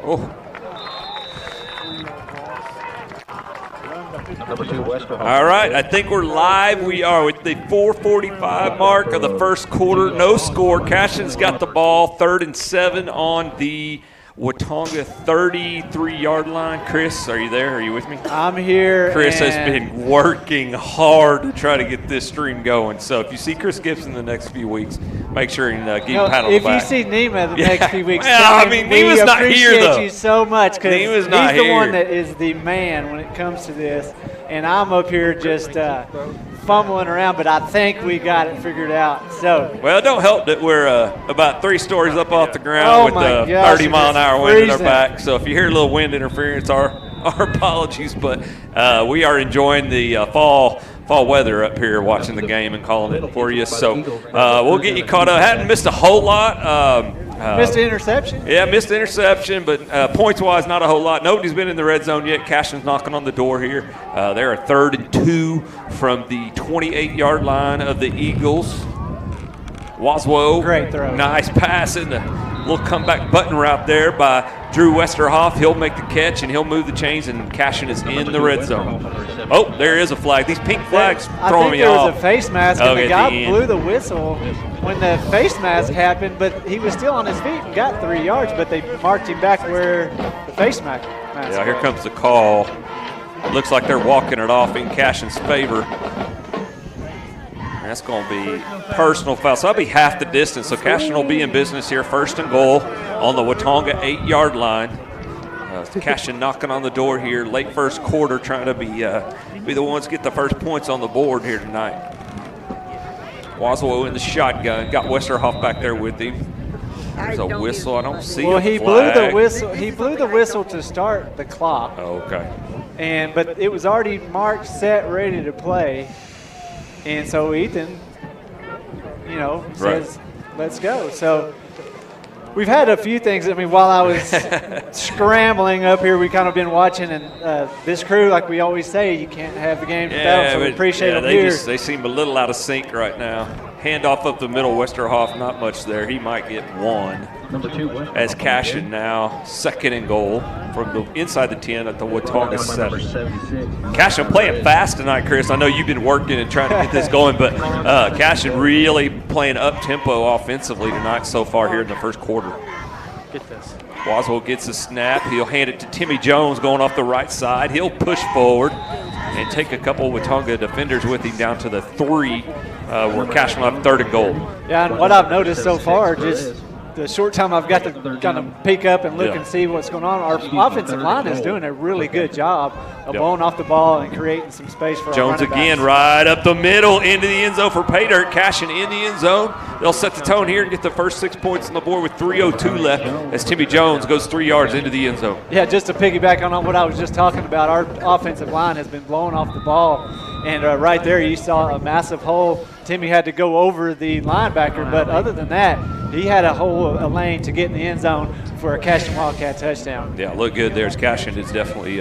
Oh. All right, I think we're live. We are with the 4:45 mark of the first quarter. No score. Cashion's got the ball, 3rd and 7 on the Watonga 33-yard line. Chris, are you there? Are you with me? I'm here. Chris has been working hard to try to get this stream going. So if you see Chris Gibson the next few weeks, make sure and give him a pat on the back. If you see Nima the next few weeks, well, I mean, Nima's not here, though. We appreciate you so much because he's the one that is the man when it comes to this. And I'm up here just fumbling around, but I think we got it figured out. So, well, it don't help that we're about 3 stories up off the ground with 30-mile-an-hour wind in our back. So if you hear a little wind interference, our apologies. But we are enjoying the fall weather up here, watching the game and calling it for you. So we'll get you caught up. Hadn't missed a whole lot. Missed an interception? Yeah, missed an interception, but points-wise, not a whole lot. Nobody's been in the red zone yet. Cashion's knocking on the door here. They're a 3rd and 2 from the 28-yard line of the Eagles. Waswo. Great throw. Nice pass in the little comeback button route there by Drew Westerhoff. He'll make the catch, and he'll move the chains, and Cashion is in the red zone. Oh, there is a flag. These pink flags throwing me off. I think there was a face mask, and the guy blew the whistle when the face mask happened, but he was still on his feet and got 3 yards, but they marked him back where the face mask Yeah, here comes the call. It looks like they're walking it off in Cashion's favor. That's going to be personal foul. So that'll be half the distance. So Cashion will be in business here, 1st and goal on the Watonga 8-yard line. Cashion knocking on the door here, late first quarter, trying to be the ones to get the first points on the board here tonight. Waswo in the shotgun, got Westerhoff back there with him. There's a whistle. I don't see a flag. He blew the whistle. He blew the whistle to start the clock. Oh, okay. But it was already marked, set, ready to play. And so Ethan, says, let's go. So we've had a few things. I mean, while I was scrambling up here, we kind of been watching. And this crew, like we always say, you can't have the game without them. So we appreciate them here. They seem a little out of sync right now. Handoff up the middle, Westerhoff, not much there. He might get 1. Number 2, as Cashion now 2nd and goal from the inside the 10 at the Watonga 7. Cashion playing fast tonight, Chris. I know you've been working and trying to get this going, but Cashion really playing up-tempo offensively tonight so far here in the first quarter. Get this. Waswell gets a snap. He'll hand it to Timmy Jones going off the right side. He'll push forward and take a couple Watonga defenders with him down to the 3 where Cashion will have 3rd and goal. Yeah, and what I've noticed so far, just the short time I've got to kind of peek up and look and see what's going on, our offensive line is doing a really good job of blowing off the ball and creating some space for Jones again, right up the middle into the end zone for pay dirt. Cashion in the end zone. They'll set the tone here and get the first 6 points on the board with 3:02 left as Timmy Jones goes 3 yards into the end zone. Yeah, just to piggyback on what I was just talking about, our offensive line has been blowing off the ball. And right there you saw a massive hole. Timmy had to go over the linebacker, but other than that, he had a lane to get in the end zone for a Cashion Wildcat touchdown. Yeah, look good there. Cashion is definitely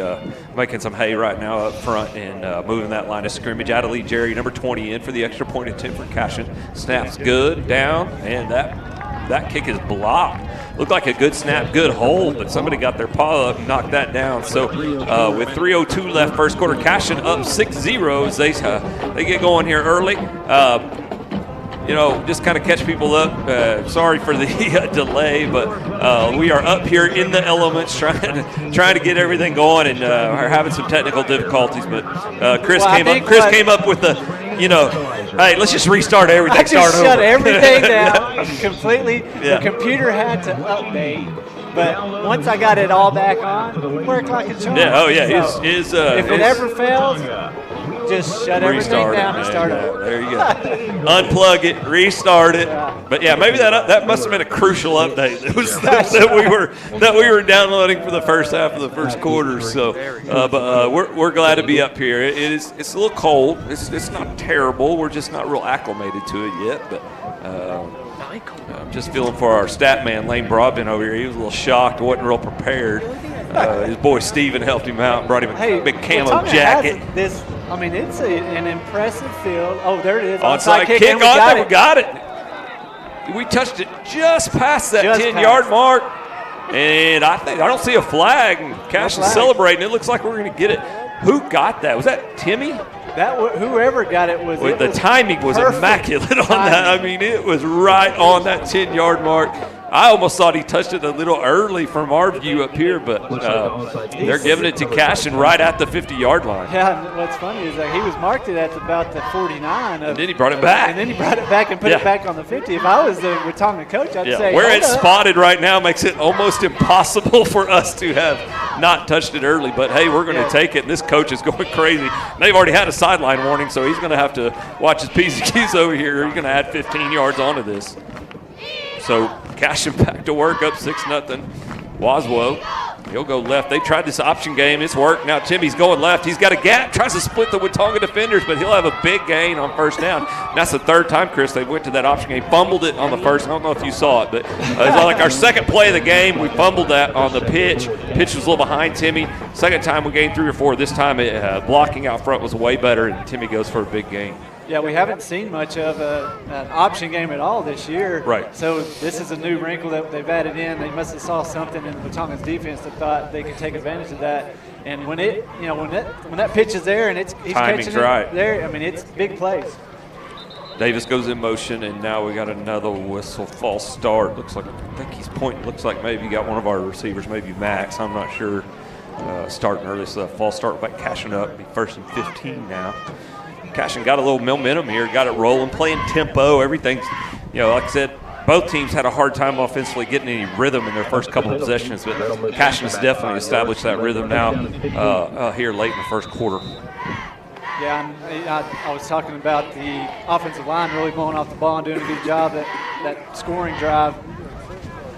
making some hay right now up front and moving that line of scrimmage. Out of lead Jerry, number 20, in for the extra point attempt for Cashion. Snaps good, down, and that kick is blocked. Looked like a good snap, good hold, but somebody got their paw up and knocked that down. So with 3:02 left, first quarter, Cashion up 6-0 as they get going here early. Just kind of catch people up. Sorry for the delay, but we are up here in the elements trying to get everything going and are having some technical difficulties. But Chris came up with the, hey, let's just restart everything. I just shut everything down completely. The computer had to update. But once I got it all back on, it worked like a charm. Yeah, oh yeah. So if it ever fails, just shut everything down and start over. There you go. Unplug it, restart it. But yeah, maybe that must have been a crucial update. It was that we were downloading for the first half of the first quarter. So, but we're glad to be up here. It's a little cold. It's not terrible. We're just not real acclimated to it yet. But I'm just feeling for our stat man, Lane Broadbent over here. He was a little shocked, wasn't real prepared. His boy Steven helped him out, brought him a big camo jacket. It's an impressive field. Oh, there it is. Onside kick. We got it. We touched it just past that 10-yard mark. And I don't see a flag. And Cash is celebrating. It looks like we're going to get it. Who got that? Was that Timmy? Whoever got it was. The timing was immaculate on that. I mean, it was right on that 10-yard mark. I almost thought he touched it a little early from our view up here, but they're giving it to Cashion right at the 50-yard line. Yeah, and what's funny is that he was marked it at about the 49. And then he brought it back. And then he brought it back and put it back on the 50. If I was the Watonga coach, I'd say, where it's spotted right now makes it almost impossible for us to have not touched it early. But, hey, we're going to take it, and this coach is going crazy. They've already had a sideline warning, so he's going to have to watch his P's and Q's over here. He's going to add 15 yards onto this. So Cashion back to work, up 6-0. Waswo, he'll go left. They tried this option game. It's worked. Now Timmy's going left. He's got a gap, tries to split the Watonga defenders, but he'll have a big gain on first down. And that's the third time, Chris, they went to that option game. Fumbled it on the first. I don't know if you saw it, but it was like our second play of the game. We fumbled that on the pitch. Pitch was a little behind Timmy. Second time we gained 3 or 4. This time blocking out front was way better, and Timmy goes for a big gain. Yeah, we haven't seen much of an option game at all this year. Right. So this is a new wrinkle that they've added in. They must have saw something in Watonga's defense that thought they could take advantage of that. And when that pitch is there and he's timing's catching right it there, I mean, it's big plays. Davis goes in motion, and now we got another whistle, false start. I think he's pointing. Looks like maybe got one of our receivers, maybe Max. I'm not sure. Starting early, so that false start back Cashion up. Be 1st and 15 now. Cashion got a little momentum here, got it rolling, playing tempo. Everything's, like I said, both teams had a hard time offensively getting any rhythm in their first couple of possessions, but Cashion has definitely established that rhythm now here late in the first quarter. Yeah, I was talking about the offensive line really blowing off the ball and doing a good job that scoring drive.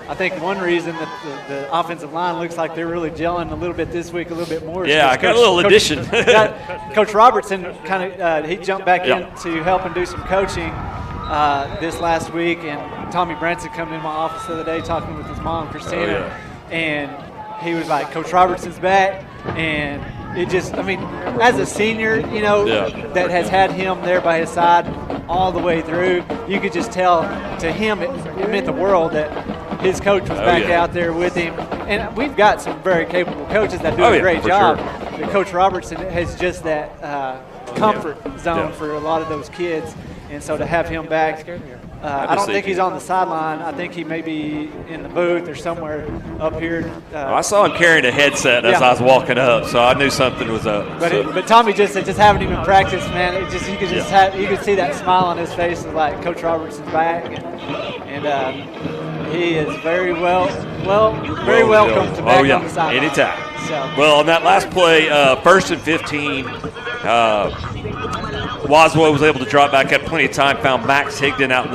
I think one reason that the offensive line looks like they're really gelling a little bit this week, a little bit more. Yeah, I got a little addition. Coach Robertson he jumped back in to help and do some coaching this last week, and Tommy Branson coming in my office the other day talking with his mom, Christina, and he was like, Coach Robertson's back, and it just, I mean, as a senior, that has had him there by his side all the way through, you could just tell to him it meant the world that his coach was back out there with him. And we've got some very capable coaches that do a great job. Sure. But Coach Robertson has just that comfort zone for a lot of those kids. And so to have him back, I don't think he's on the sideline. I think he may be in the booth or somewhere up here. I saw him carrying a headset as I was walking up, so I knew something was up. But Tommy just having him in practice, man, you could see that smile on his face of like Coach Robertson's back, and he is very welcome to back on the sideline. Anytime. Well, on that last play, 1st and 15. Waswo was able to drop back, had plenty of time, found Max Higdon out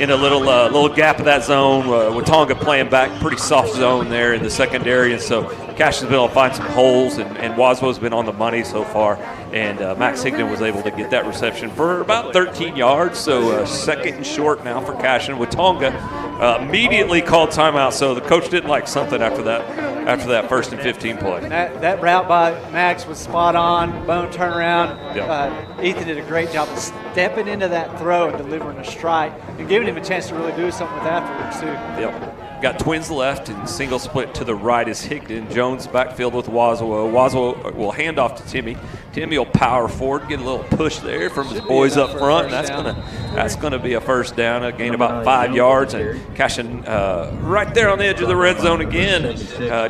in a little gap of that zone. Watonga playing back, pretty soft zone there in the secondary, and so Cashion's been able to find some holes, and Waswo's been on the money so far, and Max Higdon was able to get that reception for about 13 yards, so 2nd and short now for Cashion. Watonga immediately called timeout, so the coach didn't like something after that 1st and 15 play. That route by Max was spot on, bone turnaround. Ethan did a great job of stepping into that throw and delivering a strike and giving him a chance to really do something with afterwards too. Yep. Got twins left and single split to the right is Higdon. Jones backfield with Waswo. Waswo will hand off to Timmy. Timmy will power forward, get a little push there from his boys up front. That's gonna be a first down, a gain about 5 yards. And Cashion right there on the edge of the red zone again,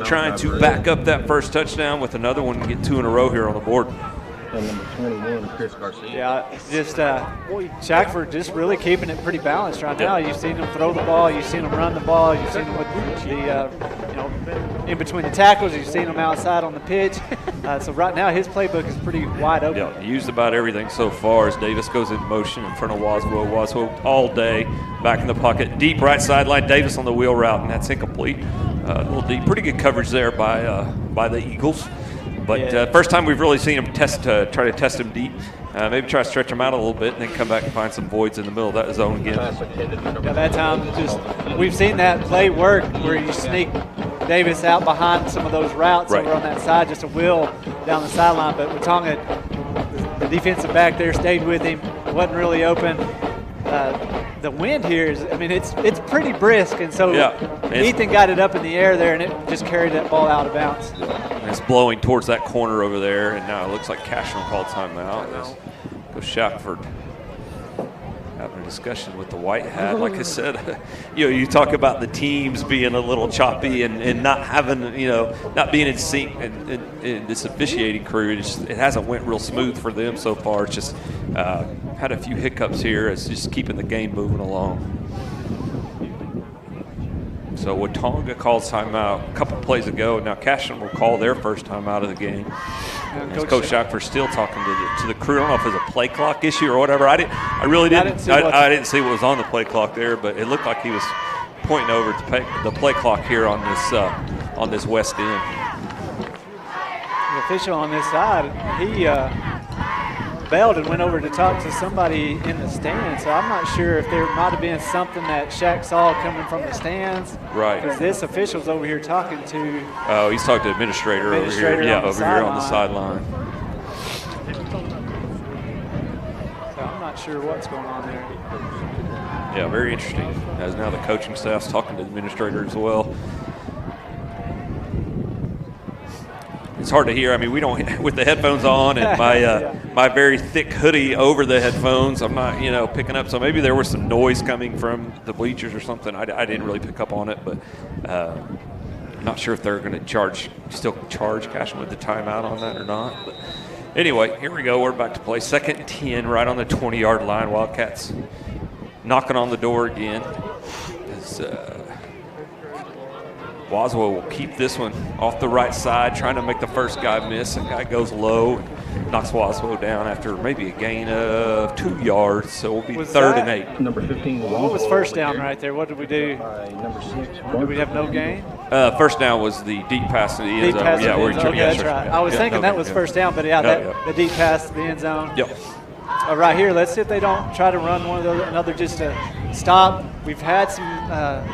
trying to back up that first touchdown with another one and get 2 in a row here on the board. And number 21, Chris Garcia. Yeah, just Shackford just really keeping it pretty balanced right now. You've seen him throw the ball, you've seen him run the ball, you've seen him with the in between the tackles, you've seen him outside on the pitch. So right now his playbook is pretty wide open. Yeah, he used about everything so far as Davis goes in motion in front of Waswo. Waswo all day, back in the pocket, deep right sideline. Davis on the wheel route, and that's incomplete. A little deep, pretty good coverage there by the Eagles. But first time we've really seen him try to test him deep. Maybe try to stretch him out a little bit and then come back and find some voids in the middle of that zone again. Yeah, that time we've seen that play work where you sneak Davis out behind some of those routes over on that side, just a wheel down the sideline. But Watonga, the defensive back there stayed with him, wasn't really open. the wind here is, I mean, it's pretty brisk, and so Ethan got it up in the air there, and it just carried that ball out of bounds. And it's blowing towards that corner over there, and now it looks like Cashion called timeout. Go Shackford having a discussion with the white hat. Like I said, you talk about the teams being a little choppy and not having, not being in sync, and this officiating crew, it hasn't went real smooth for them so far. It's just had a few hiccups here. It's just keeping the game moving along. So Watonga calls timeout a couple plays ago. Now Cashion will call their first time out of the game. As Coach Shackford still talking to the crew. I don't know if it's a play clock issue or whatever. I didn't see what was on the play clock there, but it looked like he was pointing over to the play clock here on this west end. The official on this side, he bailed and went over to talk to somebody in the stands. So I'm not sure if there might have been something that Shaq saw coming from the stands. Right. Because this official's over here talking to. Oh, he's talking to administrator over here. Yeah, over here on the sideline. So I'm not sure what's going on there. Yeah, very interesting. As now the coaching staff's talking to the administrator as well. It's hard to hear. I mean, we don't, with the headphones on and my very thick hoodie over the headphones, I'm not, picking up. So maybe there was some noise coming from the bleachers or something. I didn't really pick up on it, but I'm not sure if they're going to still charge Cashion with the timeout on that or not. But anyway, here we go. We're back to play. 2nd and 10 right on the 20-yard line. Wildcats knocking on the door again. Waswell will keep this one off the right side, trying to make the first guy miss. The guy goes low, knocks Waswell down after maybe a gain of 2 yards. So we'll be 3rd and 8. Number 15. What was first down right there? What did we do? Number 6. Did we have no gain? First down was the deep pass to the end zone. Yeah, that's right. I was thinking that was first down, but the deep pass to the end zone. Yep. Right here, let's see if they don't try to run another just to stop. We've had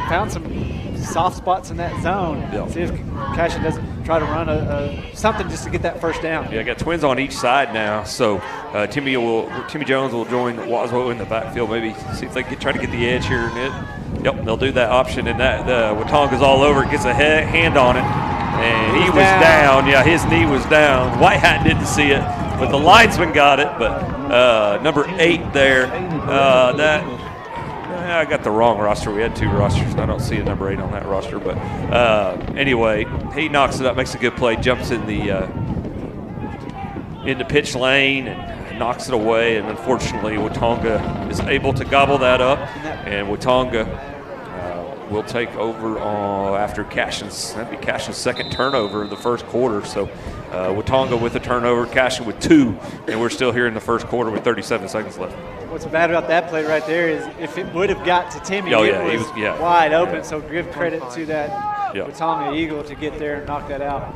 found some soft spots in that zone. Yep. See if Cashion doesn't try to run something just to get that first down. Yeah, got twins on each side now. So Timmy Jones will join Waswell in the backfield. Maybe see if they can try to get the edge here. Yep, they'll do that option, and that Watonga's all over. Gets a hand on it, and he was down. Yeah, his knee was down. White hat didn't see it, but the linesman got it. But number 8 there, I got the wrong roster. We had 2 rosters. I don't see a number 8 on that roster. But anyway, he knocks it up, makes a good play, jumps in the pitch lane and knocks it away. And unfortunately, Watonga is able to gobble that up. And Watonga will take over after Cashion's 2nd turnover of the first quarter. So Watonga with a turnover, Cashion with 2, and we're still here in the first quarter with 37 seconds left. What's bad about that play right there is if it would have got to Timmy, it was wide open. So give credit to that Watonga Eagle to get there and knock that out.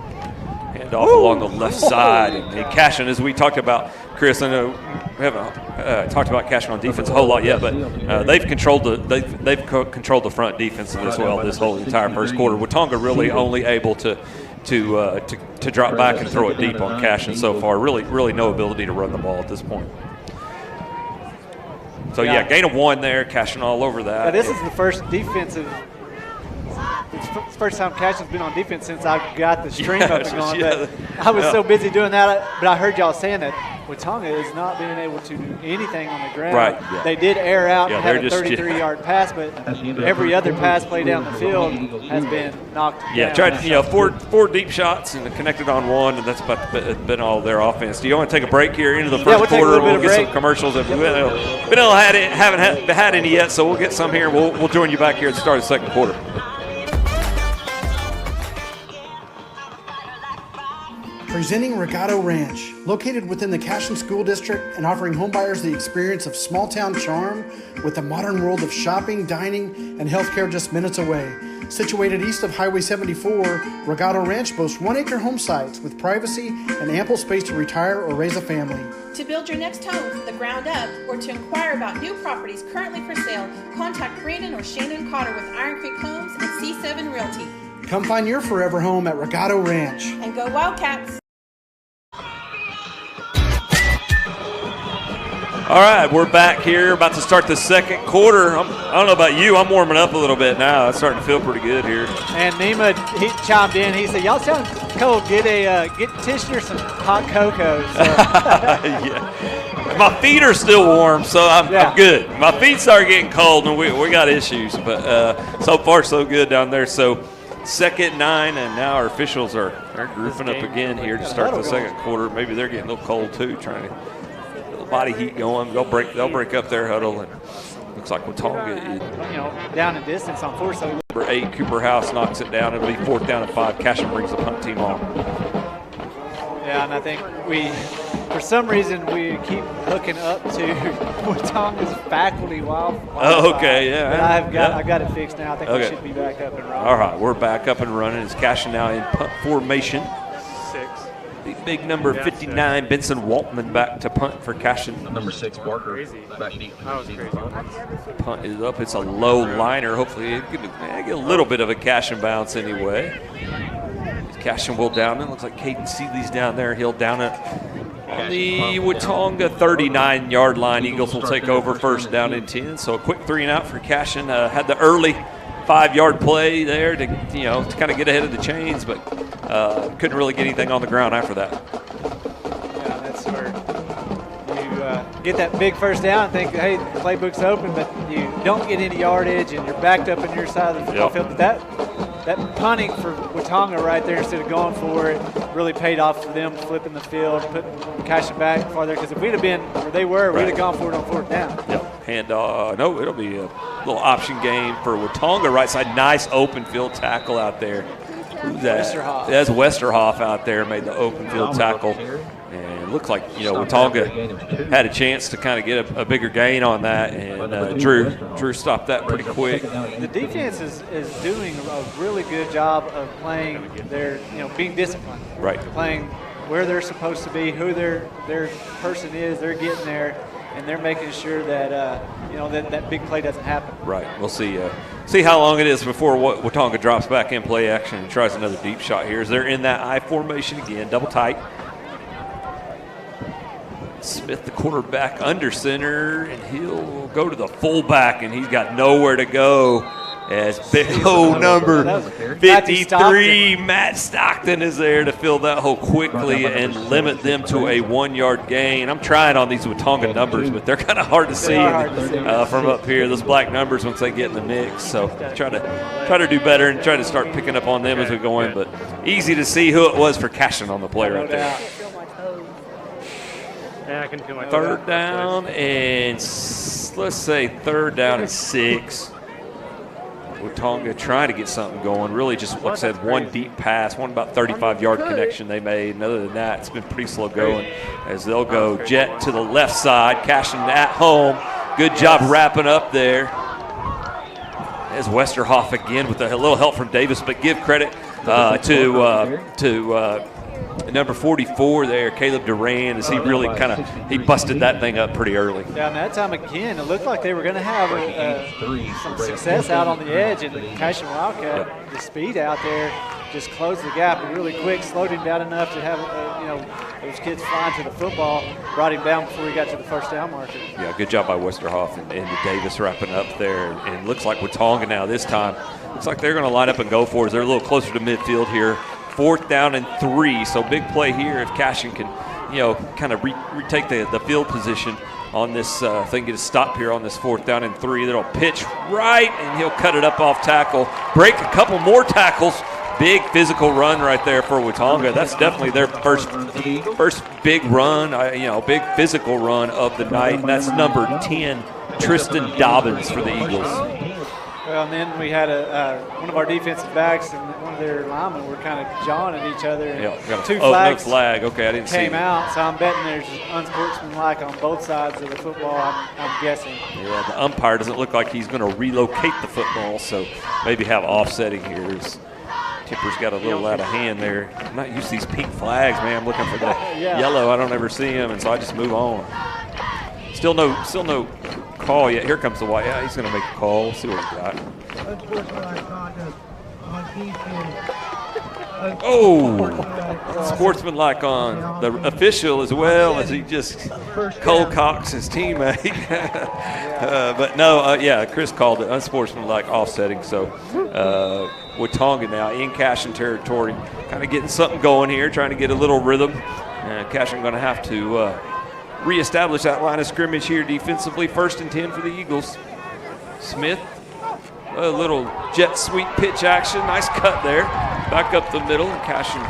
Hand off along the left side. And Cashion, as we talked about, Chris, I know we haven't talked about Cashion on defense a whole lot yet, but they've controlled the front defense as well this whole entire first quarter. Watonga really only able to drop back and throw it deep on Cashion so far. Really no ability to run the ball at this point. So gain of 1 there. Cashion all over that. Yeah, this is the first defensive. It's the first time Cashion's been on defense since I got the stream up and going. But I was so busy doing that. But I heard y'all saying that Watonga is not being able to do anything on the ground. Right. Yeah. They did air out and have a 33-yard pass, but every other pass play down the field has been knocked down. Yeah, tried four deep shots and connected on 1, and that's been all their offense. Do you want to take a break here into the first quarter? We'll get some commercials. Haven't had any yet, so we'll get some here. We'll join you back here at the start of the 2nd quarter. Presenting Regato Ranch, located within the Cashion School District and offering homebuyers the experience of small-town charm with the modern world of shopping, dining, and healthcare just minutes away. Situated east of Highway 74, Regato Ranch boasts 1-acre home sites with privacy and ample space to retire or raise a family. To build your next home from the ground up or to inquire about new properties currently for sale, contact Brandon or Shannon Cotter with Iron Creek Homes and C7 Realty. Come find your forever home at Regato Ranch. And go Wildcats! All All right, we're back here, about to start the second quarter. I don't know about you, I'm warming up a little bit now. It's starting to feel pretty good here. And Nima, he chimed in. He said, "Y'all sound cold. Get Tishner some hot cocoa." So. Yeah. My feet are still warm, so I'm good. My feet start getting cold, and we got issues, but so far so good down there. So second 9, and now our officials are grouping up again here to start the second quarter. Maybe they're getting a little cold too, trying to get the body heat going. They'll break up their huddle, and looks like Watonga is down in distance on 4. So number 8, Cooper House knocks it down. It'll be 4th down and 5. Cashion brings the punt team on. Yeah, and I think for some reason, we keep hooking up to Watonga's faculty while Oh, okay, yeah. But I've got it fixed now. I think we should be back up and running. All right, we're back up and running. It's Cashion now in punt formation. 6. The big number 59, Benson Waltman, back to punt for Cashion. Number 6, Barker. Back deep. That was crazy. Punt is up. It's a low liner. Hopefully, it get a little bit of a Cashion bounce anyway. Cashion will down it. Looks like Caden Seeley's down there. He'll down it on the Watonga 39-yard line. Eagles will take over 1st down and 10. So a quick 3-and-out for Cashion. Had the early 5-yard play there to kind of get ahead of the chains, but couldn't really get anything on the ground after that. Yeah, that's where you get that big 1st down and think, hey, the playbook's open, but you don't get any yardage and you're backed up in your side of the football field. But that punting for Watonga right there instead of going for it really paid off for them, flipping the field, putting Cashion back farther. Because if we'd have been where they were, we'd have gone for it on 4th down. Yep. And no, it'll be a little option game for Watonga right side. Nice open field tackle out there. Who's that? Westerhoff. That's Westerhoff out there, made the open field tackle. And it looked like, Watonga had a chance to kind of get a bigger gain on that, and Drew stopped that pretty quick. The defense is doing a really good job of playing their, being disciplined. Right. Playing where they're supposed to be, who their person is. They're getting there, and they're making sure that that big play doesn't happen. Right. We'll see how long it is before Watonga drops back in play action and tries another deep shot here. As they're in that I formation again, double tight. Smith, the quarterback, under center, and he'll go to the fullback, and he's got nowhere to go. As big number 53, Matt Stockton is there to fill that hole quickly and limit them to a 1-yard gain. I'm trying on these Watonga numbers, but they're kind of hard to see from up here. Those black numbers once they get in the mix. So try to do better and try to start picking up on them as we go in. But easy to see who it was for Cashion on the play right there. Yeah, I can feel my 3rd down and let's say 3rd down and 6. Watonga trying to get something going. Really just, like I said, one deep pass, one about 35-yard connection they made. And other than that, it's been pretty slow going as they'll go jet to the left side. Cashion at home. Good job wrapping up there. There's Westerhoff again with a little help from Davis, but give credit to number 44 there, Caleb Duran, as he really he busted that thing up pretty early. Yeah, and that time again, it looked like they were going to have some success out on the edge, and Cashion Wildcat, the speed out there, just closed the gap really quick, slowed him down enough to have those kids flying to the football, brought him down before he got to the 1st down marker. Yeah, good job by Westerhoff and Davis wrapping up there, and looks like Watonga now this time. Looks like they're going to line up and go for it. They're a little closer to midfield here. 4th down and 3, so big play here if Cashion can, kind of retake the field position on this thing, get a stop here on this 4th down and 3. That'll pitch right, and he'll cut it up off tackle, break a couple more tackles. Big physical run right there for Watonga. That's definitely their first big run, big physical run of the night, and that's number 10, Tristan Dobbins for the Eagles. Well, and then we had one of our defensive backs and one of their linemen were kind of jawing at each other. And two flags flag. Okay, I didn't see came out, so I'm betting there's unsportsmanlike on both sides of the football, I'm guessing. Yeah, the umpire doesn't look like he's going to relocate the football, so maybe have offsetting here. Tipper's got a little out of hand there. I'm not used to these pink flags, man. I'm looking for the yellow. I don't ever see them, and so I just move on. Still no call yet. Here comes the white. Yeah, he's going to make a call. We'll see what he got. Oh, sportsmanlike on the official as well as he just cold cocks his teammate. But no, yeah, Chris called it unsportsmanlike offsetting. So Watonga now in Cashion territory, kind of getting something going here, trying to get a little rhythm. Cashion going to have to reestablish that line of scrimmage here defensively. 1st and 10 for the Eagles. Smith, a little jet sweep pitch action. Nice cut there. Back up the middle. And Cashion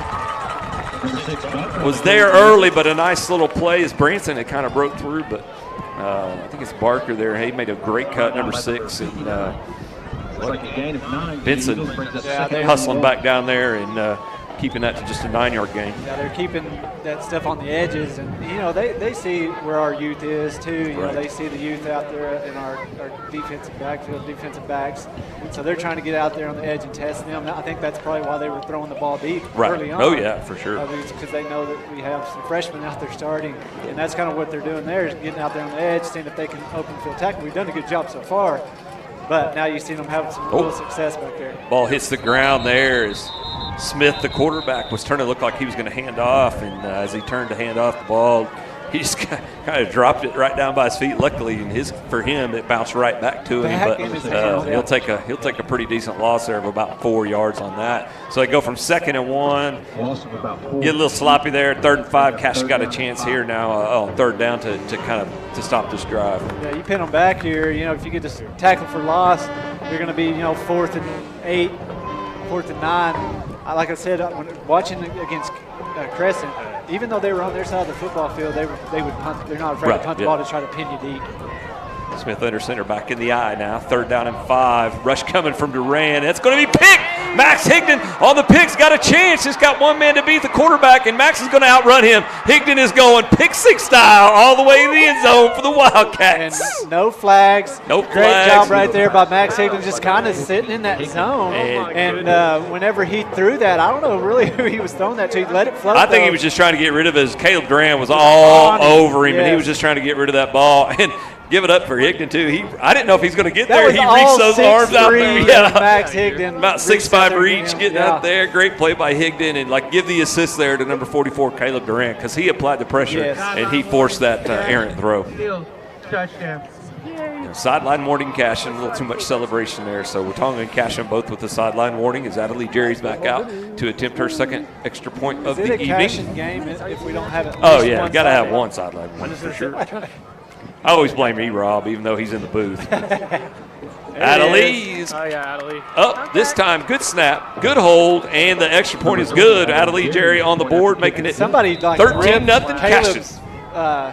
was there early, but a nice little play as Branson had kind of broke through. But I think it's Barker there. He made a great cut, number 6. And Benson hustling back down there and keeping that to just a 9-yard gain. Yeah, they're keeping that stuff on the edges, and they see where our youth is too. You know, they see the youth out there in our defensive backfield, defensive backs, and so they're trying to get out there on the edge and test them. I think that's probably why they were throwing the ball deep early on. Oh yeah, for sure. Because they know that we have some freshmen out there starting, and that's kind of what they're doing there, is getting out there on the edge, seeing if they can open field tackle. We've done a good job so far, but now you see them having some real success back there. Ball hits the ground there as Smith, the quarterback, was turning to look like he was going to hand off, and as he turned to hand off the ball, he just kind of dropped it right down by his feet. Luckily, for him, it bounced right back to him. But he'll take a pretty decent loss there of about 4 yards on that. So they go from 2nd and 1, get a little sloppy there. 3rd and 5. Cashion got a chance here now on 3rd down to stop this drive. Yeah, you pin them back here. If you get this tackle for loss, you're going to be 4th and 8, 4th and 9. Like I said, when watching against Crescent, even though they were on their side of the football field, they would punt. They're not afraid to punt the ball to try to pin you deep. Smith under center, back in the eye now. 3rd down and 5. Rush coming from Duran. It's going to be picked. Max Higdon on the picks, got a chance. Just got one man to beat the quarterback, and Max is going to outrun him. Higdon is going pick-six style all the way in the end zone for the Wildcats. And no flags. Great job right there by Max Higdon, just kind of sitting in that zone. And whenever he threw that, I don't know really who he was throwing that to. He let it float. I think he was just trying to get rid of his. Caleb Duran was all over him, and he was just trying to get rid of that ball. And give it up for Higdon, too. I didn't know if he's going to get there. He reached those arms out there. Yeah. Max Higdon. About 6'5" reach, getting out there. Great play by Higdon. And, give the assist there to number 44, Caleb Durant, because he applied the pressure, and he forced that errant throw. Touchdown. Sideline warning, Cashion. A little too much celebration there. So Watonga and Cashion both with the sideline warning as Adelie Jerry's back out to attempt her 2nd extra point of the evening. Is it a Cashion game if we don't have it? Oh, yeah. Got to have one sideline warning for sure. I always blame E-Rob, even though he's in the booth. Adelie's up this time. Good snap, good hold, and the extra point is good. Adelie Jerry on the board, making it 13-0 Cashion.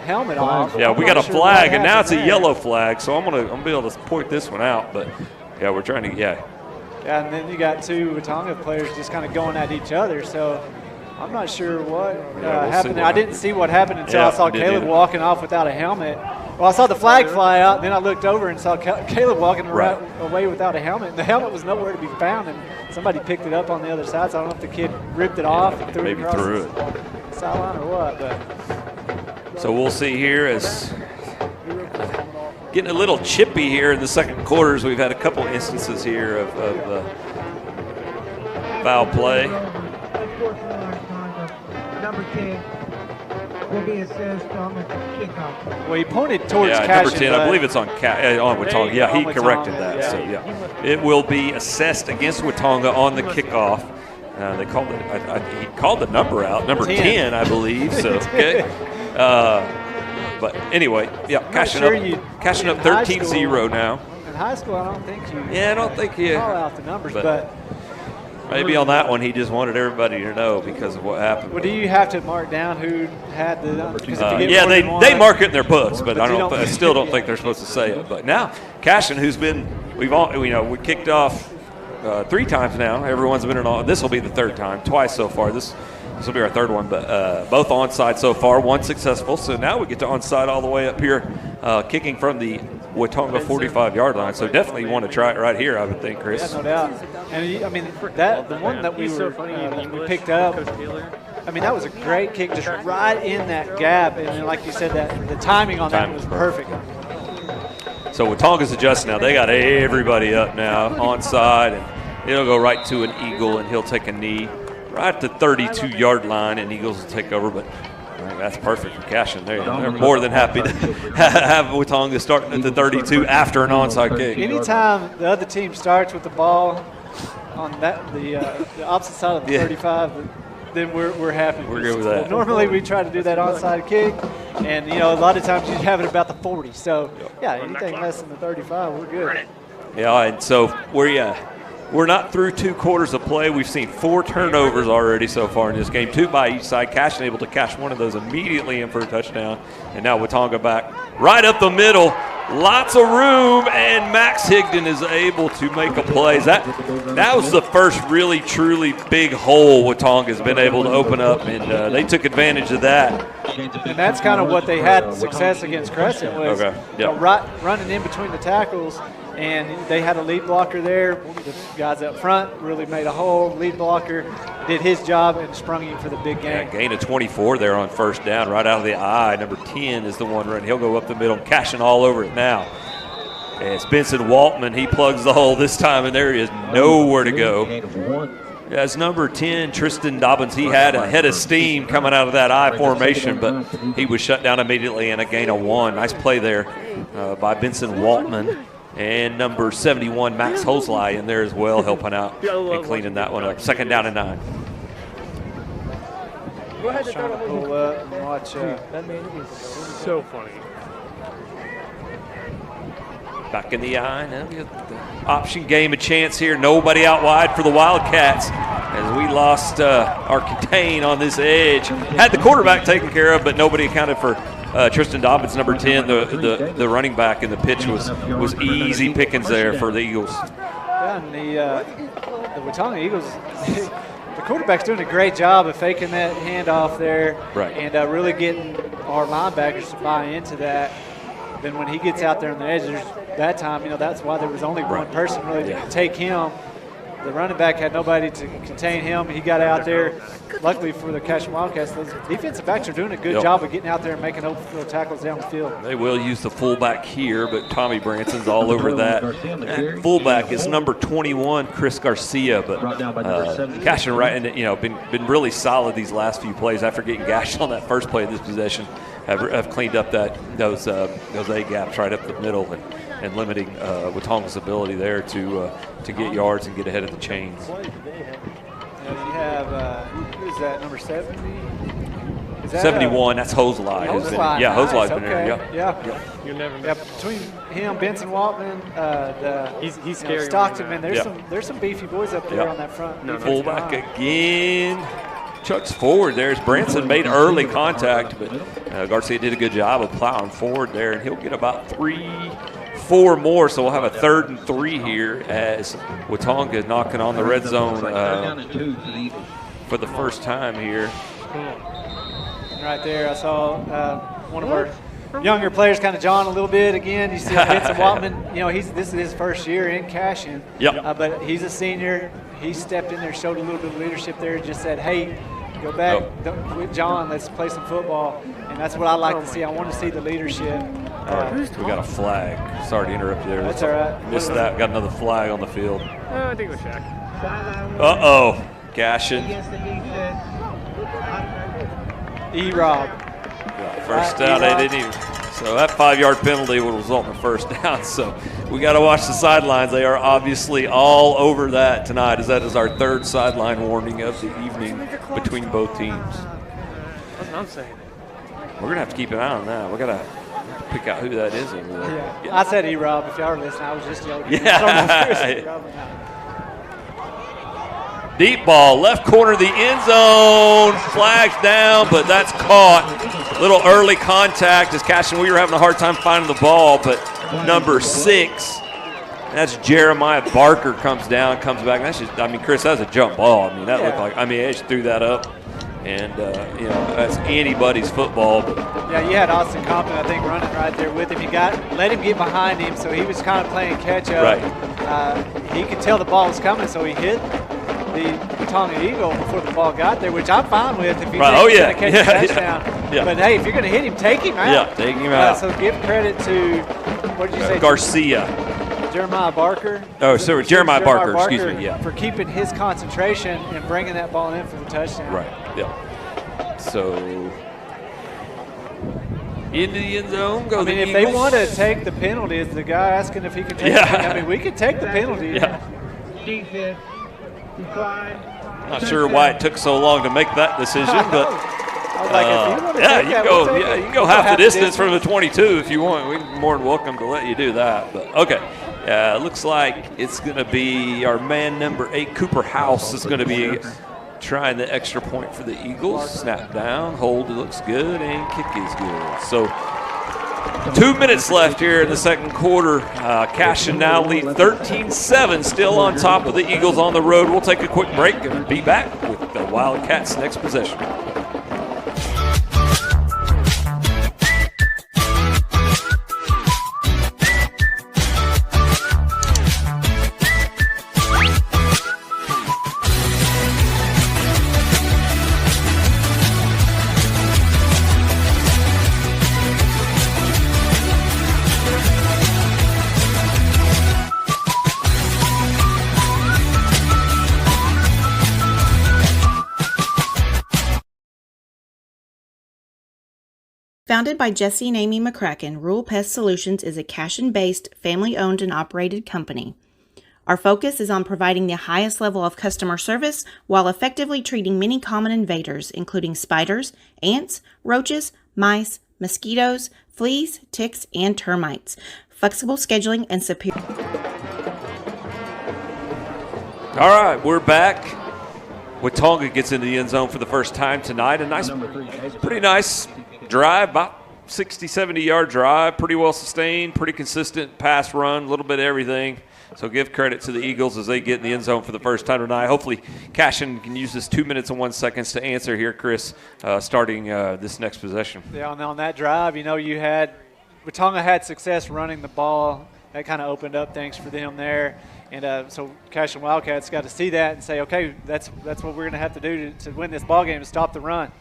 Helmet off. Yeah, we got a flag, and now it's a yellow flag, so I'm gonna be able to point this one out. But yeah, we're trying to Yeah, and then you got 2 Watonga players just kind of going at each other. So I'm not sure what happened. I didn't see what happened until I saw Caleb walking off without a helmet. Well, I saw the flag fly out, and then I looked over and saw Caleb walking away without a helmet. And the helmet was nowhere to be found, and somebody picked it up on the other side. So I don't know if the kid ripped it off and threw it across the sideline or what. But so we'll see here as getting a little chippy here in the 2nd quarters. We've had a couple instances here of foul play. Number 10 will be assessed on the kickoff. Well, he pointed towards Cashion. Number 10, I believe it's on Watonga. Yeah, he corrected that. So, it will be assessed against Watonga on the kickoff. They called it. He called the number out, number 10, I believe. So, okay. But anyway, Cashion up 13-0 now. In high school, I don't think you. Yeah, I don't think you call out the numbers, but maybe on that one he just wanted everybody to know because of what happened. Well, do you have to mark down who had the numbers? They mark it in their books, but I still don't think they're supposed to say it. But now Cashion, who's been we kicked off 3 times now. Everyone's been on. This will be the 3rd time, twice so far. This will be our 3rd one, but both onside so far, 1 successful. So now we get to onside all the way up here, kicking from the Watonga 45-yard line. So definitely you want to try it right here, I would think, Chris. Yeah, no doubt. And I mean, the one that we picked up, I mean, that was a great kick, just right in that gap. And like you said, that the timing on that was perfect. So Watonga's adjusting now. They got everybody up now onside, and it'll go right to an eagle, and he'll take a knee. right at the 32-yard line, and Eagles will take over. But that's perfect for Cashion. They're more than happy to have Watonga starting at the 32 after an onside kick. Anytime the other team starts with the ball on the opposite side of the 35, then we're happy. We're good with that. Normally we try to do that onside kick, and a lot of times you have it about the 40. So yeah, anything less than the 35, we're good. Yeah, and so we're not through 2 quarters of play. We've seen 4 turnovers already so far in this game, 2 by each side. Cashion able to cash one of those immediately in for a touchdown, and now Watonga back right up the middle. Lots of room, and Max Higdon is able to make a play. That was the first really, truly big hole Watonga's been able to open up, and they took advantage of that. And that's kind of what they had success against Crescent was running in between the tackles, and they had a lead blocker there. The guys up front really made a hole. Lead blocker did his job and sprung him for the big game. Yeah, gain of 24 there on first down, right out of the eye. Number 10 is the one running. He'll go up the middle, Cashion all over it now. And it's Benson Waltman. He plugs the hole this time, and there is nowhere to go. As number 10, Tristan Dobbins, he had a head of steam coming out of that I formation, but he was shut down immediately and a gain of 1. Nice play there by Benson Waltman. And number 71, Max Hosley, in there as well, helping out and cleaning that one up. 2nd down and 9. Go ahead and pull up and watch. That man is so funny. Back in the eye. Now we got the option game a chance here. Nobody out wide for the Wildcats as we lost our contain on this edge. Had the quarterback taken care of, but nobody accounted for Tristan Dobbins, number 10, the running back, and the pitch was easy pickings there for the Eagles. Yeah, and the Watonga Eagles, the quarterback's doing a great job of faking that handoff there, and really getting our linebackers to buy into that. Then when he gets out there on the edge, that time, that's why there was only one person really to take him. The running back had nobody to contain him. He got out there. Luckily for the Cashion Wildcats, those defensive backs are doing a good job of getting out there and making open field tackles down the field. They will use the fullback here, but Tommy Branson's all over that. And fullback is number 21, Chris Garcia, but Cashion, been really solid these last few plays after getting gashed on that first play of this possession. Have cleaned up those A gaps right up the middle and limiting Watonga's ability there to get yards and get ahead of the chains. You have, who is that, number 70? Is that 71, that's Hosley. Hosley's been there. Yeah. You'll never between him, Benson Waltman, he's scary. Stockton, man, there's some beefy boys up there on that front. Fullback again. Chucks forward there as Branson made early contact, but Garcia did a good job of plowing forward there, and he'll get about 3-4 more, so we'll have a 3rd and 3 here as Watonga knocking on the red zone for the first time here. Right there, I saw one of our younger players kind of jawing a little bit again. You see Benson Waltman, this is his first year in Cashion, but he's a senior. He stepped in there, showed a little bit of leadership there, and just said, hey, go back, don't quit John, let's play some football. And that's what I like to see. I want to see the leadership. We got a flag. Sorry to interrupt you there. That's all right. Missed that. Got another flag on the field. I think it was Shaq. Uh-oh. Cashion. E-Rob. First down, they didn't even. So that 5-yard penalty would result in a first down. So we got to watch the sidelines. They are obviously all over that tonight, as that is our 3rd sideline warning of the evening between both teams. That's what I'm saying. We're going to have to keep an eye on that. We're going to pick out who that is over there. Yeah. I said E-Rob. If y'all are listening, I was just joking. Deep ball, left corner of the end zone. Flags down, but that's caught. Little early contact as Cashion Weaver having a hard time finding the ball, but number 6, that's Jeremiah Barker, comes down, comes back. That's just, Chris, that was a jump ball. That looked like, they just threw that up. And, that's anybody's football. Yeah, you had Austin Compton, I think, running right there with him. Let him get behind him, so he was kind of playing catch-up. Right. He could tell the ball was coming, so he hit the Watonga Eagle before the ball got there, which I'm fine with if he's going to catch a touchdown. Yeah. But, hey, if you're going to hit him, take him out. Yeah, take him out. So give credit to, what did you say? Garcia. Jeremiah Barker. Oh, so Jeremiah Barker, excuse me, yeah. For keeping his concentration and bringing that ball in for the touchdown. Right, yeah. So, into the end zone go the if Eagles. they want to take the penalty, is the guy asking if he can take the penalty? We could take the penalty. Yeah. Defense. Decline. Not sure why it took so long to make that decision, but I was like, if you want to yeah, take you that, go. we'll take Yeah, it. you can go half the distance from the 22 if you want. We're more than welcome to let you do that. But okay, looks like it's going to be our man number 8, Cooper House, is going to be trying the extra point for the Eagles. Snap down, hold looks good, and kick is good. So 2 minutes left here in the second quarter. Cashion now lead 13-7, still on top of the Eagles on the road. We'll take a quick break and be back with the Wildcats' next possession. Founded by Jesse and Amy McCracken, Rural Pest Solutions is a Cashion-based, family-owned and operated company. Our focus is on providing the highest level of customer service while effectively treating many common invaders, including spiders, ants, roaches, mice, mosquitoes, fleas, ticks, and termites. Flexible scheduling and superior. All right, we're back. Watonga gets into the end zone for the first time tonight. Pretty nice drive, about 60, 70-yard drive, pretty well sustained, pretty consistent pass run, a little bit of everything. So give credit to the Eagles as they get in the end zone for the first time tonight. Hopefully Cashion can use this 2 minutes and 1 second to answer here, Chris, starting this next possession. Yeah, and on that drive, Watonga had success running the ball. That kind of opened up things for them there. And so Cashion Wildcats got to see that and say, okay, that's what we're going to have to do to win this ball game, to stop the run.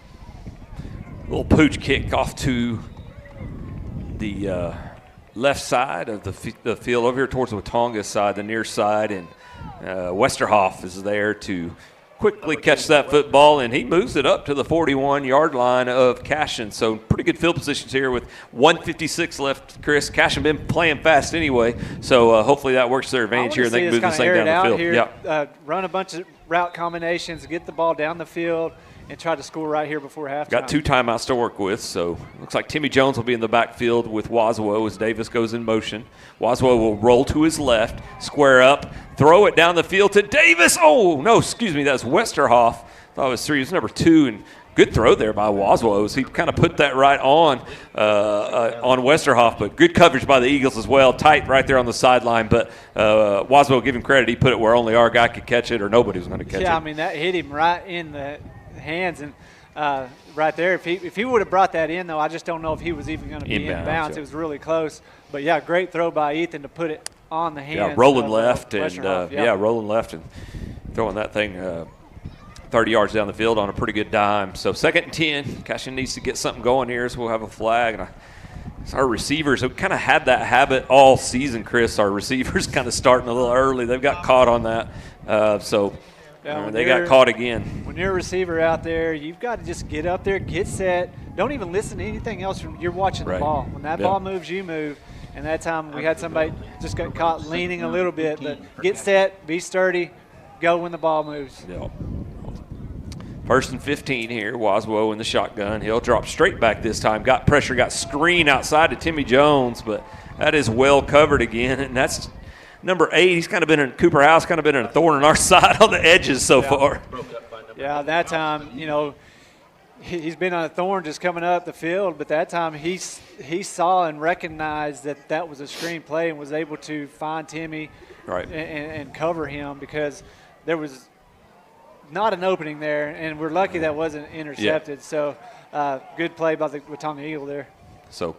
Little pooch kick off to the left side of the field over here towards the Watonga side, the near side, and Westerhoff is there to quickly catch that football, and he moves it up to the 41-yard line of Cashion. So pretty good field positions here with 1:56 left, Chris. Cashion been playing fast anyway, so hopefully that works to their advantage here, and they can move this thing down the field. Here, run a bunch of route combinations, get the ball down the field, and try to score right here before halftime. Got 2 timeouts to work with, so looks like Timmy Jones will be in the backfield with Wazwo as Davis goes in motion. Wazwo will roll to his left, square up, throw it down the field to Davis. Oh, no, excuse me, that's Westerhoff. Thought it was 3. It was number 2, and good throw there by Wazwo as he kind of put that right on Westerhoff, but good coverage by the Eagles as well. Tight right there on the sideline, but Wazwo, give him credit, he put it where only our guy could catch it or nobody was going to catch it. Yeah, I mean, that hit him right in the hands, and right there, if he would have brought that in, though, I just don't know if he was even going to be in bounds. Yeah. It was really close, but yeah, great throw by Ethan to put it on the hands. Yeah, rolling left and rolling left and throwing that thing 30 yards down the field on a pretty good dime. So 2nd and 10. Cashion needs to get something going here, so we'll have a flag. And our receivers have kind of had that habit all season, Chris. Our receivers kind of starting a little early. They've got caught on that, they got caught again. When you're a receiver out there, you've got to just get up there, get set. Don't even listen to anything else. You're watching the ball. When that ball moves, you move. And that time we had somebody just got caught leaning a little bit. But get set, be sturdy, go when the ball moves. Yep. 1st and 15 here. Wazwo in the shotgun. He'll drop straight back this time. Got pressure, got screen outside to Timmy Jones, but that is well covered again. And that's number 8. He's kind of been in Cooper House, kind of been in a thorn in our side on the edges so far. Yeah, that time, he's been on a thorn just coming up the field, but that time he saw and recognized that was a screen play and was able to find Timmy and cover him because there was not an opening there, and we're lucky that wasn't intercepted. Yeah. So good play by the Watonga Eagle there. So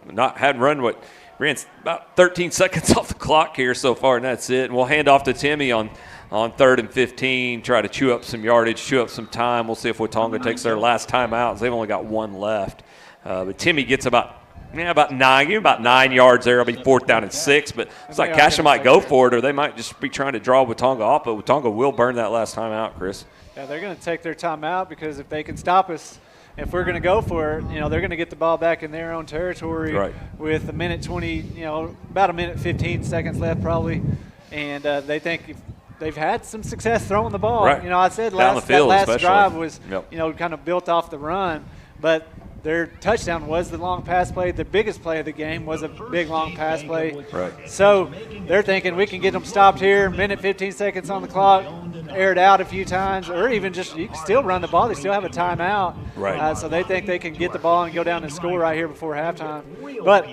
ran about 13 seconds off the clock here so far, and that's it. And we'll hand off to Timmy on 3rd and 15, try to chew up some yardage, chew up some time. We'll see if Watonga takes their last time out. They've only got 1 left. But Timmy gets about Yeah, about 9. Give him about 9 yards there. It'll be 4th down and 6. But it's like Cashion might go for it, or they might just be trying to draw Watonga off. But Watonga will burn that last time out, Chris. Yeah, they're going to take their time out because if they can stop us, if we're going to go for it, they're going to get the ball back in their own territory with a minute 20, about a minute 15 seconds left probably. And they think if they've had some success throwing the ball. Right. I said that last drive was, Yep. kind of built off the run. But their touchdown was the long pass play. The biggest play of the game was a big long pass play. Right. So they're thinking we can get them stopped here, minute 15 seconds on the clock, air it out a few times, or even just you can still run the ball. They still have a timeout. Right. So they think they can get the ball and go down and score right here before halftime. But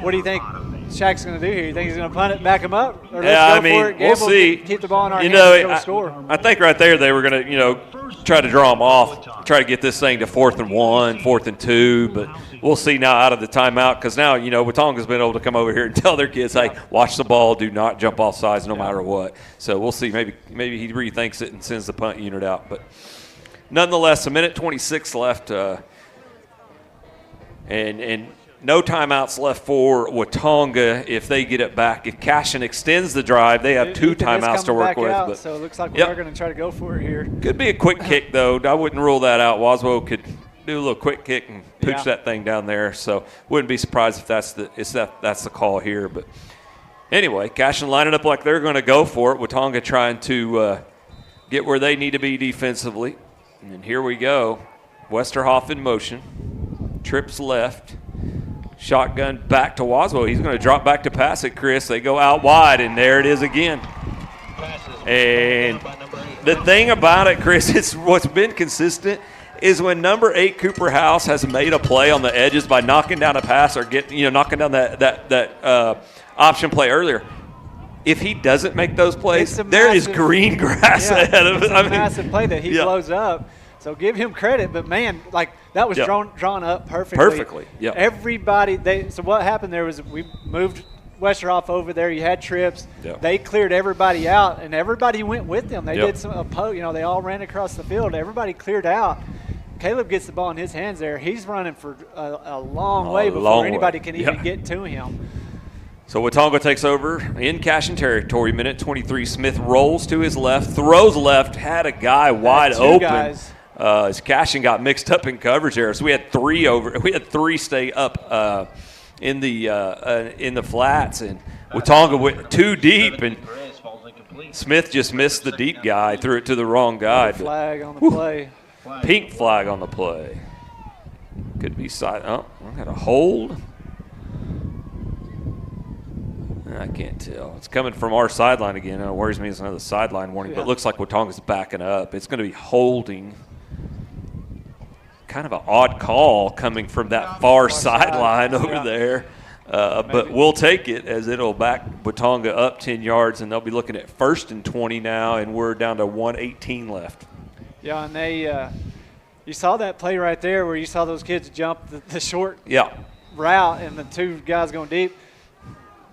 what do you think Shaq's going to do here? You think he's going to punt it, back him up? Or let's go for it, we'll see. Keep the ball in our hands and go score. I think right there they were going to, try to draw them off, try to get this thing to 4th and 1, 4th and 2. But we'll see now out of the timeout because now, Watonga's been able to come over here and tell their kids, hey, watch the ball, do not jump off sides no matter what. So we'll see. Maybe he rethinks it and sends the punt unit out. But nonetheless, a minute 26 left, and no timeouts left for Watonga if they get it back. If Cashion extends the drive, they have 2 timeouts to work with. But so it looks like we are going to try to go for it here. Could be a quick kick, though. I wouldn't rule that out. Waswell could do a little quick kick and pooch that thing down there. So wouldn't be surprised if that's the call here. But anyway, Cashion lining up like they're going to go for it. Watonga trying to get where they need to be defensively. And here we go. Westerhoff in motion. Trips left. Shotgun back to Waswell. He's going to drop back to pass it, Chris. They go out wide, and there it is again. And the thing about it, Chris, it's what's been consistent is when number 8 Cooper House has made a play on the edges by knocking down a pass or knocking down that option play earlier. If he doesn't make those plays, there is green grass ahead of him. It's a massive play that he blows up. So give him credit, but man, that was drawn up perfectly. Perfectly, yeah. Everybody, so what happened there was we moved Westerhoff over there. You had trips. Yep. They cleared everybody out, and everybody went with them. They Yep. did they all ran across the field. Everybody cleared out. Caleb gets the ball in his hands there. He's running for a long way before anybody can even get to him. So Watonga takes over in Cashion territory. Minute 23. Smith rolls to his left, throws left, had a guy wide open. Guys. As Cashion got mixed up in coverage there, so we had 3 stay up in the flats, and Watonga went too deep, and Smith just missed the deep guy, threw it to the wrong guy. Flag on the play. Pink flag on the play. Could be side. Oh, I got a hold. I can't tell. It's coming from our sideline again. It worries me. It's another sideline warning, but it looks like Watonga's backing up. It's going to be holding. Kind of an odd call coming from that far sideline over there. But we'll take it as it'll back Watonga up 10 yards, and they'll be looking at 1st and 20 now, and we're down to 1:18 left. Yeah, and they you saw that play right there where you saw those kids jump the short route and the 2 guys going deep.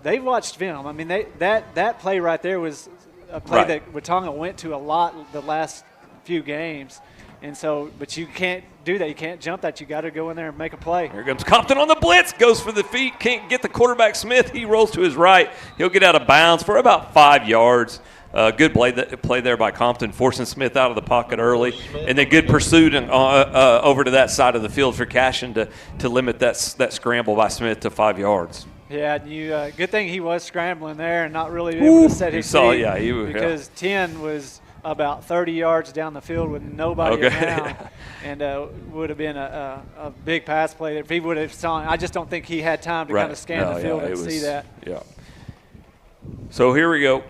They watched film. I mean, that play right there was a play that Watonga went to a lot the last few games. And so, but you can't do that. You can't jump that. You got to go in there and make a play. Here comes Compton on the blitz. Goes for the feet. Can't get the quarterback Smith. He rolls to his right. He'll get out of bounds for about 5 yards. Good play there by Compton, forcing Smith out of the pocket early. And then good pursuit over to that side of the field for Cashion to limit that scramble by Smith to 5 yards. Yeah, good thing he was scrambling there and not really able to set his feet. Because 10 was about 30 yards down the field with nobody around, and would have been a big pass play if he would have saw. I just don't think he had time to kind of scan the field and see that. Yeah. So here we go.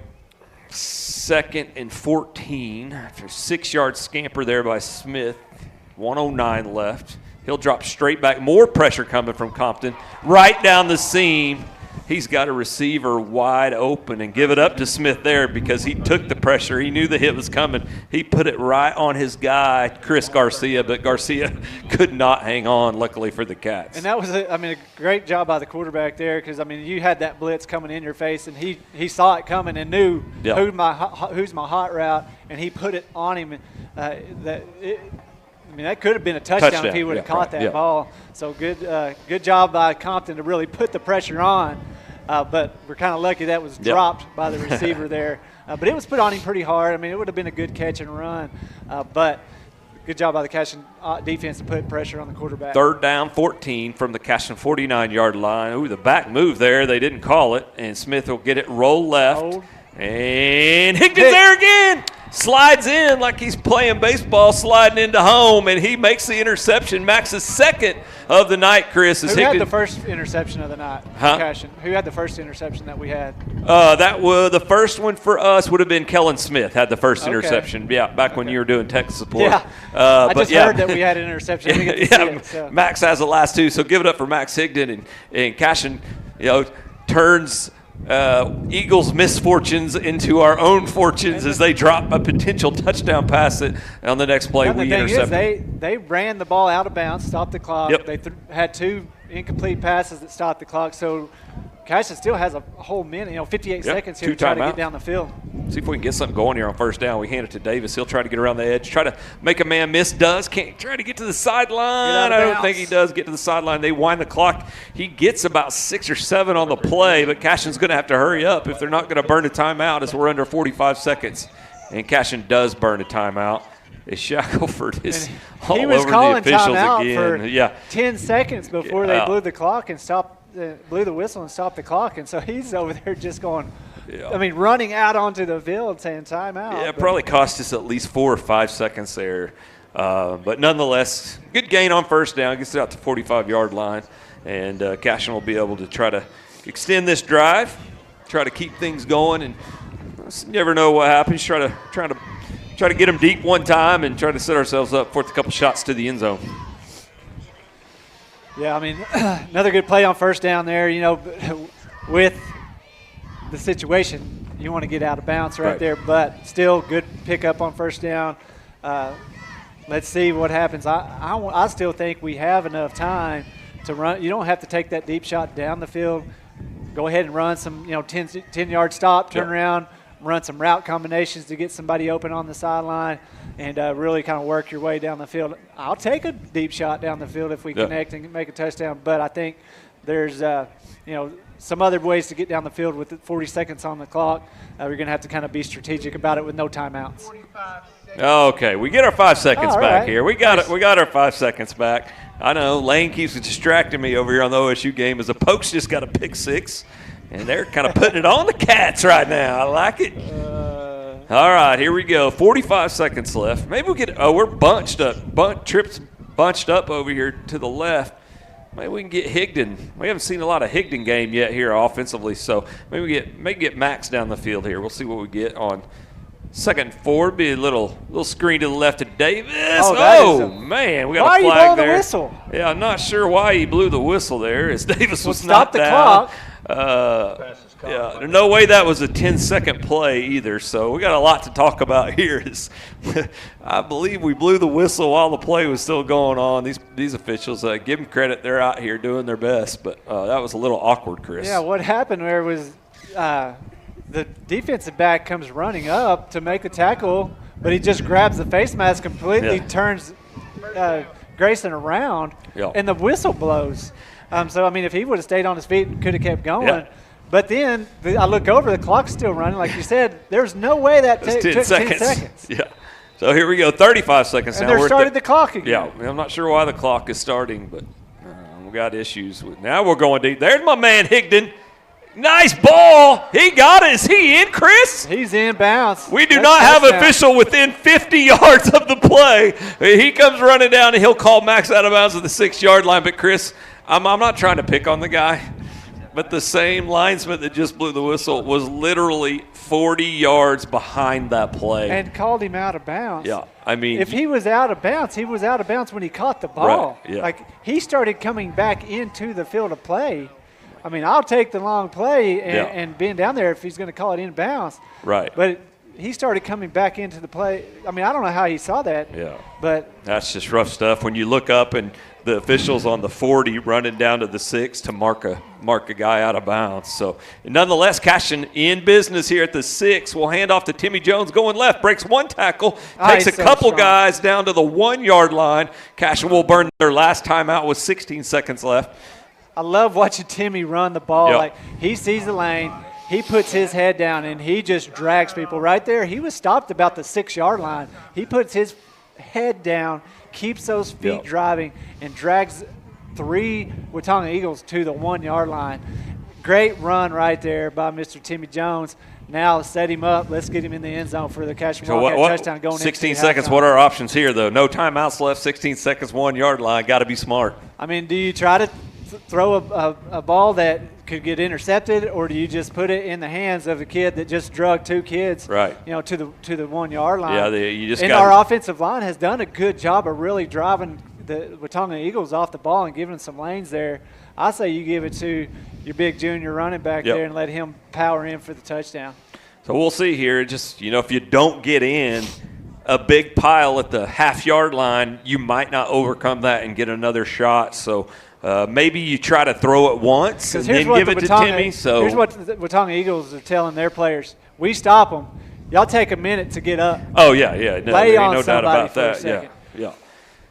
2nd and 14 after 6-yard scamper there by Smith. 1:09 left. He'll drop straight back. More pressure coming from Compton. Right down the seam. He's got a receiver wide open, and give it up to Smith there because he took the pressure. He knew the hit was coming. He put it right on his guy, Chris Garcia, but Garcia could not hang on, luckily for the Cats. And that was, a great job by the quarterback there because, you had that blitz coming in your face, and he saw it coming and knew who's my hot route, and he put it on him. I mean, that could have been a touchdown if he would have caught that ball. So good job by Compton to really put the pressure on. But we're kind of lucky that was dropped by the receiver there. But it was put on him pretty hard. I mean, it would have been a good catch and run. But good job by the Cashion defense to put pressure on the quarterback. 3rd down, 14 from the Cashion 49-yard line. Ooh, the back move there. They didn't call it. And Smith will get it roll left. And Higdon's there again. Slides in like he's playing baseball, sliding into home, and he makes the interception. Max's 2nd of the night, Chris. Who had the first interception of the night? Cashion. Who had the first interception that we had? That was the first one for us would have been Kellen Smith had the first interception. Yeah, back when you were doing tech support. Yeah, I just heard that we had an interception. Max has the last 2, so give it up for Max Higdon and Cashion. Turns Eagles' misfortunes into our own fortunes as they drop a potential touchdown pass on the next play. We intercepted. They ran the ball out of bounds, stopped the clock. Yep. They had 2 incomplete passes that stopped the clock. So Cashion still has a whole minute, 58 seconds here to try to get down the field. See if we can get something going here on 1st down. We hand it to Davis. He'll try to get around the edge, try to make a man miss. Can't try to get to the sideline. I don't think he does get to the sideline. They wind the clock. He gets about 6 or 7 on the play, but Cashion's going to have to hurry up if they're not going to burn a timeout as we're under 45 seconds. And Cashion does burn a timeout. Shackelford is all over the officials again. He was calling timeout for 10 seconds before they blew the clock and blew the whistle and stopped the clock. And so he's over there just going, running out onto the field saying timeout. Yeah, it probably cost us at least 4 or 5 seconds there. But nonetheless, good gain on 1st down. Gets it out to 45-yard line. And Cashion will be able to try to extend this drive, try to keep things going. And you never know what happens. Try to get them deep one time and try to set ourselves up for a couple shots to the end zone. Yeah, I mean, another good play on 1st down there. With the situation, you want to get out of bounds right there, but still good pickup on 1st down. Let's see what happens. I still think we have enough time to run. You don't have to take that deep shot down the field. Go ahead and run some, 10-yard stop, turn around, run some route combinations to get somebody open on the sideline, and really kind of work your way down the field. I'll take a deep shot down the field if we connect and make a touchdown, but I think there's, some other ways to get down the field with 40 seconds on the clock. We're going to have to kind of be strategic about it with no timeouts. Okay, we get our 5 seconds back here. We got it. We got our 5 seconds back. I know Lane keeps distracting me over here on the OSU game as the Pokes just got a pick 6, and they're kind of putting it on the Cats right now. I like it. All right, here we go. 45 seconds left. Maybe we get. We're bunched up. Trips bunched up over here to the left. Maybe we can get Higdon. We haven't seen a lot of Higdon game yet here offensively, so maybe we get Max down the field here. We'll see what we get on 2nd and 4. Be a little screen to the left of Davis. Man, we got a flag there. Why are you blowing the whistle? Yeah, I'm not sure why he blew the whistle there, as Davis was not down. Stop the clock. There's no way that was a 10-second play either, so we got a lot to talk about here. I believe we blew the whistle while the play was still going on. These officials, give them credit. They're out here doing their best, but that was a little awkward, Chris. Yeah, what happened there was the defensive back comes running up to make the tackle, but he just grabs the face mask, completely turns Grayson around, and the whistle blows. So, I mean, if he would have stayed on his feet and could have kept going. But then I look over, the clock's still running. Like you said, there's no way that took 10 seconds. Yeah. So here we go, 35 seconds and now. And they started the clock again. Yeah, I'm not sure why the clock is starting, but we got issues. Now we're going deep. There's my man Higdon. Nice ball. He got it. Is he in, Chris? He's in bounds. We do not have an official within 50 yards of the play. He comes running down, and he'll call Max out of bounds at the 6-yard line. But, Chris, I'm not trying to pick on the guy, but the same linesman that just blew the whistle was literally 40 yards behind that play. And called him out of bounds. Yeah, I mean. If he was out of bounds, he was out of bounds when he caught the ball. Right, yeah. Like, he started coming back into the field of play. I mean, I'll take the long play and being down there if he's going to call it in bounds. Right. But he started coming back into the play. I mean, I don't know how he saw that. Yeah. But that's just rough stuff. When you look up and the officials on the 40 running down to the 6 to mark a guy out of bounds. So nonetheless, Cashion in business here at the 6. We'll hand off to Timmy Jones going left, breaks one tackle, takes a couple guys down to the 1 yard line. Cashion will burn their last timeout with 16 seconds left. I love watching Timmy run the ball. Yep. Like, he sees the lane, he puts his head down, and he just drags people right there. He was stopped about the 6 yard line. He puts his head down, keeps those feet driving, and drags 3 Watonga Eagles to the 1 yard line. Great run right there by Mr. Timmy Jones. Now let's set him up. Let's get him in the end zone for the Cashion touchdown going 16 into seconds. halftime. What are our options here, though? No timeouts left. 16 seconds, 1 yard line. Got to be smart. I mean, do you try to throw a ball that could get intercepted, or do you just put it in the hands of the kid that just drugged 2 kids, right? To the 1 yard line? Yeah, you just. And our offensive line has done a good job of really driving the Watonga Eagles off the ball and giving them some lanes there. I say you give it to your big junior running back there and let him power in for the touchdown. So we'll see here. Just if you don't get in a big pile at the half-yard line, you might not overcome that and get another shot. So maybe you try to throw it once and then give it to Timmy. So here's what the Watonga Eagles are telling their players: we stop them. Y'all take a minute to get up. Oh yeah. No, Lay there ain't on no doubt about somebody that. for a second. Yeah.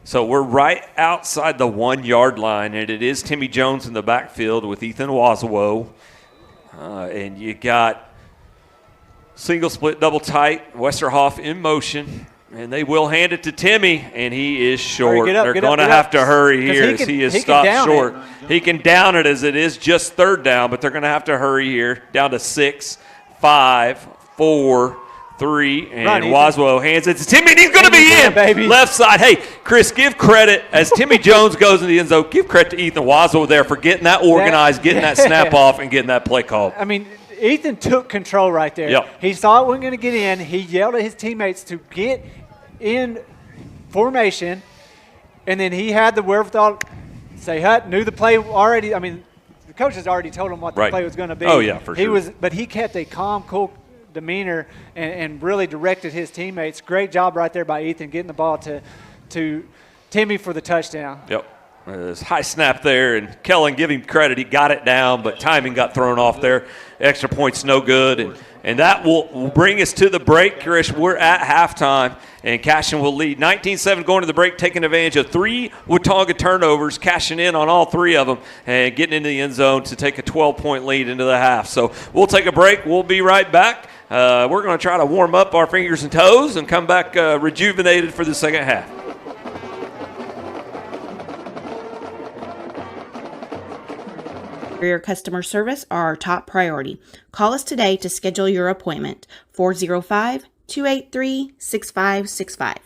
So we're right outside the 1 yard line, and it is Timmy Jones in the backfield with Ethan Wazowo. And you got single split, double tight, Westerhoff in motion. And they will hand it to Timmy, and he is short. They're going to have to hurry here as he is stopped short. He can down it as it is just third down, but they're going to have to hurry here. Down to 6, 5, 4, 3, and Waswo hands it to Timmy, and he's going to be in. Baby. Left side. Hey, Chris, give credit as Timmy Jones goes in the end zone. Give credit to Ethan Waswo there for getting that organized, getting that snap off, and getting that play called. I mean, Ethan took control right there. Yep. He saw it wasn't going to get in. He yelled at his teammates to get in formation, and then he had the wherewithal to say, knew the play already. I mean, the coach has already told him what the play was going to be. Oh, yeah, for sure. But he kept a calm, cool demeanor and really directed his teammates. Great job right there by Ethan getting the ball to Timmy for the touchdown. Yep. There's high snap there, and Kellen, give him credit. He got it down, but timing got thrown off there. Extra point's no good, and that will bring us to the break. Krish, we're at halftime, and Cashion will lead 19-7 going to the break, taking advantage of 3 Watonga turnovers, cashing in on all 3 of them, and getting into the end zone to take a 12-point lead into the half. So we'll take a break. We'll be right back. We're going to try to warm up our fingers and toes and come back rejuvenated for the second half. Your customer service are our top priority. Call us today to schedule your appointment. 405-283-6565.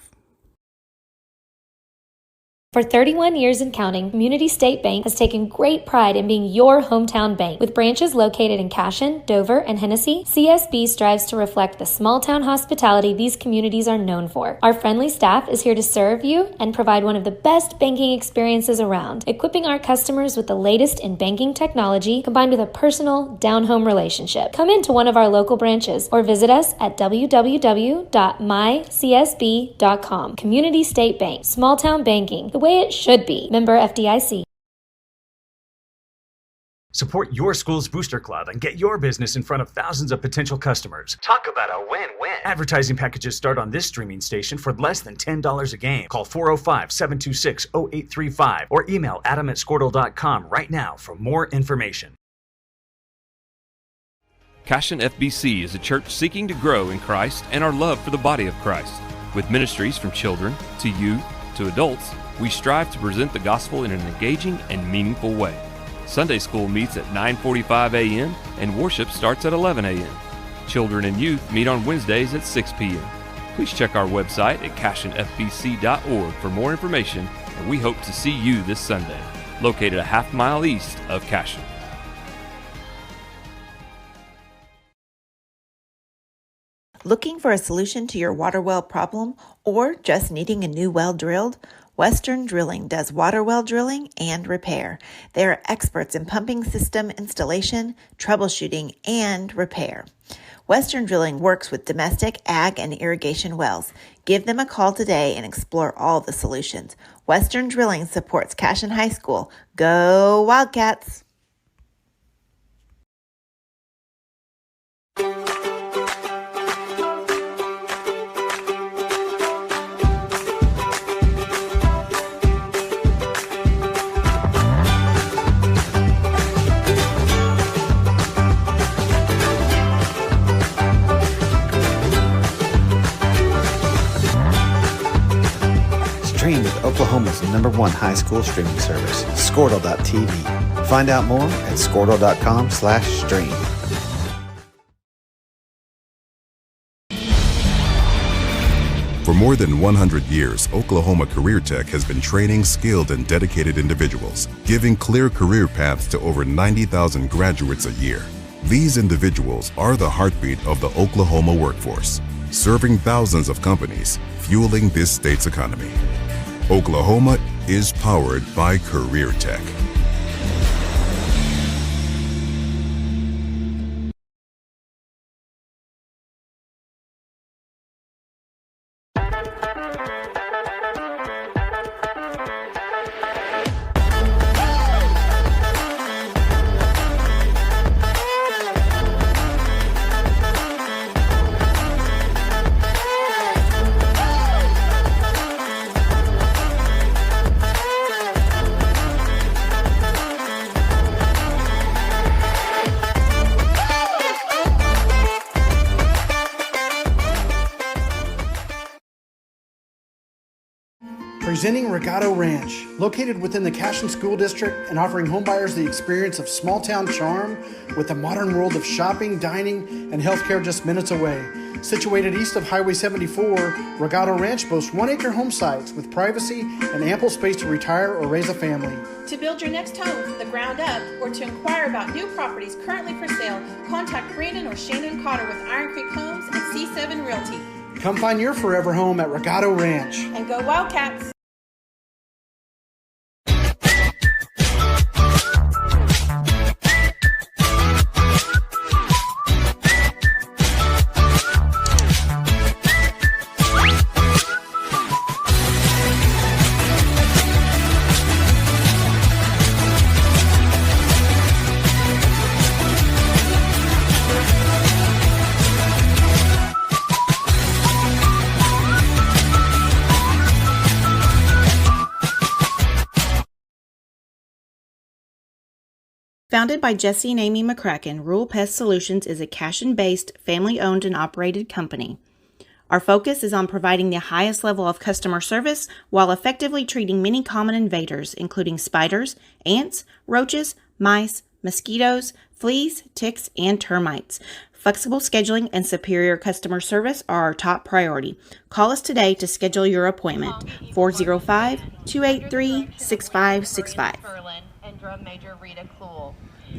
For 31 years and counting, Community State Bank has taken great pride in being your hometown bank. With branches located in Cashion, Dover, and Hennessy, CSB strives to reflect the small-town hospitality these communities are known for. Our friendly staff is here to serve you and provide one of the best banking experiences around, equipping our customers with the latest in banking technology combined with a personal, down-home relationship. Come into one of our local branches or visit us at www.mycsb.com. Community State Bank, small-town banking, the way it should be. Member FDIC. Support your school's booster club and get your business in front of thousands of potential customers. Talk about a win-win. Advertising packages start on this streaming station for less than $10 a game. Call 405-726-0835 or email adam@squirtle.com right now for more information. Cashion FBC is a church seeking to grow in Christ and our love for the body of Christ. With ministries from children to youth to adults, we strive to present the gospel in an engaging and meaningful way. Sunday school meets at 9:45 a.m. and worship starts at 11 a.m. Children and youth meet on Wednesdays at 6 p.m. Please check our website at cashionfbc.org for more information, and we hope to see you this Sunday, located a half-mile east of Cashion. Looking for a solution to your water well problem or just needing a new well drilled? Western Drilling does water well drilling and repair. They are experts in pumping system installation, troubleshooting, and repair. Western Drilling works with domestic, ag, and irrigation wells. Give them a call today and explore all the solutions. Western Drilling supports Cashion High School. Go Wildcats! Stream with Oklahoma's #1 high school streaming service, Squirtle.tv. Find out more at Squirtle.com/stream. For more than 100 years, Oklahoma Career Tech has been training skilled and dedicated individuals, giving clear career paths to over 90,000 graduates a year. These individuals are the heartbeat of the Oklahoma workforce, serving thousands of companies, fueling this state's economy. Oklahoma is powered by Career Tech. Presenting Regato Ranch, located within the Cashion School District and offering homebuyers the experience of small town charm with the modern world of shopping, dining, and healthcare just minutes away. Situated east of Highway 74, Regato Ranch boasts 1-acre home sites with privacy and ample space to retire or raise a family. To build your next home from the ground up or to inquire about new properties currently for sale, contact Brandon or Shannon Cotter with Iron Creek Homes and C7 Realty. Come find your forever home at Regato Ranch. And go Wildcats! Founded by Jesse and Amy McCracken, Rural Pest Solutions is a Cashion-based, family-owned and operated company. Our focus is on providing the highest level of customer service while effectively treating many common invaders, including spiders, ants, roaches, mice, mosquitoes, fleas, ticks, and termites. Flexible scheduling and superior customer service are our top priority. Call us today to schedule your appointment. 405-283-6565.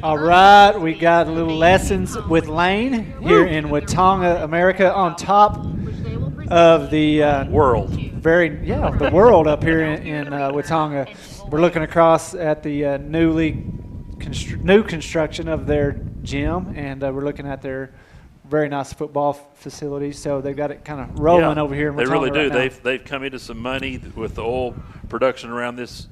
All right, we got a little lessons with Lane here in Watonga, America, on top of the world. The world up here in Watonga. We're looking across at the new construction of their gym, and we're looking at their very nice football facilities. So they've got it kind of rolling over here in Watonga. They really do. Right They've come into some money with the oil production around this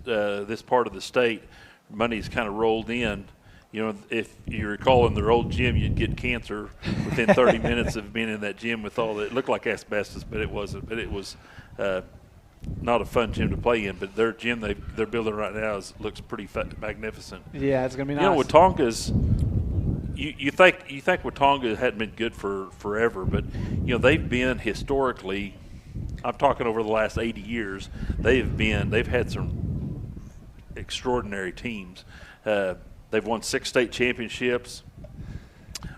part of the state. Money's kind of rolled in. You know, if you recall in their old gym, you'd get cancer within 30 minutes of being in that gym with all that. It looked like asbestos, but it wasn't. But it was not a fun gym to play in. But their gym they're building right now looks pretty magnificent. Yeah, it's gonna be nice. You know, Watonga's. You think Watonga hadn't been good for forever, but you know they've been historically. I'm talking over the last 80 years. They've had some extraordinary teams. They've won 6 state championships.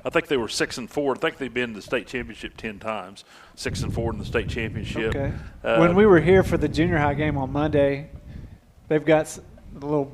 I think they were 6-4. I think they've been to the state championship 10 times. 6-4 in the state championship. Okay. When we were here for the junior high game on Monday, they've got a little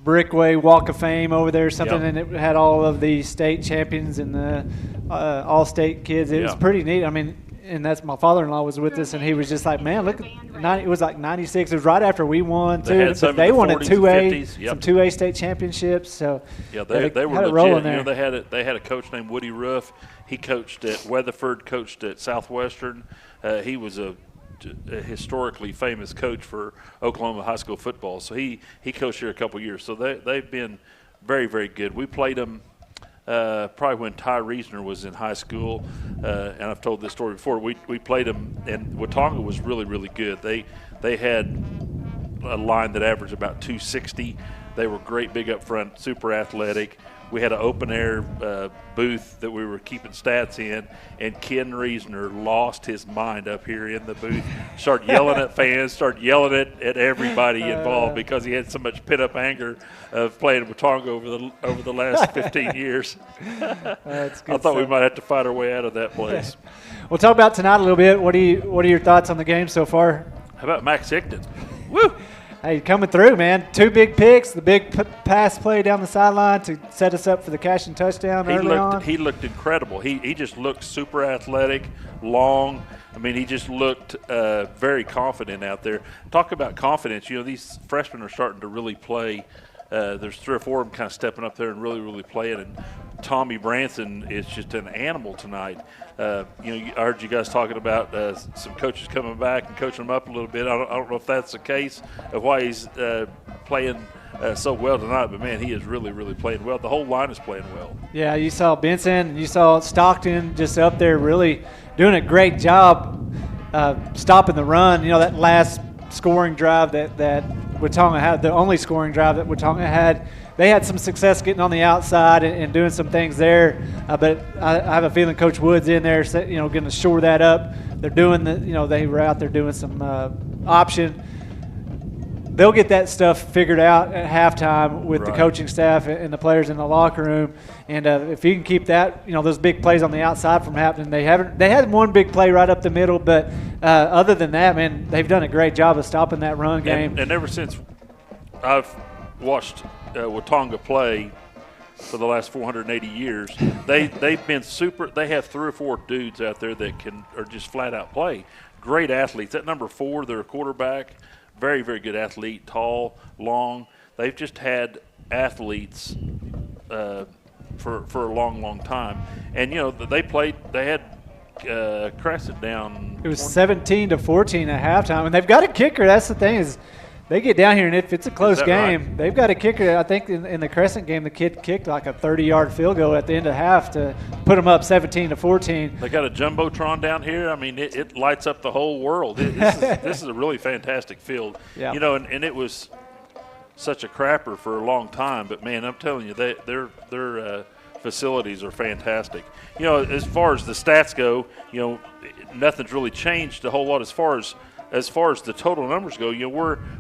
brickway walk of fame over there or something, and it had all of the state champions and the all-state kids. It was pretty neat. I mean, and that's my father-in-law was with us, and he was just like, man, look, it was like 96. It was right after we won, too. They won at 2A, some 2A state championships. So yeah, they were had it legit. rolling there. They had a coach named Woody Ruff. He coached at Weatherford, coached at Southwestern. He was a historically famous coach for Oklahoma high school football. So he coached here a couple years. So they've been very, very good. We played them probably when Ty Reasoner was in high school, and I've told this story before. We played them, and Watonga was really, really good. They had a line that averaged about 260. They were great, big up front, super athletic. We had an open-air booth that we were keeping stats in, and Ken Reasoner lost his mind up here in the booth, started yelling at fans, started yelling at everybody involved because he had so much pent-up anger of playing Watonga over the last 15 years. That's good I thought we stuff. might have to fight our way out of that place. We'll talk about tonight a little bit. What are your thoughts on the game so far? How about Max Hickton? Woo! Hey, coming through, man. 2 big picks, the big pass play down the sideline to set us up for the Cashion touchdown early on. He looked incredible. He just looked super athletic, long. I mean, he just looked very confident out there. Talk about confidence. You know, these freshmen are starting to really play. There's 3 or 4 of them kind of stepping up there and really, really playing. And Tommy Branson is just an animal tonight. I heard you guys talking about some coaches coming back and coaching them up a little bit. I don't know if that's the case of why he's playing so well tonight, but, man, he is really, really playing well. The whole line is playing well. Yeah, you saw Benson and you saw Stockton just up there really doing a great job stopping the run. You know, that last scoring drive that Watonga had, the only scoring drive that Watonga had, they had some success getting on the outside and doing some things there. But I have a feeling Coach Wood's in there, going to shore that up. They're doing they were out there doing some option. They'll get that stuff figured out at halftime with the coaching staff and the players in the locker room. And if you can keep that, those big plays on the outside from happening, they had one big play right up the middle, but other than that, man, they've done a great job of stopping that run game. And ever since I've watched Watonga play for the last 480 years, they've been super. They have 3 or 4 dudes out there that are just flat out play. Great athletes. That number 4, their quarterback, very, very good athlete, tall, long. They've just had athletes for a long, long time. And, they had Crescent down. It was 17-14 at halftime, and they've got a kicker. That's the thing is they get down here, and if it's a close game, right? They've got a kicker. I think in the Crescent game, the kid kicked like a 30-yard field goal at the end of half to put them up 17-14. They got a jumbotron down here. I mean, it lights up the whole world. This is a really fantastic field. Yeah. And it was such a crapper for a long time. But, man, I'm telling you, their facilities are fantastic. As far as the stats go, nothing's really changed a whole lot as far as the total numbers go.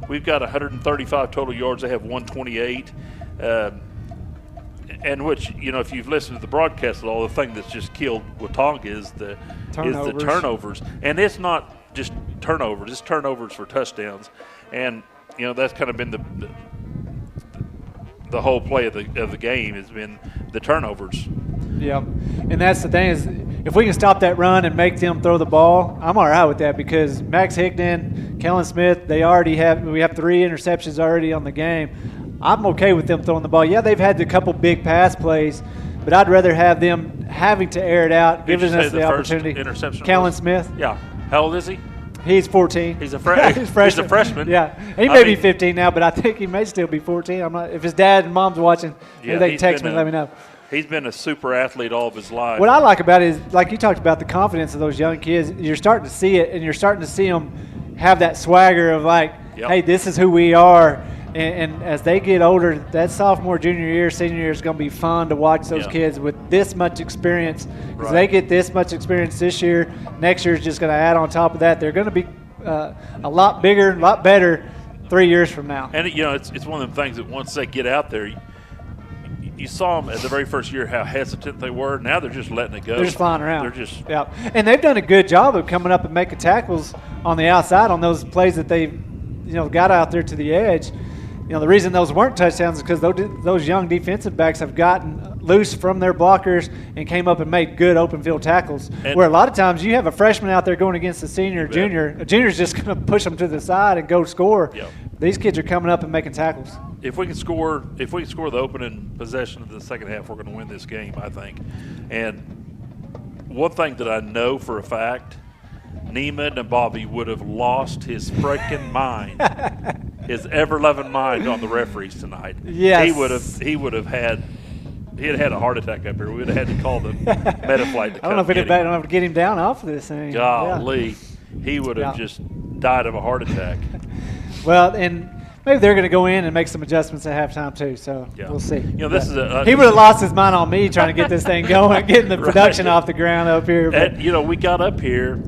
We've got 135 total yards. They have 128. And which, if you've listened to the broadcast at all, the thing that's just killed Watonga is the turnovers. And it's not just turnovers. It's turnovers for touchdowns. And, that's kind of been the whole play of the game has been the turnovers. Yeah, and that's the thing is if we can stop that run and make them throw the ball, I'm all right with that because Max Hickton, Kellen Smith, we have 3 interceptions already on the game. I'm okay with them throwing the ball. Yeah, they've had a couple big pass plays, but I'd rather have them having to air it out, giving us the opportunity. Interception Kellen Smith. Yeah. How old is he? He's 14. He's a freshman. He's a freshman. Yeah, he may be 15 now, but I think he may still be 14. I'm not. If his dad and mom's watching, maybe they can text me and let me know. He's been a super athlete all of his life. What I like about it is, like you talked about, the confidence of those young kids. You're starting to see it, and you're starting to see them have that swagger of hey, this is who we are. And as they get older, that sophomore, junior year, senior year is going to be fun to watch those kids with this much experience. Because they get this much experience this year, next year is just going to add on top of that. They're going to be a lot bigger, a lot better 3 years from now. And, it's one of them things that once they get out there, you saw them at the very first year how hesitant they were. Now they're just letting it go. They're just flying around. They're just and they've done a good job of coming up and making tackles on the outside on those plays that they, got out there to the edge. The reason those weren't touchdowns is because those young defensive backs have gotten loose from their blockers and came up and made good open field tackles. And where a lot of times you have a freshman out there going against a senior or junior. A junior's just going to push them to the side and go score. Yep. These kids are coming up and making tackles. If we can score the opening possession of the second half, we're going to win this game, I think. And one thing that I know for a fact, Neiman and Bobby would have lost his freaking mind, his ever-loving mind on the referees tonight. Yes. He would have had a heart attack up here. We would have had to call the Metaflight to come I don't know if get anybody to get him down off of this thing. Golly, Yeah. he would have just died of a heart attack. Well, and maybe they're going to go in and make some adjustments at halftime too. So we'll see. This is he would have lost his mind on me trying to get this thing going, getting the production off the ground up here. But. And, we got up here.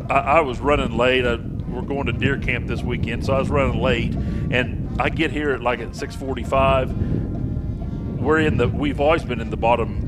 I was running late. We're going to deer camp this weekend, so I was running late. And I get here at 6:45. We've always been in the bottom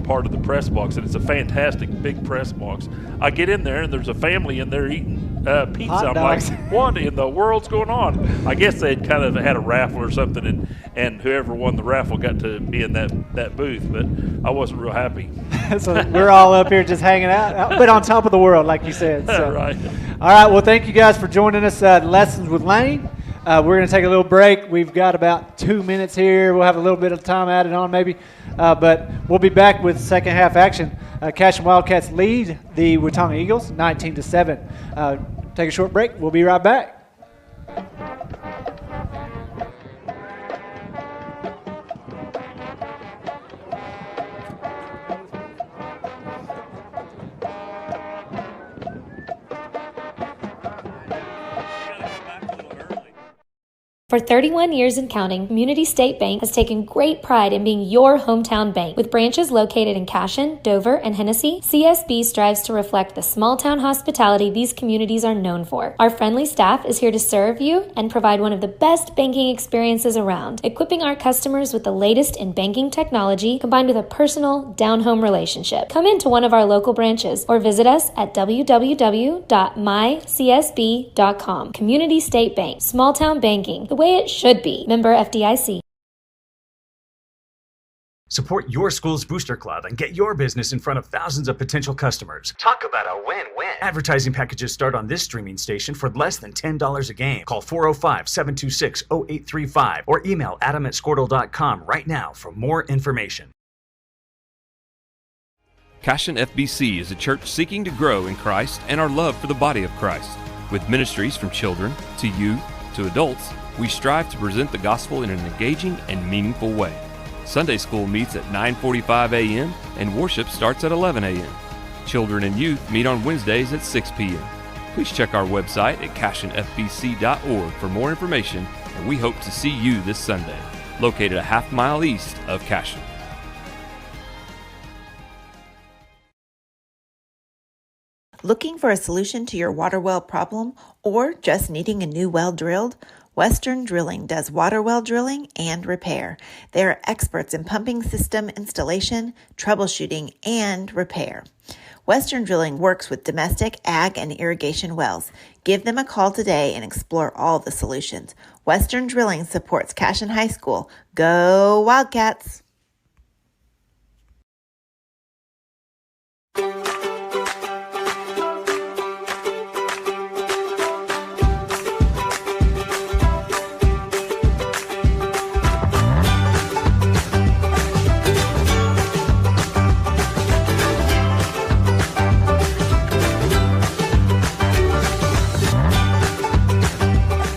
part of the press box, and it's a fantastic big press box. I get in there, and there's a family in there eating pizza. I'm like, what in the world's going on? I guess they'd kind of had a raffle or something, and whoever won the raffle got to be in that booth, but I wasn't real happy. So we're all up here just hanging out, but on top of the world, like you said. So. Right. All right, well, thank you guys for joining us at Lessons with Lane. We're going to take a little break. We've got about 2 minutes here. We'll have a little bit of time added on maybe, but we'll be back with second half action. Cashion Wildcats lead the Watonga Eagles 19-7. Take a short break. We'll be right back. For 31 years and counting, Community State Bank has taken great pride in being your hometown bank. With branches located in Cashion, Dover, and Hennessy, CSB strives to reflect the small-town hospitality these communities are known for. Our friendly staff is here to serve you and provide one of the best banking experiences around, equipping our customers with the latest in banking technology combined with a personal, down-home relationship. Come into one of our local branches or visit us at www.mycsb.com. Community State Bank, small-town banking, the way it should be. Member FDIC. Support your school's booster club and get your business in front of thousands of potential customers. Talk about a win-win. Advertising packages start on this streaming station for less than $10 a game. Call 405-726-0835 or email adam@squirtle.com right now for more information. Cashion FBC is a church seeking to grow in Christ and our love for the body of Christ. With ministries from children to youth to adults, we strive to present the gospel in an engaging and meaningful way. Sunday school meets at 9:45 a.m. and worship starts at 11 a.m. Children and youth meet on Wednesdays at 6 p.m. Please check our website at cashionfbc.org for more information, and we hope to see you this Sunday, located a half-mile east of Cashion. Looking for a solution to your water well problem or just needing a new well drilled? Western Drilling does water well drilling and repair. They are experts in pumping system installation, troubleshooting, and repair. Western Drilling works with domestic, ag, and irrigation wells. Give them a call today and explore all the solutions. Western Drilling supports Cashion High School. Go Wildcats!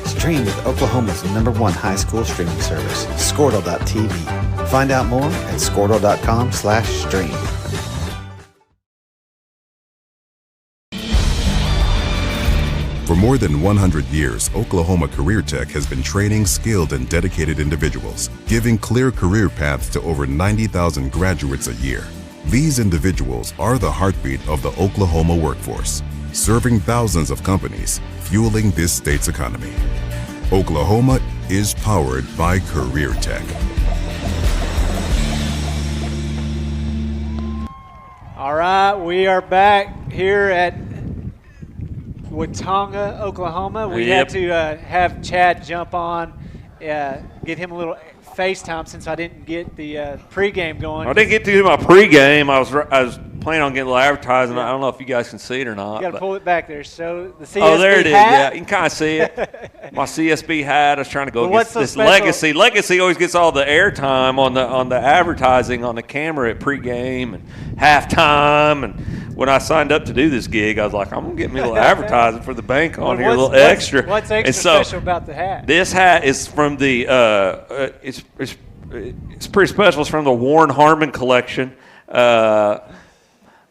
Stream with Oklahoma's #1 high school streaming service, Squirtle.tv. Find out more at Squirtle.com/stream. For more than 100 years, Oklahoma Career Tech has been training skilled and dedicated individuals, giving clear career paths to over 90,000 graduates a year. These individuals are the heartbeat of the Oklahoma workforce, serving thousands of companies, fueling this state's economy. Oklahoma is powered by Career Tech. All right, we are back here at Watonga, Oklahoma. We had to have Chad jump on, get him a little FaceTime since I didn't get the pregame going. I didn't get to do my pregame. I was planning on getting a little advertising. I don't know if you guys can see it or not. You got to pull it back there. Show the CSB Oh, there it is. hat. Yeah, you can kind of see it. My CSB hat. I was trying to go What's get so this special? Legacy. Legacy always gets all the airtime on the advertising on the camera at pregame and halftime. And when I signed up to do this gig, I was like, I'm gonna get me a little advertising for the bank on here, a little extra. What's extra and so, special about the hat? This hat is from the it's pretty special. It's from the Warren Harmon collection.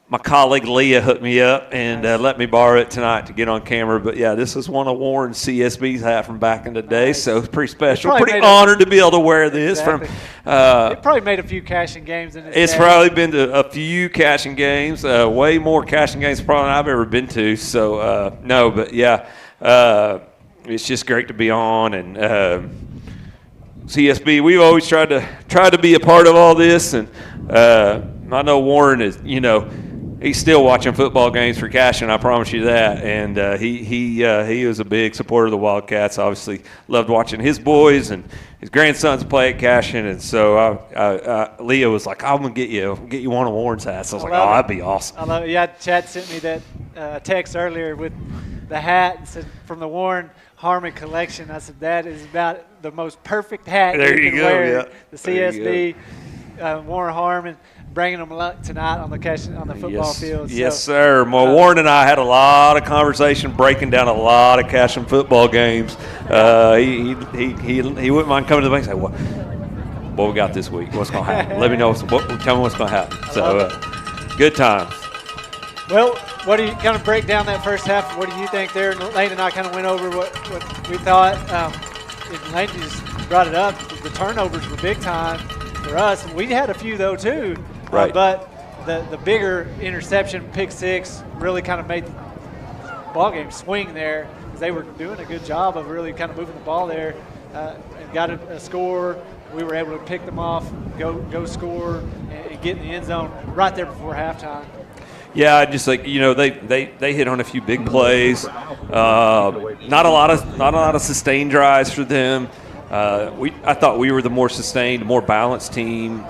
My colleague Leah hooked me up and let me borrow it tonight to get on camera. But, yeah, this is one of Warren's CSB's hat from back in the day, so it's pretty special. Pretty honored to be able to wear this. Exactly. From. It probably made a few Cashion games in its It's day. probably been to a few Cashion games, way more Cashion games probably than I've ever been to. So, no, but, yeah, it's just great to be on. And CSB, we've always tried to be a part of all this. And I know Warren is, he's still watching football games for Cashion, I promise you that. And he was a big supporter of the Wildcats. Obviously, loved watching his boys and his grandsons play at Cashion. And so Leah was like, "I'm gonna get you one of Warren's hats." I was like, "Oh, that'd be awesome." I love it. Yeah, Chad sent me that text earlier with the hat and said from the Warren Harmon collection. I said that is about the most perfect hat There you you can go, wear. yeah. The There CSB, Warren Harmon. Bringing them tonight on the football field. Yes, sir. Well, Warren and I had a lot of conversation breaking down a lot of Cashion football games. He wouldn't mind coming to the bank and say, what we got this week? What's going to happen? Let me know. Tell me what's going to happen. So, good times. Well, what do you kind of break down that first half? What do you think there? Lane and I kind of went over what we thought. Lane just brought it up. The turnovers were big time for us. We had a few, though, too. Right. But the bigger interception, pick six, really kind of made the ball game swing there because they were doing a good job of really kind of moving the ball there and got a score. We were able to pick them off, go score, and get in the end zone right there before halftime. Yeah, just like they hit on a few big plays. Not a lot of sustained drives for them. I thought we were the more sustained, more balanced team.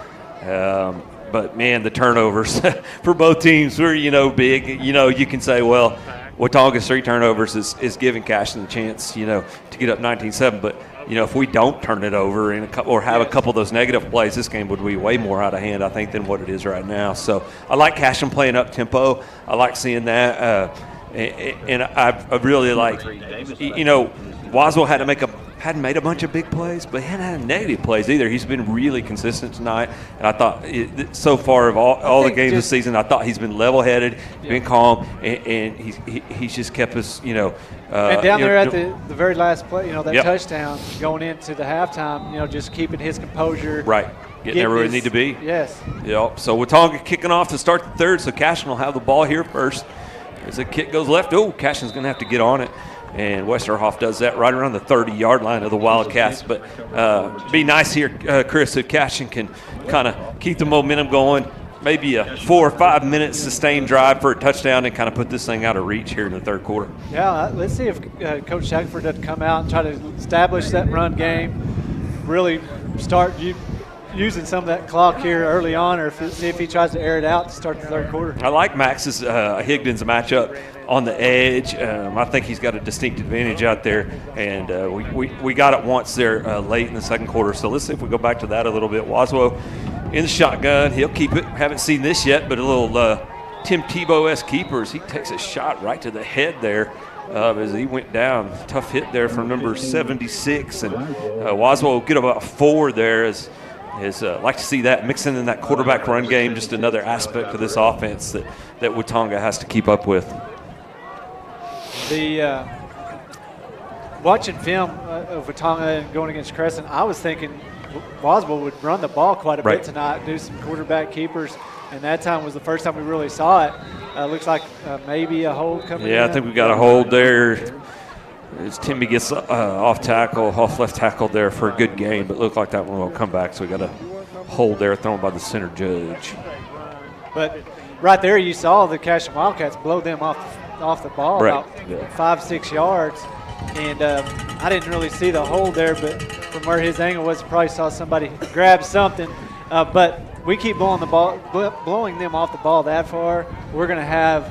But, man, the turnovers for both teams were, big. You can say, well, Watonga's 3 turnovers is giving Cashion the chance, to get up 19-7. But, if we don't turn it over or have a couple of those negative plays, this game would be way more out of hand, I think, than what it is right now. So I like Cashion playing up tempo. I like seeing that. And I really like, Waswell hadn't made a bunch of big plays, but he hadn't had negative plays either. He's been really consistent tonight, and I thought so far of all the games this season, I thought he's been level-headed, been calm, and he's just kept us, and down there at the very last play, that touchdown going into the halftime, just keeping his composure. Right, getting everywhere they need to be. Yes. Yep. So Watonga kicking off to start the third, so Cashion will have the ball here first. As the kick goes left, Cashion's going to have to get on it. And Westerhoff does that right around the 30-yard line of the Wildcats. But be nice here, Chris, if Cashion can kind of keep the momentum going, maybe a 4 or 5 minute sustained drive for a touchdown and kind of put this thing out of reach here in the third quarter. Yeah, let's see if Coach Shackelford doesn't come out and try to establish that run game, really start using some of that clock here early on, or see if he tries to air it out to start the third quarter. I like Max's Higdon's matchup on the edge. I think he's got a distinct advantage out there, and we got it once there late in the second quarter. So let's see if we go back to that a little bit. Waswell in the shotgun. He'll keep it. Haven't seen this yet, but a little Tim Tebow-esque keepers. He takes a shot right to the head there as he went down. Tough hit there from number 76, and Waswell will get about 4 there as like to see that mixing in that quarterback run game, just another aspect of this offense that Watonga has to keep up with. The watching film of Watonga going against Crescent, I was thinking Waswell would run the ball quite a bit tonight, do some quarterback keepers, and that time was the first time we really saw it. Looks like maybe a hold coming in. Yeah, I think we got a hold there. As Timmy gets off left tackle there for a good game, but looked like that one will come back, so we got a hold there thrown by the center judge. But right there you saw the Cashion Wildcats blow them off the ball about 5-6 yards, and I didn't really see the hold there, but from where his angle was, probably saw somebody grab something. But we keep blowing them off the ball that far. We're going to have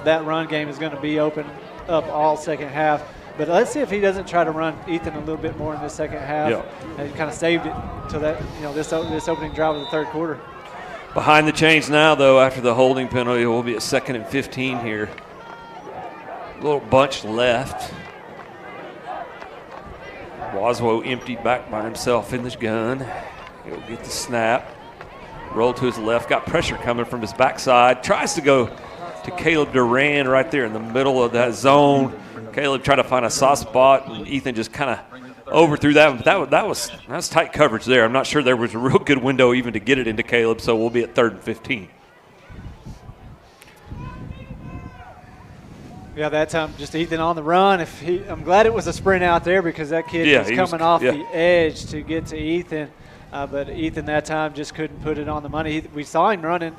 that run game is going to be open up all second half. But let's see if he doesn't try to run Ethan a little bit more in the second half. Yeah. And kind of saved it to that, this opening drive of the third quarter. Behind the chains now, though, after the holding penalty, we'll be at 2nd and 15 here. A little bunch left. Waswo emptied back by himself in the gun. He'll get the snap. Roll to his left. Got pressure coming from his backside. Tries to go to Caleb Duran right there in the middle of that zone. Caleb tried to find a soft spot, and Ethan just kind of overthrew that. But that was tight coverage there. I'm not sure there was a real good window even to get it into Caleb, so we'll be at 3rd and 15. Yeah, that time just Ethan on the run. I'm glad it was a sprint out there because that kid was coming off the edge to get to Ethan. But Ethan that time just couldn't put it on the money. We saw him running,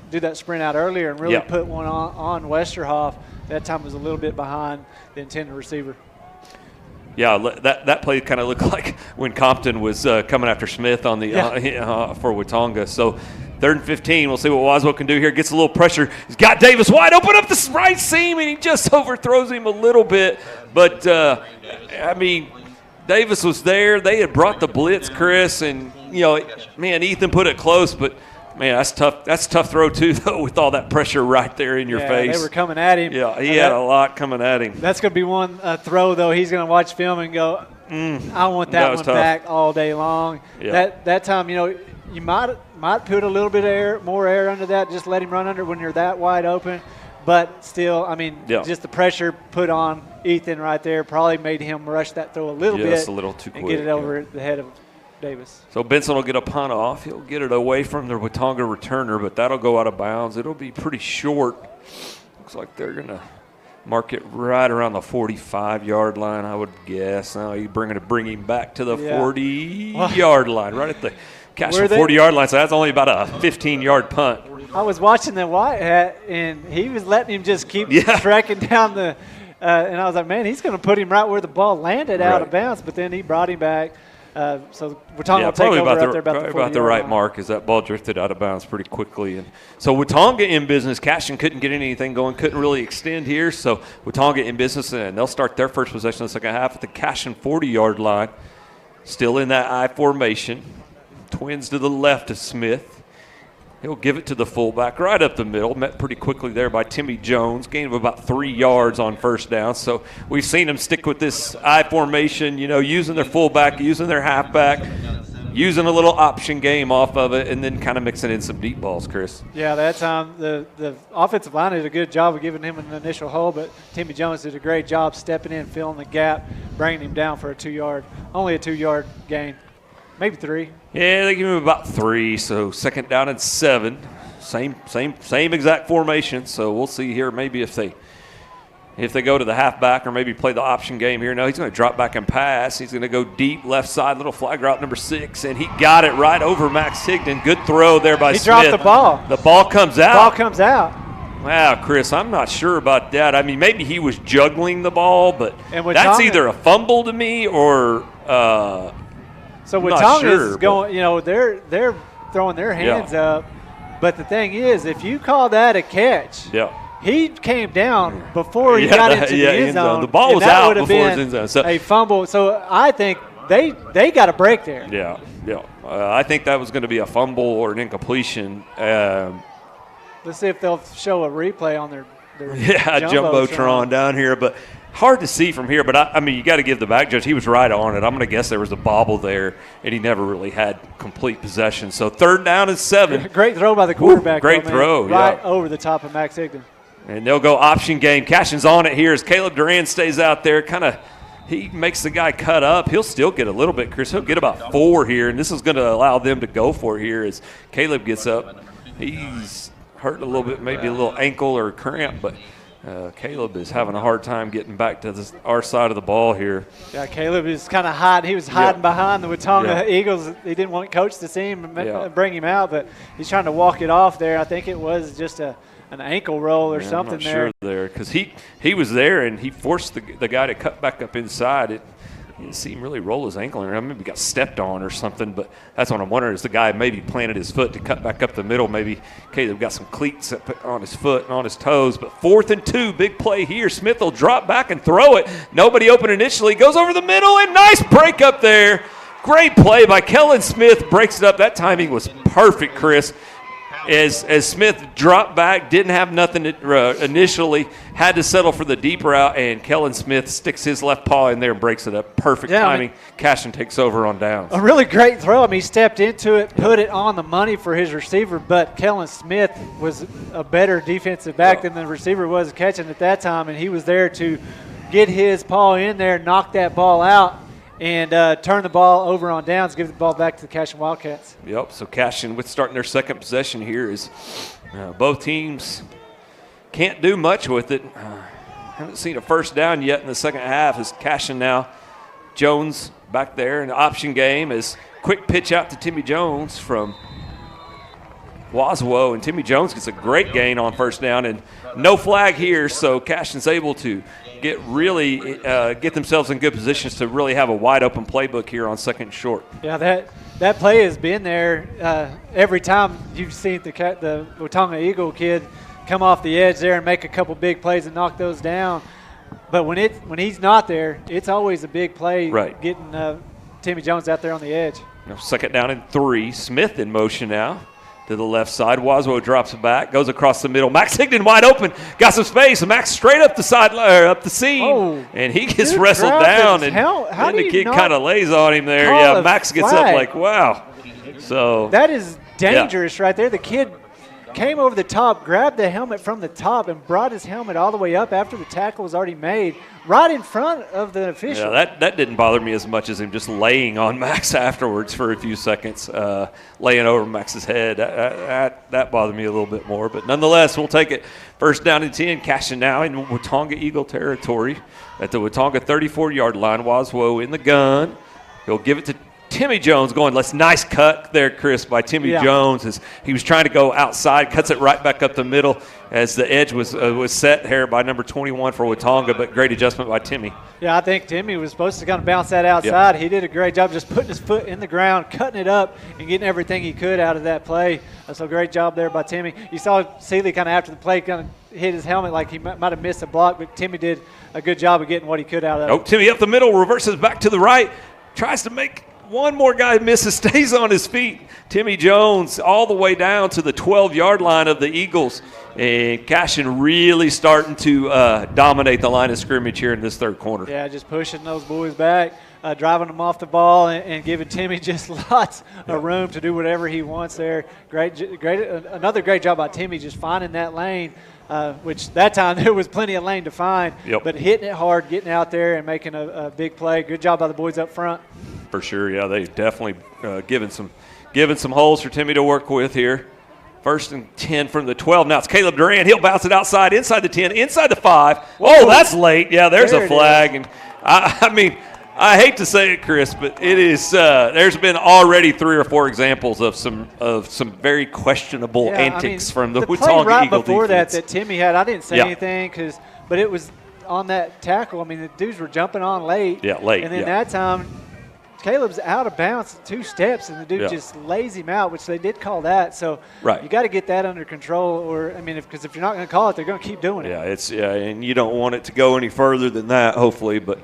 do that sprint out earlier and really put one on Westerhoff. That time was a little bit behind the intended receiver. Yeah, that play kind of looked like when Compton was coming after Smith on the for Watonga. So 3rd and 15. We'll see what Waswo can do here. Gets a little pressure. He's got Davis wide open up the right seam, and he just overthrows him a little bit. But, Davis was there. They had brought the blitz, Chris, and, Ethan put it close, but, that's tough. That's a tough throw, too, though, with all that pressure right there in your face. They were coming at him. Yeah, he had a lot coming at him. That's going to be one throw, though. He's going to watch film and go, I want that one back all day long. Yeah. That time, you might put a little bit more air under that, just let him run under when you're that wide open. But still, just the pressure put on Ethan right there probably made him rush that throw a little bit. Just a little too quick. And get it over the head of Davis. So Benson will get a punt off. He'll get it away from the Watonga returner, but that'll go out of bounds. It'll be pretty short. Looks like they're going to mark it right around the 45-yard line, I would guess. Now you bring him back to the 40-yard line, right at the Cashion 40-yard line. So that's only about a 15-yard punt. I was watching the White Hat, and he was letting him just keep tracking down the and I was like, man, he's going to put him right where the ball landed out of bounds. But then he brought him back. So Watonga will take over out there about the right mark as that ball drifted out of bounds pretty quickly. And so Watonga in business. Cashion couldn't get anything going, couldn't really extend here. So Watonga in business, and they'll start their first possession in the second half at the Cashion 40-yard line. Still in that I formation. Twins to the left of Smith. He'll give it to the fullback right up the middle. Met pretty quickly there by Timmy Jones. Gain of about 3 yards on first down. So we've seen them stick with this I formation, using their fullback, using their halfback, using a little option game off of it, and then kind of mixing in some deep balls, Chris. Yeah, that time the offensive line did a good job of giving him an initial hole, but Timmy Jones did a great job stepping in, filling the gap, bringing him down for only a 2-yard gain. Maybe 3. Yeah, they give him about 3. So 2nd down and 7. Same exact formation. So we'll see here maybe if they go to the halfback or maybe play the option game here. No, he's going to drop back and pass. He's going to go deep left side, little flag route number 6, and he got it right over Max Higdon. Good throw there by Smith. He dropped the ball. The ball comes out. Wow, Chris, I'm not sure about that. Maybe he was juggling the ball, but that's either a fumble to me or so Watonga is going, they're throwing their hands up. But the thing is, if you call that a catch, he came down before he got into the end zone. The ball was out before his end zone. So a fumble. So I think they got a break there. Yeah. I think that was going to be a fumble or an incompletion. Let's see if they'll show a replay on their Jumbotron down here. But hard to see from here, but you got to give the back judge. He was right on it. I'm going to guess there was a bobble there, and he never really had complete possession. So 3rd down and 7. Great throw by the quarterback. Great throw, right over the top of Max Higdon. And they'll go option game. Cashion's on it here as Caleb Duran stays out there. He makes the guy cut up. He'll still get a little bit, Chris. He'll get about 4 here, and this is going to allow them to go for it here as Caleb gets up. He's hurt a little bit, maybe a little ankle or cramp, but Caleb is having a hard time getting back to our side of the ball here. Yeah, Caleb is kind of hiding. He was hiding behind the Watonga Eagles. He didn't want coach to see him and bring him out, but he's trying to walk it off there. I think it was just an ankle roll or something I'm not sure there because he was there and he forced the guy to cut back up inside. You didn't see him really roll his ankle, or maybe he got stepped on or something, but that's what I'm wondering is the guy maybe planted his foot to cut back up the middle. Maybe Caleb got some cleats on his foot and on his toes, but 4th and 2, big play here. Smith will drop back and throw it. Nobody open initially, goes over the middle, and nice break up there. Great play by Kellen Smith, breaks it up. That timing was perfect, Chris. As Smith dropped back, didn't have nothing initially, had to settle for the deep route, and Kellen Smith sticks his left paw in there and breaks it up. Perfect timing. Cashion takes over on downs. A really great throw. I mean, he stepped into it, put it on the money for his receiver, but Kellen Smith was a better defensive back than the receiver was catching at that time, and he was there to get his paw in there, knock that ball out, and turn the ball over on downs, give the ball back to the Cashion Wildcats. Yep, so Cashion with starting their second possession here is both teams can't do much with it. Haven't seen a first down yet in the second half as Cashion now. Jones back there in the option game is quick pitch out to Timmy Jones from Waswo, and Timmy Jones gets a great gain on first down, and no flag here, so Cashion's able to get themselves in good positions to really have a wide open playbook here on second and short. Yeah, that play has been there every time you've seen the Watonga Eagle kid come off the edge there and make a couple big plays and knock those down. But when he's not there, it's always a big play, getting Timmy Jones out there on the edge. Second down and 3. Smith in motion now to the left side. Waswo drops it back, goes across the middle. Max Higdon wide open, got some space. Max straight up the sideline, up the seam, and he gets wrestled down. And then the kid kind of lays on him there. Yeah, Max gets up like, wow. So that is dangerous right there. The kid came over the top, grabbed the helmet from the top, and brought his helmet all the way up after the tackle was already made, right in front of the official. Yeah, that didn't bother me as much as him just laying on Max afterwards for a few seconds, laying over Max's head. That bothered me a little bit more. But nonetheless, we'll take it. First down and 10. Cashion now in Watonga Eagle territory at the Watonga 34-yard line. Waswo in the gun. He'll give it to Timmy Jones going. Nice cut there, Chris, by Timmy Jones as he was trying to go outside, cuts it right back up the middle as the edge was set here by number 21 for Watonga, but great adjustment by Timmy. Yeah, I think Timmy was supposed to kind of bounce that outside. He did a great job just putting his foot in the ground, cutting it up, and getting everything he could out of that play. So great job there by Timmy. You saw Seeley kind of after the play kind of hit his helmet like he might have missed a block, but Timmy did a good job of getting what he could out of it. Timmy up the middle, reverses back to the right, tries to make one more guy misses, stays on his feet. Timmy Jones all the way down to the 12-yard line of the Eagles. And Cashion really starting to dominate the line of scrimmage here in this third quarter. Yeah, just pushing those boys back, driving them off the ball, and giving Timmy just lots of room to do whatever he wants there. Another great job by Timmy just finding that lane, which that time there was plenty of lane to find. But hitting it hard, getting out there, and making a big play. Good job by the boys up front. For sure, yeah, they've definitely given some holes for Timmy to work with here. First and 10 from the 12. Now it's Caleb Duran. He'll bounce it outside, inside the 10, inside the 5. Oh, that's late. Yeah, there's a flag. And I mean, I hate to say it, Chris, but it is. There's been already 3 or 4 examples of some very questionable antics from the Watonga right Eagle before defense. that Timmy had. I didn't say anything but it was on that tackle. I mean, the dudes were jumping on late. Yeah, late. And then that time, Caleb's out of bounds 2 steps, and the dude just lays him out, which they did call that. So you got to get that under control, or I mean, because if you're not going to call it, they're going to keep doing it. And you don't want it to go any further than that, hopefully. But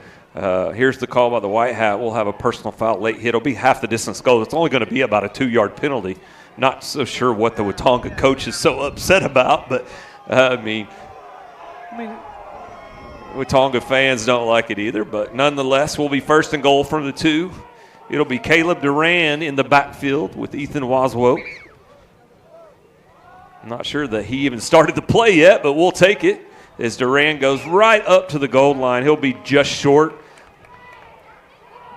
here's the call by the White Hat. We'll have a personal foul late hit. It'll be half the distance goal. It's only going to be about a 2-yard penalty. Not so sure what the Watonga coach is so upset about, but I mean, Watonga fans don't like it either. But nonetheless, we'll be first and goal from the 2. It'll be Caleb Duran in the backfield with Ethan Waswo. I'm not sure that he even started the play yet, but we'll take it as Duran goes right up to the goal line. He'll be just short.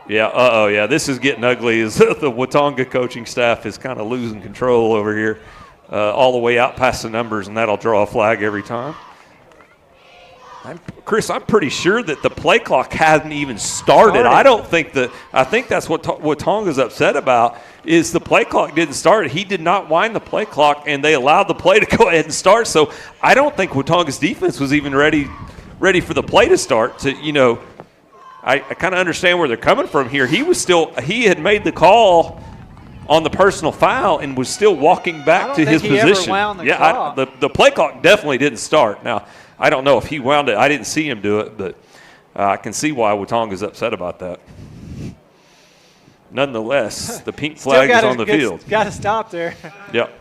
Yeah, this is getting ugly as the Watonga coaching staff is kind of losing control over here all the way out past the numbers, and that'll draw a flag every time. Chris, I'm pretty sure that the play clock hadn't even started. I think that's what Watonga's upset about is the play clock didn't start. He did not wind the play clock, and they allowed the play to go ahead and start. So I don't think Watonga's defense was even ready for the play to start to, I kind of understand where they're coming from here. He had made the call on the personal foul and was still walking back to his position. The play clock definitely didn't start. Now, I don't know if he wound it. I didn't see him do it, but I can see why Watonga's upset about that. Nonetheless, the pink flag is on the field. Got to stop there. Yep.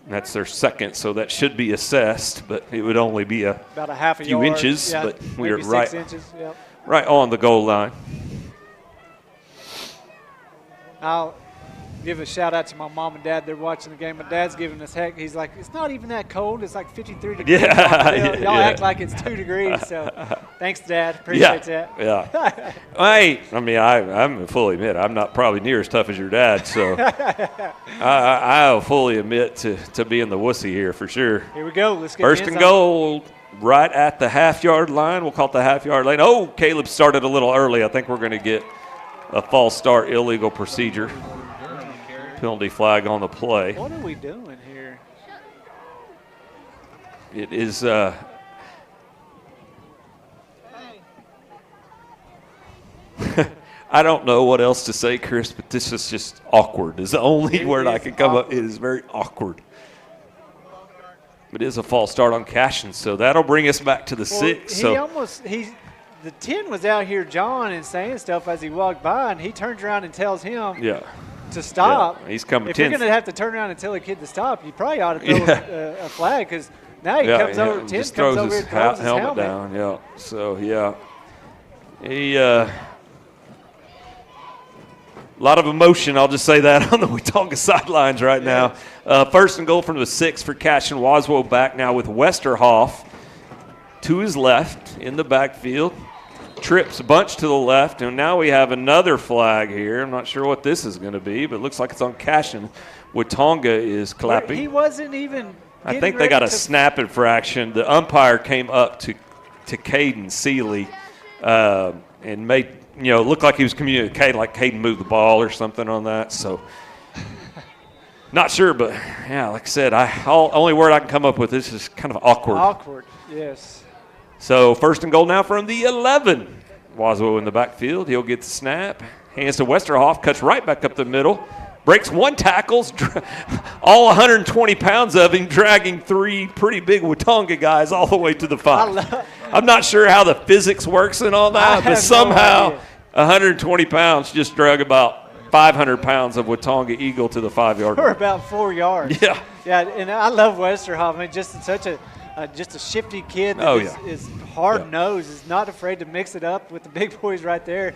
That's their second, so that should be assessed, but it would only be about a half a few yard. inches. Yeah, but we maybe are right, 6 inches. Yep. right on the goal line. I'll give a shout out to my mom and dad. They're watching the game. My dad's giving us heck. He's like, it's not even that cold. It's like 53 degrees. Y'all act like it's 2 degrees. So thanks, Dad. Appreciate that. Yeah. I'm fully admit I'm not probably near as tough as your dad. So I'll fully admit to being the wussy here for sure. Here we go. Let's get first and goal right at the half-yard line. We'll call it the half-yard line. Oh, Caleb started a little early. I think we're going to get a false start, illegal procedure. Penalty flag on the play. What are we doing here? It is I don't know what else to say, Chris, but this is just awkward. Is the only word I can come up. It is very awkward. It is a false start on Cashion, so that'll bring us back to the 6. The 10 was out here jawing and saying stuff as he walked by, and he turns around and tells him to stop. Yeah, he's coming. If you're going to have to turn around and tell a kid to stop, you probably ought to throw a flag, because now he comes over. 10 just comes throws over his and throws his helmet down. Yeah. So he. A lot of emotion, I'll just say that, on the Watonga sidelines right now. First and goal from the 6 for Cashion. Waswell back now with Westerhoff to his left in the backfield. Trips a bunch to the left, and now we have another flag here. I'm not sure what this is going to be, but it looks like it's on Cashion. Watonga is clapping. He wasn't even I think they got a snap infraction. The umpire came up to Caden Seeley and made – looked like he was communicating, like Caden moved the ball or something on that. So, not sure, but yeah, like I said, only word I can come up with is just kind of awkward. Awkward, yes. So, first and goal now from the 11. Waswell in the backfield. He'll get the snap. Hands to Westerhoff. Cuts right back up the middle. Breaks one tackles. All 120 pounds of him, dragging 3 pretty big Watonga guys all the way to the 5. I'm not sure how the physics works and all that, but somehow 120 pounds just drug about 500 pounds of Watonga Eagle to the 5-yard line. For about 4 yards. Yeah. Yeah, and I love Westerhoff. I mean, just such a shifty kid that is hard-nosed, is not afraid to mix it up with the big boys right there.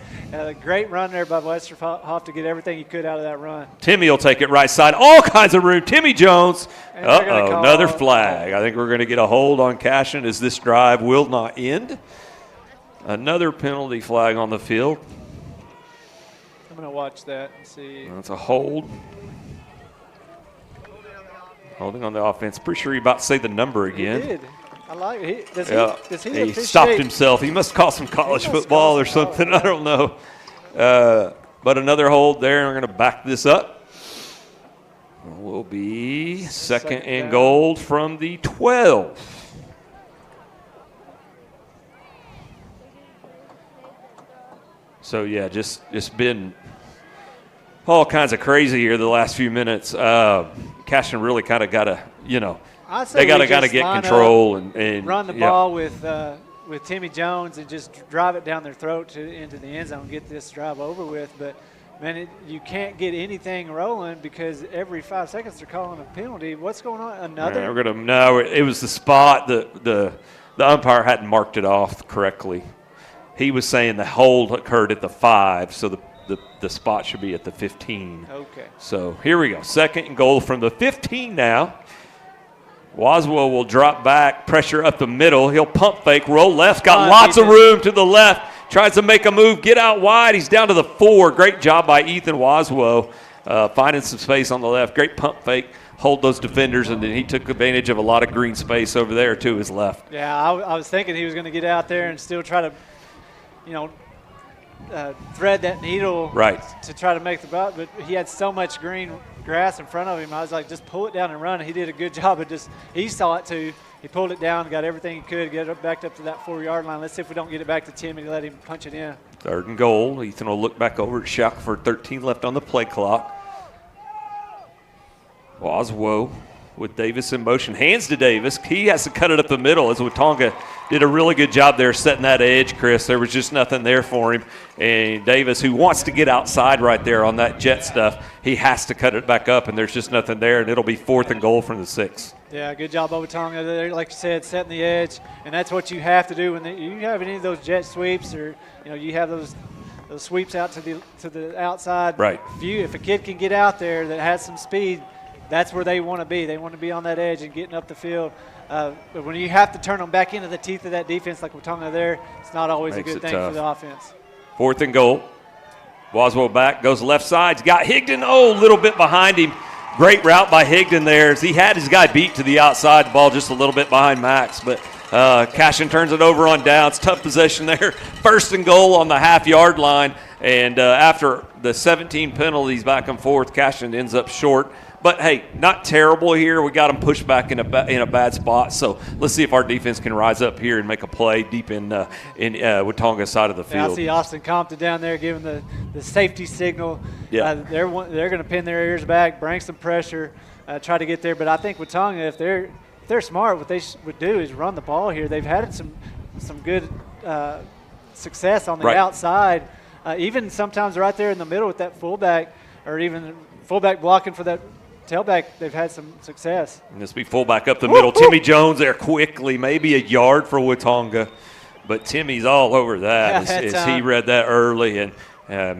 Great run there by Westerhoff to get everything he could out of that run. Timmy will take it right side. All kinds of room. Timmy Jones. Another flag. I think we're going to get a hold on Cashion as this drive will not end. Another penalty flag on the field. I'm going to watch that and see. That's a hold. Holding on the offense. Pretty sure you're about to say the number again. He did. I like it. Does he he stopped himself. He must call some college football or something. I don't know. But another hold there. We're going to back this up. Will be second and goal from the 12. So, yeah, just been all kinds of crazy here the last few minutes. Cashion really kind of got to, they got to get control and run the ball with Timmy Jones and just drive it down their throat into the end zone, get this drive over with. But, man, you can't get anything rolling because every 5 seconds they're calling a penalty. What's going on? Another? Yeah, it was the spot. The umpire hadn't marked it off correctly. He was saying the hold occurred at the 5, so the spot should be at the 15. Okay. So here we go. Second and goal from the 15 now. Waswell will drop back, pressure up the middle. He'll pump fake, roll left, got lots of room to the left. Tries to make a move, get out wide. He's down to the 4. Great job by Ethan Waswell finding some space on the left. Great pump fake, hold those defenders, and then he took advantage of a lot of green space over there to his left. Yeah, I was thinking he was going to get out there and still try to, thread that needle to try to make the ball, but he had so much green grass in front of him. I was like, just pull it down and run. He did a good job of he saw it too, he pulled it down, got everything he could, get it back up to that 4-yard line. Let's see if we don't get it back to Timmy to let him punch it in. 3rd and goal. Ethan will look back over at Shackelford. 13 left on the play clock. Oswo with Davis in motion. Hands to Davis. He has to cut it up the middle as Watonga did a really good job there setting that edge, Chris. There was just nothing there for him. And Davis, who wants to get outside right there on that jet stuff, he has to cut it back up, and there's just nothing there, and it'll be 4th and goal from the 6. Yeah, good job, Watonga there, like you said, setting the edge, and that's what you have to do when you have any of those jet sweeps, or you have those sweeps out to the outside. Right. If a kid can get out there that has some speed, that's where they want to be. They want to be on that edge and getting up the field. But when you have to turn them back into the teeth of that defense like Watonga there, it's not always a good thing for the offense. 4th and goal. Boswell back, goes left side. He's got Higdon, a little bit behind him. Great route by Higdon there. He had his guy beat to the outside, the ball just a little bit behind Max. But Cashion turns it over on downs. Tough possession there. 1st and goal on the half-yard line. And after the 17 penalties back and forth, Cashion ends up short. But, hey, not terrible here. We got them pushed back in a bad spot. So let's see if our defense can rise up here and make a play deep in Watonga's side of the field. Yeah, I see Austin Compton down there giving the safety signal. Yeah. They're going to pin their ears back, bring some pressure, try to get there. But I think Watonga, if they're smart, what they would do is run the ball here. They've had some good success on the outside, even sometimes right there in the middle with that fullback, or even fullback blocking for that tailback. They've had some success. And this will be fullback up the middle. Timmy Jones there quickly, maybe a yard for Watonga, but Timmy's all over that as he read that early. And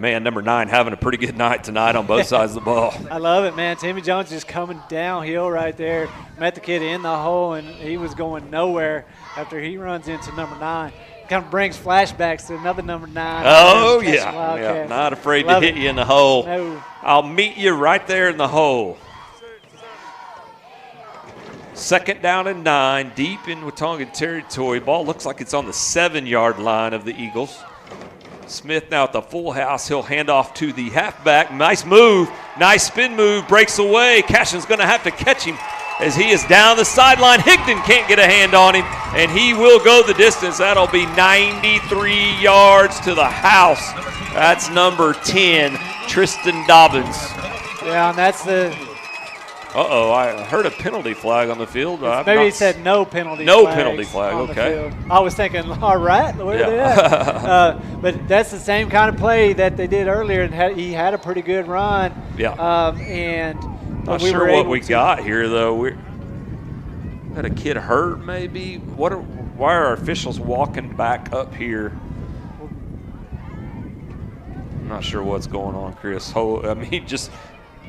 man, number 9 having a pretty good night tonight on both sides of the ball. I love it, man. Timmy Jones just coming downhill right there. Met the kid in the hole, and he was going nowhere after he runs into number 9. Kind of brings flashbacks to another number 9. Oh, yeah. Not afraid to hit you in the hole. No. I'll meet you right there in the hole. 2nd down and 9, deep in Watonga territory. Ball looks like it's on the 7-yard line of the Eagles. Smith now at the full house. He'll hand off to the halfback. Nice move. Nice spin move. Breaks away. Cashion's going to have to catch him as he is down the sideline. Higdon can't get a hand on him, and he will go the distance. That'll be 93 yards to the house. That's number 10, Tristan Dobbins. Yeah, and that's the – I heard a penalty flag on the field. Maybe he said no penalty flag. No flags penalty flag, on the okay. field. I was thinking, all right, where are they at? But that's the same kind of play that they did earlier, and he had a pretty good run. Yeah. Not sure what we got here, though. We had a kid hurt, maybe. Why are our officials walking back up here? I'm not sure what's going on, Chris. Just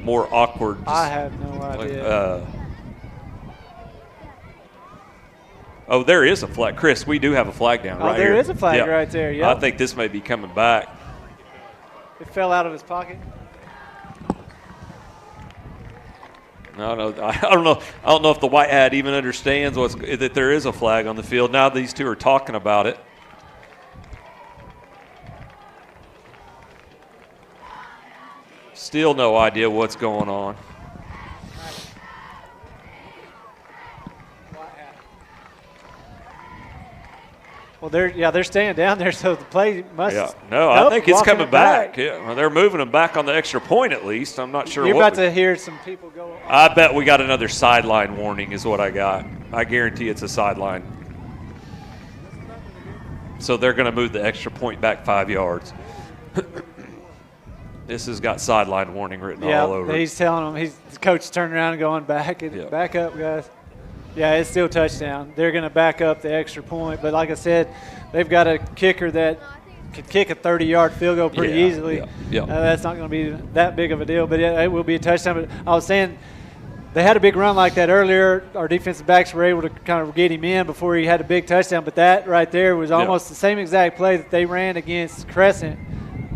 more awkward. I have no idea. There is a flag. Chris, we do have a flag down right here. There is a flag right there, yeah. I think this may be coming back. It fell out of his pocket. No, I don't know. I don't know if the white hat even understands that there is a flag on the field. Now these two are talking about it. Still no idea what's going on. Well, they're staying down there, so the play must. Yeah, no, I think it's coming back. Yeah, well, they're moving them back on the extra point at least. I'm not sure. You're about to hear some people go. I bet we got another sideline warning, is what I got. I guarantee it's a sideline. So they're going to move the extra point back 5 yards. This has got sideline warning written all over. Yeah, he's telling them. The coach turning around and going back back up, guys. Yeah, it's still touchdown. They're going to back up the extra point. But like I said, they've got a kicker that can kick a 30-yard field goal pretty easily. Yeah. That's not going to be that big of a deal. But it will be a touchdown. But I was saying they had a big run like that earlier. Our defensive backs were able to kind of get him in before he had a big touchdown. But that right there was almost the same exact play that they ran against Crescent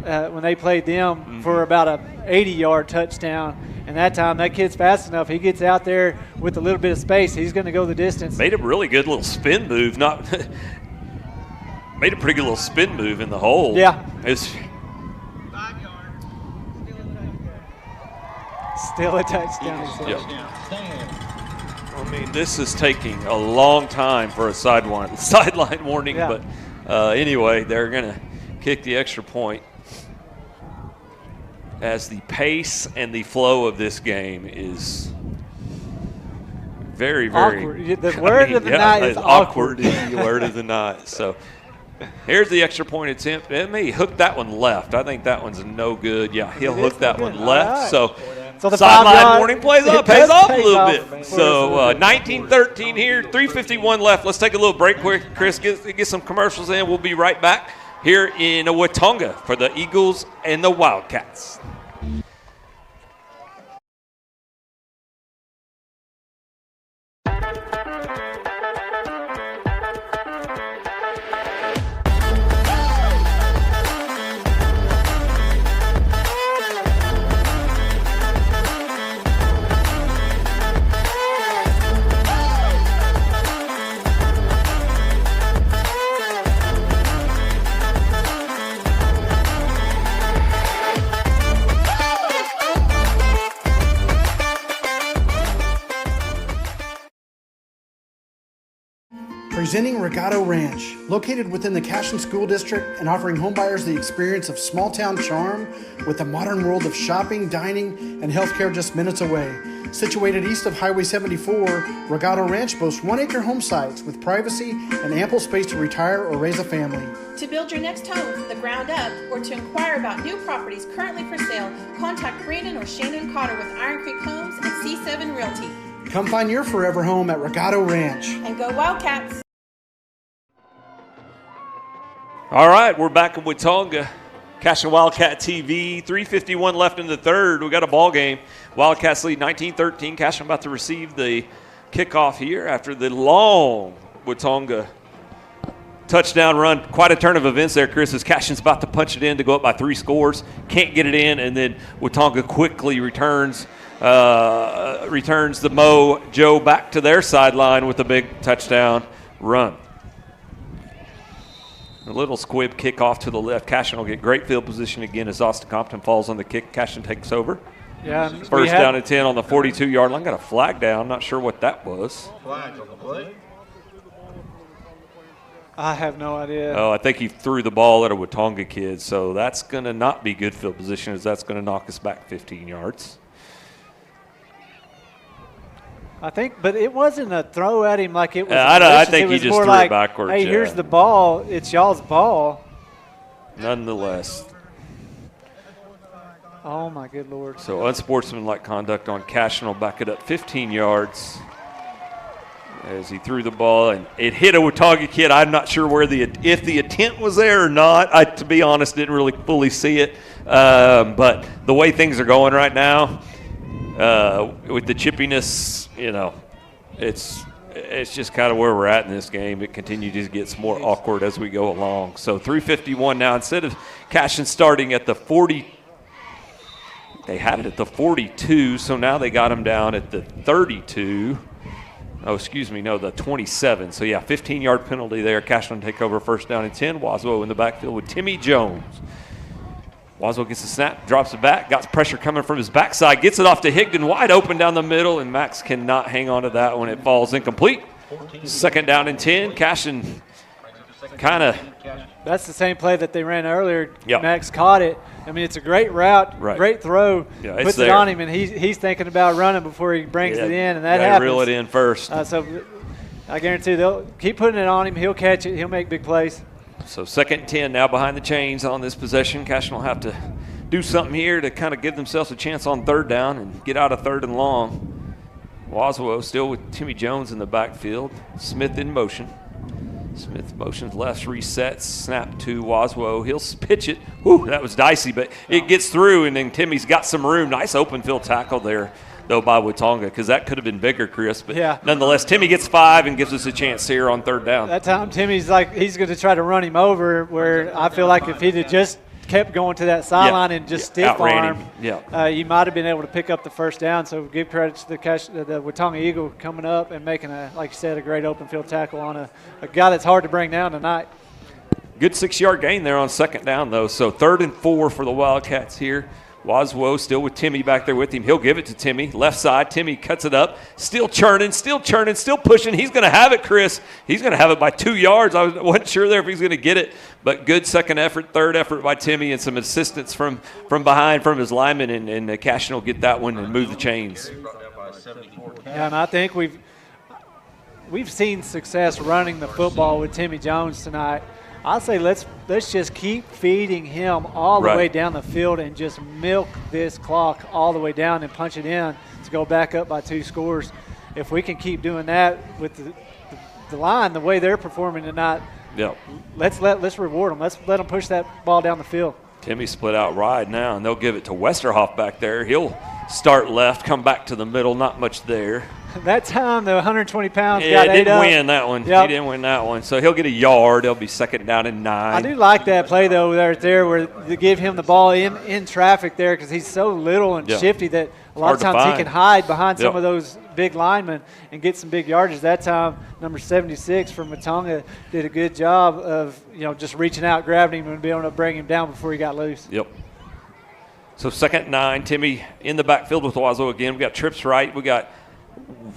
when they played them for about a 80-yard touchdown. And that time, that kid's fast enough. He gets out there with a little bit of space. He's going to go the distance. Made a really good little spin move. Made a pretty good little spin move in the hole. Yeah. It's 5 yards. Still a touchdown. Yeah. I mean, this is taking a long time for a sideline warning, Yeah. but anyway, they're going to kick the extra point as the pace and the flow of this game is very, very awkward. The word of the night is awkward. Is the word of the night. So here's the extra point attempt. He hooked that one left. I think that one's no good. Yeah, he'll hook that one left. Right. So the sideline warning pays off a little off bit. So 19-13 here, 3:51 left. Let's take a little break quick. Chris, get some commercials in. We'll be right back here in Watonga for the Eagles and the Wildcats. Presenting Regato Ranch, located within the Cashion School District and offering homebuyers the experience of small town charm with a modern world of shopping, dining, and healthcare just minutes away. Situated east of Highway 74, Regato Ranch boasts 1-acre home sites with privacy and ample space to retire or raise a family. To build your next home from the ground up or to inquire about new properties currently for sale, contact Brandon or Shannon Cotter with Iron Creek Homes and C7 Realty. Come find your forever home at Regato Ranch. And go Wildcats! All right, we're back in Watonga. Cashion Wildcat TV, 3:51 left in the third. We got a ball game. Wildcats lead 19-13. Cashion about to receive the kickoff here after the long Watonga touchdown run. Quite a turn of events there, Chris, as Cashion's about to punch it in to go up by 3 scores. Can't get it in, and then Watonga quickly returns the Mojo back to their sideline with a big touchdown run. A little squib kick off to the left. Cashion will get great field position again as Austin Compton falls on the kick. Cashion takes over. Yeah. First down and 10 on the 42-yard line. Got a flag down. Not sure what that was. Flags on the play. I have no idea. Oh, I think he threw the ball at a Watonga kid, so that's going to not be good field position as that's going to knock us back 15 yards. I think, but it wasn't a throw at him like it was. I think he was just more threw like, it backwards. Hey, yeah. here's the ball. It's y'all's ball. Nonetheless. Oh, my good Lord. So unsportsmanlike conduct on Cashion will back it up 15 yards as he threw the ball, and it hit a Watonga kid. I'm not sure if the intent was there or not. I, to be honest, didn't really fully see it. But the way things are going right now, with the chippiness, it's just kind of where we're at in this game. It continues to get more awkward as we go along. So 3:51 now. Instead of Cashion starting at the 40, they had it at the 42, so now they got him down at the 32. Oh, excuse me, no, the 27. So, 15-yard penalty there. Cashion take over first down and 10. Waswell in the backfield with Timmy Jones. Waswell gets the snap, drops it back, got pressure coming from his backside, gets it off to Higdon, wide open down the middle, and Max cannot hang on to that when it falls incomplete. Second down and 10. Cashion kind of. That's the same play that they ran earlier. Yep. Max caught it. I mean, it's a great route, great throw. Yeah, it's puts there. it on him, and he's thinking about running before he brings it in, and that gotta happens. Reel it in first. So I guarantee they'll keep putting it on him. He'll catch it. He'll make big plays. So second and 10 now behind the chains on this possession. Cashion will have to do something here to kind of give themselves a chance on third down and get out of third and long. Waswell still with Timmy Jones in the backfield. Smith in motion. Smith motions left, resets, snap to Waswell. He'll pitch it. Whew, that was dicey, but it gets through, and then Timmy's got some room. Nice open field tackle there, though, by Watonga, because that could have been bigger, Chris. But nonetheless, Timmy gets 5 and gives us a chance here on third down. That time, Timmy's like he's going to try to run him over, where I feel like if he'd have just kept going to that sideline and just stiff arm, you might have been able to pick up the first down. So give credit to the Watonga Eagle coming up and making, like you said, a great open field tackle on a guy that's hard to bring down tonight. Good 6-yard gain there on second down, though. So 3rd and 4 for the Wildcats here. Waswo still with Timmy back there with him. He'll give it to Timmy. Left side, Timmy cuts it up. Still churning, still pushing. He's going to have it, Chris. He's going to have it by 2 yards. I wasn't sure there if he's going to get it, but good second effort, third effort by Timmy, and some assistance from behind from his lineman, and Cashion will get that one and move the chains. Yeah, and I think we've seen success running the football with Timmy Jones tonight. I'll say let's just keep feeding him all the way down the field and just milk this clock all the way down and punch it in to go back up by 2 scores. If we can keep doing that with the line the way they're performing tonight, let's reward them. Let's let them push that ball down the field. Timmy split out wide now, and they'll give it to Westerhoff back there. He'll start left, come back to the middle, not much there. That time, the 120 pounds got ate didn't up. win that one. Yep. He didn't win that one. So he'll get a yard. It'll be 2nd down and 9. I do like that play, though, right there where they give him the ball in traffic there because he's so little and shifty that a lot of times he can hide behind some of those big linemen and get some big yardage. That time, number 76 from Watonga did a good job of just reaching out, grabbing him, and being able to bring him down before he got loose. Yep. So 2nd 9, Timmy in the backfield with Wazo again. We got trips right. We got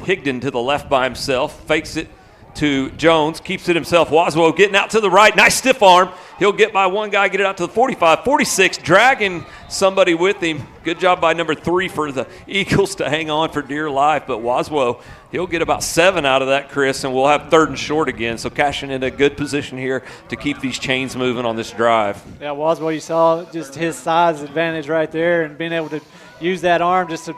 Higdon to the left by himself, fakes it to Jones, keeps it himself. Waswo getting out to the right, nice stiff arm. He'll get by one guy, get it out to the 45, 46, dragging somebody with him. Good job by number 3 for the Eagles to hang on for dear life, but Waswo, he'll get about 7 out of that, Chris, and we'll have 3rd and short again. So Cashion in a good position here to keep these chains moving on this drive. Yeah, Waswo, you saw just his size advantage right there and being able to use that arm just to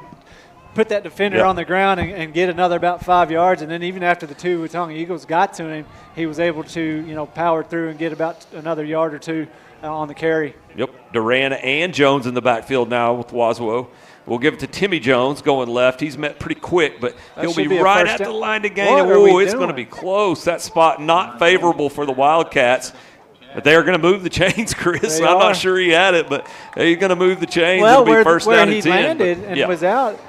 put that defender on the ground and get another about 5 yards. And then even after the 2 Watonga Eagles got to him, he was able to, power through and get about another yard or 2 on the carry. Yep, Duran and Jones in the backfield now with Waswo. We'll give it to Timmy Jones going left. He's met pretty quick, but he'll be right at the line to gain. Oh, it's going to be close. That spot not favorable for the Wildcats. But they are going to move the chains, Chris. I'm not sure he had it, but he's going to move the chains. Well, It'll be first down and 10. Where he landed and was out,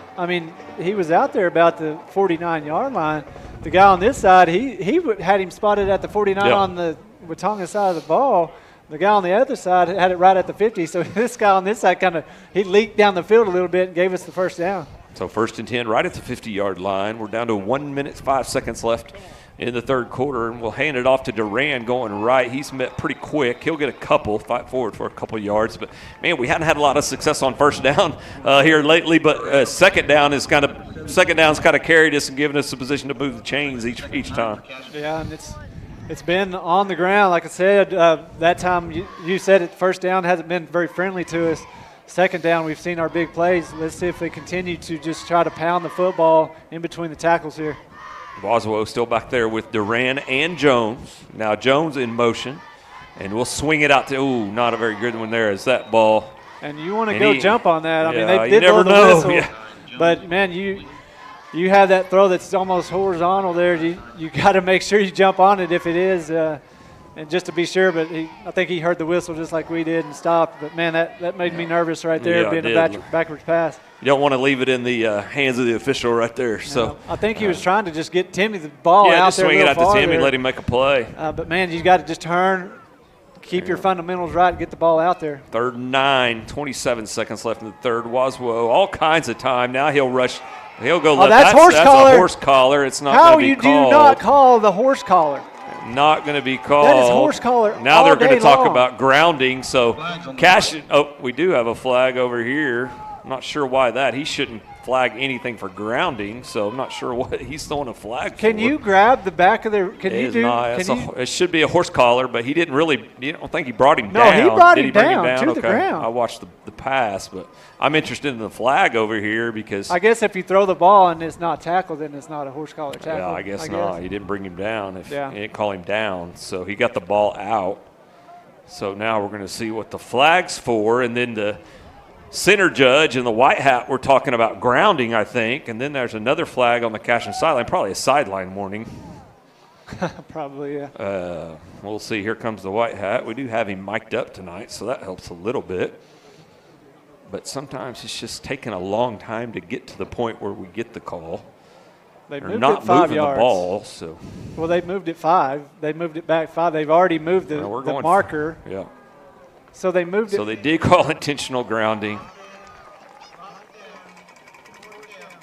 he was out there about the 49-yard line. The guy on this side, he had him spotted at the 49 on the Watonga side of the ball. The guy on the other side had it right at the 50. So this guy on this side he leaked down the field a little bit and gave us the first down. So 1st and 10 right at the 50-yard line. We're down to 1 minute, 5 seconds left in the 3rd quarter, and we'll hand it off to Duran going right. He's met pretty quick. He'll get a couple, fight forward for a couple yards. But, man, we hadn't had a lot of success on 1st down here lately, but 2nd down is kind of carried us and given us a position to move the chains each time. Yeah, and it's been on the ground. Like I said, that time you said it, 1st down hasn't been very friendly to us. 2nd down, we've seen our big plays. Let's see if they continue to just try to pound the football in between the tackles here. Boswell still back there with Duran and Jones. Now Jones in motion, and we'll swing it out to, not a very good one there is that ball. And you want to go jump on that. I mean, they did blow the whistle. Yeah. But, man, you have that throw that's almost horizontal there. You got to make sure you jump on it if it is, and just to be sure. But I think he heard the whistle just like we did and stopped. But, man, that made me nervous right there, being a backwards pass. You don't want to leave it in the hands of the official right there. So I think he was trying to just get Timmy the ball out there. Just swing it out to Timmy, let him make a play. But, man, you got to just turn, keep your fundamentals right, and get the ball out there. 3rd and 9, 27 seconds left in the 3rd. Waswo, all kinds of time. Now he'll rush. He'll go left. That's horse collar. A horse collar. It's not going to be called. How you do not call the horse collar? Not going to be called. That is horse collar. Now they're going to talk long. about grounding. So Cashion. Oh, we do have a flag over here. I'm not sure why that. He shouldn't flag anything for grounding, so I'm not sure what he's throwing a flag for. Can you grab the back of the – it should be a horse collar, but he didn't really – you don't think he brought him down? No, he brought him bring down him down to the ground. I watched the pass, but I'm interested in the flag over here because – I guess if you throw the ball and it's not tackled, then it's not a horse collar tackle. Yeah, I guess not. He didn't bring him down. He didn't call him down, so he got the ball out. So now we're going to see what the flag's for, and then the – center judge in the white hat, we're talking about grounding, I think. And then there's another flag on the Cashion sideline, probably a sideline warning. Probably, yeah. We'll see. Here comes the white hat. We do have him mic'd up tonight, so that helps a little bit. But sometimes it's just taking a long time to get to the point where we get the call. They They're moved not it 5 moving yards. the ball. So. Well, they moved it 5. They moved it back 5. They've already moved the marker. Yeah. So they moved it. So they did call intentional grounding.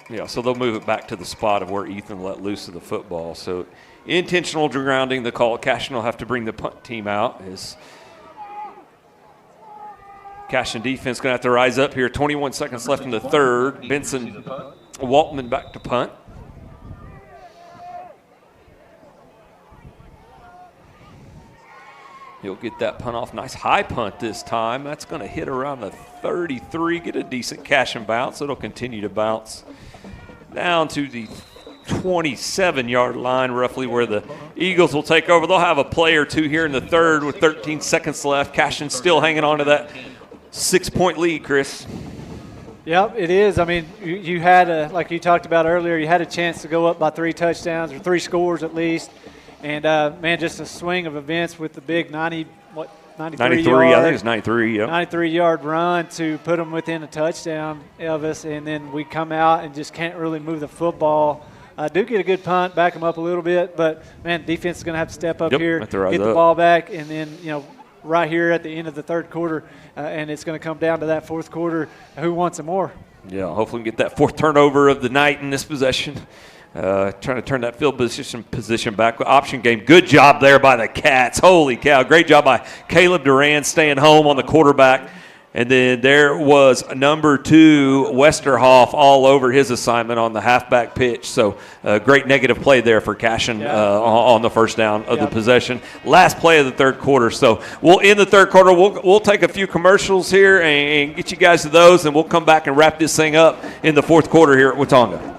Yeah, so they'll move it back to the spot of where Ethan let loose of the football. So intentional grounding, the call. Cashion will have to bring the punt team out. Cashion defense going to have to rise up here. 21 seconds left in the third. Benson Waltman back to punt. He'll get that punt off. Nice high punt this time. That's going to hit around the 33, get a decent Cashion bounce. It'll continue to bounce down to the 27-yard line, roughly, where the Eagles will take over. They'll have a play or two here in the third with 13 seconds left. Cashion still hanging on to that 6-point lead, Chris. Yep, it is. I mean, you had, like you talked about earlier, you had a chance to go up by 3 touchdowns or 3 scores at least. And, man, just a swing of events with the big 93 yard. I think it's 93, yep. 93-yard run to put them within a touchdown of us. And then we come out and just can't really move the football. Do get a good punt, back them up a little bit. But, man, defense is going to have to step up here, get the ball back. And then, right here at the end of the third quarter, and it's going to come down to that fourth quarter, who wants it more? Yeah, hopefully we can get that fourth turnover of the night in this possession. Trying to turn that field position back. Option game. Good job there by the Cats. Holy cow. Great job by Caleb Duran staying home on the quarterback. And then there was number 2, Westerhoff, all over his assignment on the halfback pitch. So great negative play there for Cashion on the first down of the possession. Last play of the third quarter. So we'll end the third quarter. We'll take a few commercials here and get you guys to those, and we'll come back and wrap this thing up in the fourth quarter here at Watonga.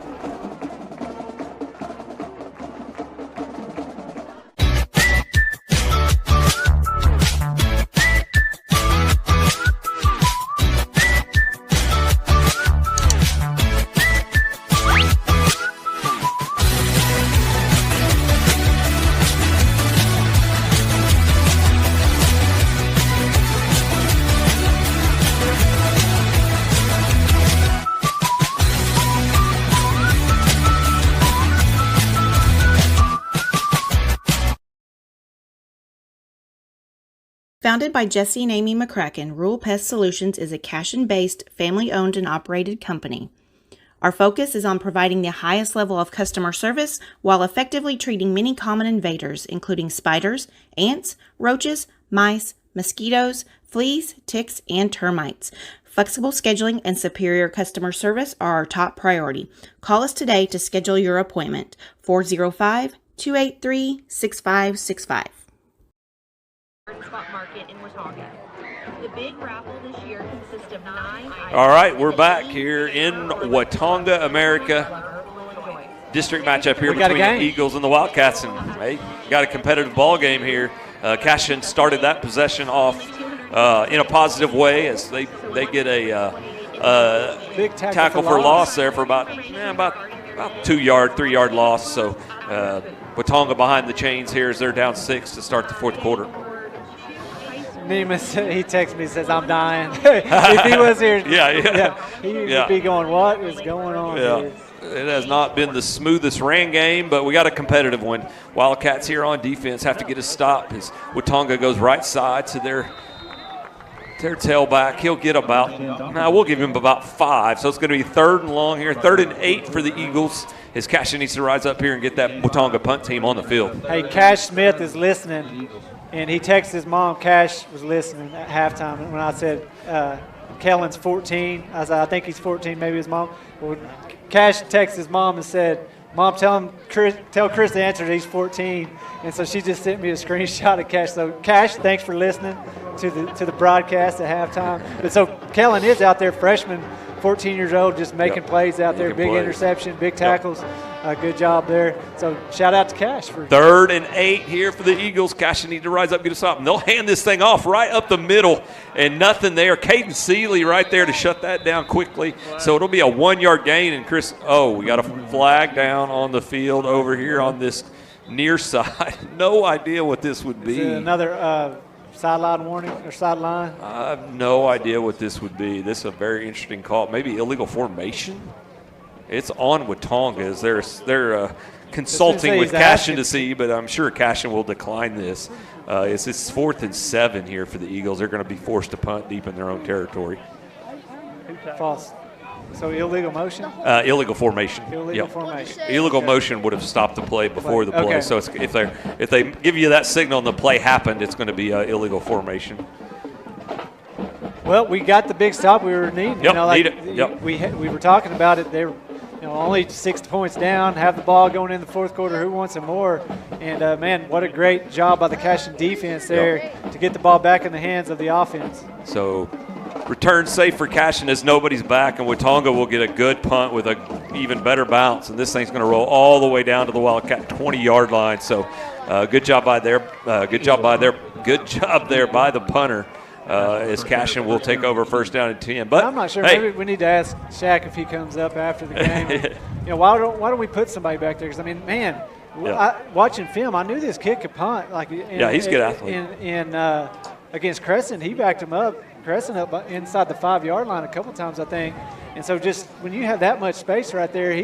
Founded by Jesse and Amy McCracken, Rural Pest Solutions is a Cashion-based, family-owned and operated company. Our focus is on providing the highest level of customer service while effectively treating many common invaders, including spiders, ants, roaches, mice, mosquitoes, fleas, ticks, and termites. Flexible scheduling and superior customer service are our top priority. Call us today to schedule your appointment. 405-283-6565. Stock market in Watonga. The big raffle this year consists of 9. All right, we're back here in Watonga, America. District matchup here between the Eagles and the Wildcats, and hey, got a competitive ball game here. Cashion started that possession off in a positive way as they get a big tackle for loss there for about 3-yard loss. So Watonga behind the chains here as they're down 6 to start the fourth quarter. Nemus, he texts me, says, I'm dying. If he was here, he'd be going, what is going on here? It has not been the smoothest ran game, but we got a competitive one. Wildcats here on defense have to get a stop as Watonga goes right side to their tailback. He'll get we'll give him about 5. So it's going to be 3rd and long here, 3rd and 8 for the Eagles. As Cashion needs to rise up here and get that Watonga punt team on the field. Hey, Cash Smith is listening, and he texted his mom. Cash was listening at halftime when I said Kellen's 14. I said, I think he's 14, maybe his mom. Well, Cash texted his mom and said, Mom, tell Chris the answer that he's 14. And so she just sent me a screenshot of Cash. So, Cash, thanks for listening to the broadcast at halftime. But so Kellen is out there, freshman, 14 years old, just making plays out there. Big interception, big tackles. Good job there. So shout out to Cash. 3rd and 8 here for the Eagles. Cashion need to rise up, get a stop. And they'll hand this thing off right up the middle, and nothing there. Caden Seeley right there to shut that down quickly. So it'll be a 1-yard gain. And Chris, we got a flag down on the field over here on this near side. No idea what this would be. Is it another sideline warning or sideline? I have no idea what this would be. This is a very interesting call. Maybe illegal formation? It's on Watonga as they're consulting with Cashion to see, but I'm sure Cashion will decline this. It's 4th and 7 here for the Eagles. They're going to be forced to punt deep in their own territory. False. So illegal motion? Illegal formation. Illegal formation. Illegal motion would have stopped the play before the play. Okay. So if they give you that signal and the play happened, it's going to be illegal formation. Well, we got the big stop we were needing. Yep, need it. Yep. We were talking about it. They were only 6 points down, have the ball going in the fourth quarter. Who wants some more? And, man, what a great job by the Cashion defense there to get the ball back in the hands of the offense. So return safe for Cashion as nobody's back, and Watonga will get a good punt with an even better bounce. And this thing's going to roll all the way down to the Wildcat 20-yard line. So good job there by the punter. As Cashion will take over first down and 10. But I'm not sure. Hey. Maybe we need to ask Shaq if he comes up after the game. Why don't we put somebody back there? Because, I mean, man, watching film, I knew this kid could punt. He's a good athlete. Against Crescent, he backed him up. Crescent up inside the 5-yard line a couple times, I think. And so just when you have that much space right there,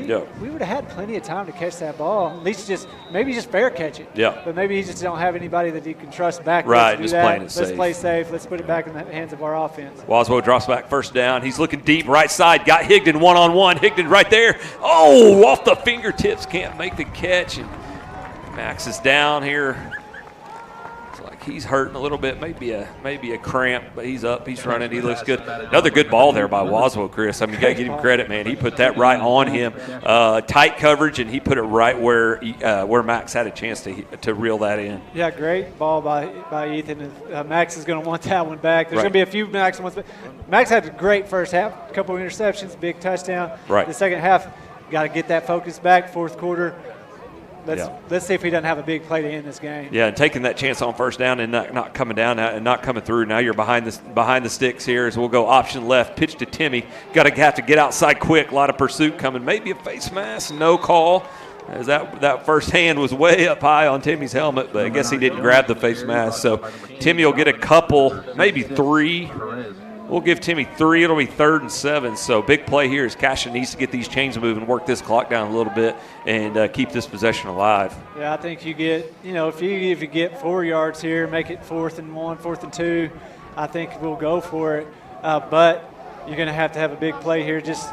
we would have had plenty of time to catch that ball. At least maybe just fair catch it. Yeah. But maybe you just don't have anybody that you can trust back. Right, Let's just playing it safe. Let's play safe. Let's put it back in the hands of our offense. Waswell drops back first down. He's looking deep right side. Got Higdon one-on-one. Higdon right there. Oh, off the fingertips. Can't make the catch. And Max is down here. He's hurting a little bit, maybe a cramp, but he's up, he's running, he looks good. Another good ball there by Waswell, Chris. I mean, you got to give him credit, man. He put that right on him. Tight coverage, and he put it right where Max had a chance to reel that in. Yeah, great ball by Ethan. Max is going to want that one back. There's going to be a few Max ones. But Max had a great first half, a couple of interceptions, big touchdown. Right. The second half, got to get that focus back, fourth quarter. Let's see if he doesn't have a big play to end this game. Yeah, and taking that chance on first down and not coming down and not coming through. Now you're behind the sticks here as we'll go option left, pitch to Timmy. Got to have to get outside quick. A lot of pursuit coming. Maybe a face mask, no call. As that first hand was way up high on Timmy's helmet, but I guess he didn't grab the face mask. So Timmy will get a couple, maybe 3. We'll give Timmy 3. It'll be 3rd and 7. So big play here is Cashion needs to get these chains moving, work this clock down a little bit, and keep this possession alive. Yeah, I think you get, if you get 4 yards here, make it 4th and 1, 4th and 2, I think we'll go for it. But you're going to have a big play here. Just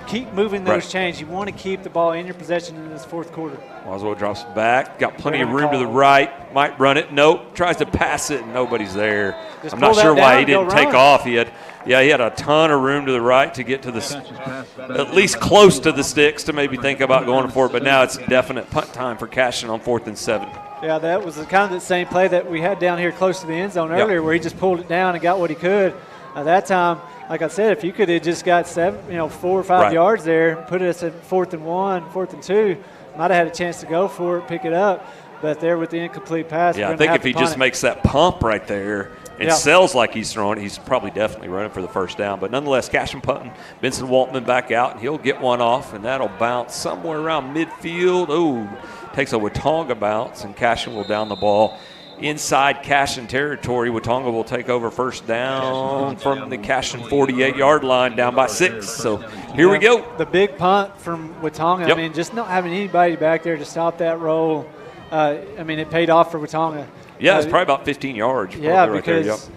keep moving those chains. You want to keep the ball in your possession in this fourth quarter. Waswell drops back. Got plenty of room to the right. Might run it. Nope. Tries to pass it, and nobody's there. I'm not sure why he didn't take off. He had a ton of room to the right to get to at least close to the sticks to maybe think about going for it. But now it's definite punt time for Cashion on 4th and 7. Yeah, that was kind of the same play that we had down here close to the end zone earlier, where he just pulled it down and got what he could. That time, like I said, if you could have just got 4 or 5 yards there, put us at 4th and 1, 4th and 2, might have had a chance to go for it, pick it up. But there with the incomplete pass, I think if he just makes that pump right there and sells like he's throwing, he's probably definitely running for the first down. But nonetheless, Cashion punting, Benson Waltman back out, and he'll get one off, and that'll bounce somewhere around midfield. Oh, takes a Watonga bounce, and Cashion will down the ball inside Cashion territory. Watonga will take over first down from the Cashion 48-yard line, down by 6. So here we go. The big punt from Watonga. I mean, just not having anybody back there to stop that roll. It paid off for Watonga. Yeah, it's probably about 15 yards. Yeah, because,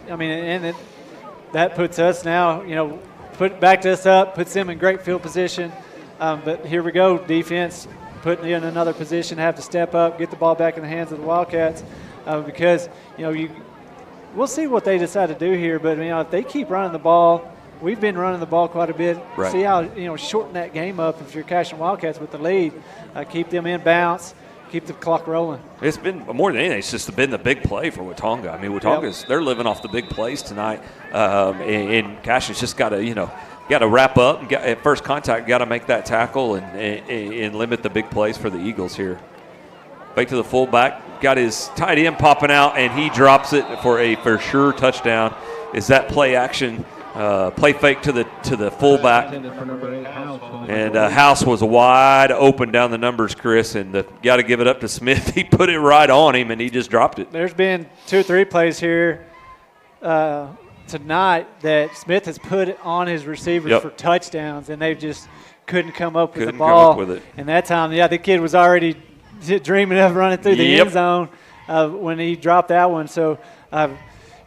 that puts us now, backs us up, puts them in great field position. But here we go, defense putting you in another position, have to step up, get the ball back in the hands of the Wildcats. Because, we'll see what they decide to do here. But, if they keep running the ball, we've been running the ball quite a bit. Right. See how, shorten that game up if you're Cashion Wildcats with the lead. Keep them in bounce, keep the clock rolling. It's been more than anything. It's just been the big play for Watonga. I mean, Watonga's they're living off the big plays tonight. And Cashion's just got to, got to wrap up. And at first contact, got to make that tackle and limit the big plays for the Eagles here. Back to the fullback, got his tight end popping out, and he drops it for a for sure touchdown. Is that play action, play fake to the fullback, and House was wide open down the numbers, Chris, and got to give it up to Smith. He put it right on him, and he just dropped it. There's been 2 or 3 plays here tonight that Smith has put it on his receivers for touchdowns, and they just couldn't come up with the ball. Come up with it. And that time, the kid was already dreaming of running through the end zone when he dropped that one. So,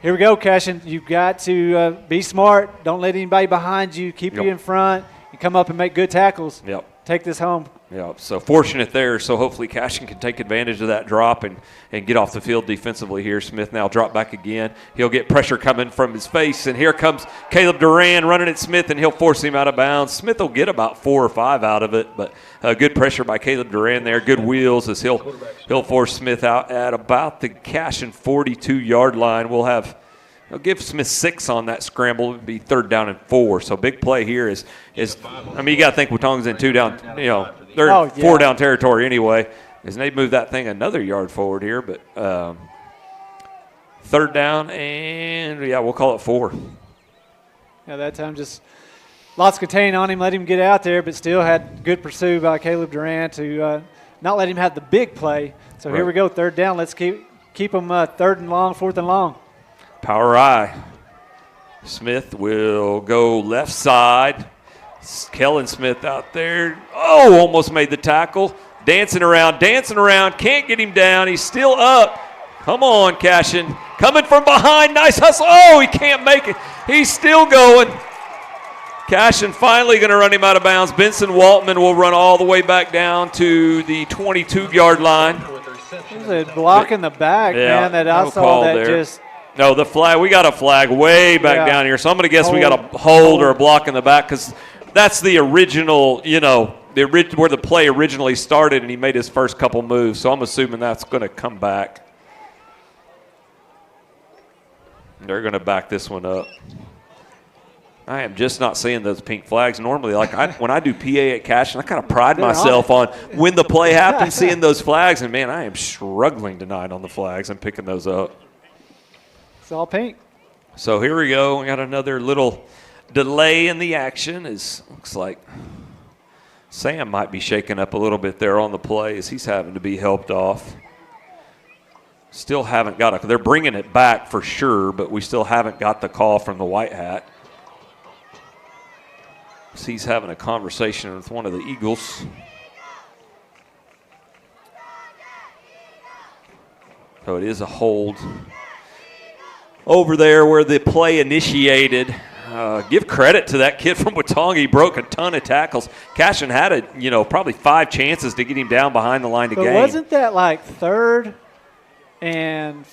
Here we go, Cashion. You've got to be smart. Don't let anybody behind you keep you in front. You come up and make good tackles. Yep. Take this home. Yeah, so fortunate there. So hopefully Cashion can take advantage of that drop and get off the field defensively here. Smith now drop back again. He'll get pressure coming from his face, and here comes Caleb Duran running at Smith, and he'll force him out of bounds. Smith will get about 4 or 5 out of it, but good pressure by Caleb Duran there. Good wheels as he'll force Smith out at about the Cashion 42-yard line. He'll give Smith 6 on that scramble. It would be 3rd down and 4. So big play here is I mean, you got to think Watonga's in 2 down, they're in 4 down territory anyway. As they move that thing another yard forward here, but 3rd down and, we'll call it 4. Yeah, that time just lots contained on him, let him get out there, but still had good pursuit by Caleb Durant to not let him have the big play. So Here we go, 3rd down. Let's keep them 3rd and long, 4th and long. Power I. Smith will go left side. Kellen Smith out there. Oh, almost made the tackle. Dancing around. Can't get him down. He's still up. Come on, Cashion. Coming from behind. Nice hustle. Oh, he can't make it. He's still going. Cashion finally going to run him out of bounds. Benson Waltman will run all the way back down to the 22-yard line. There's a block in the back, man, that I saw that there. No, the flag. We got a flag way back down here. So I'm going to guess we got a hold or a block in the back because that's the original, where the play originally started and he made his first couple moves. So I'm assuming that's going to come back. They're going to back this one up. I am just not seeing those pink flags. Normally, when I do PA at Cashion, I kind of pride myself on when the play happens, seeing those flags. And, man, I am struggling tonight on the flags and picking those up. It's all pink. So here we go. We got another little delay in the action. Looks like Sam might be shaking up a little bit there on the play as he's having to be helped off. Still haven't got they're bringing it back for sure, but we still haven't got the call from the White Hat. So he's having a conversation with one of the Eagles. So it is a hold over there where the play initiated. Give credit to that kid from Watonga. He broke a ton of tackles. Cashion had probably 5 chances to get him down behind the line to gain. Wasn't that like 3rd and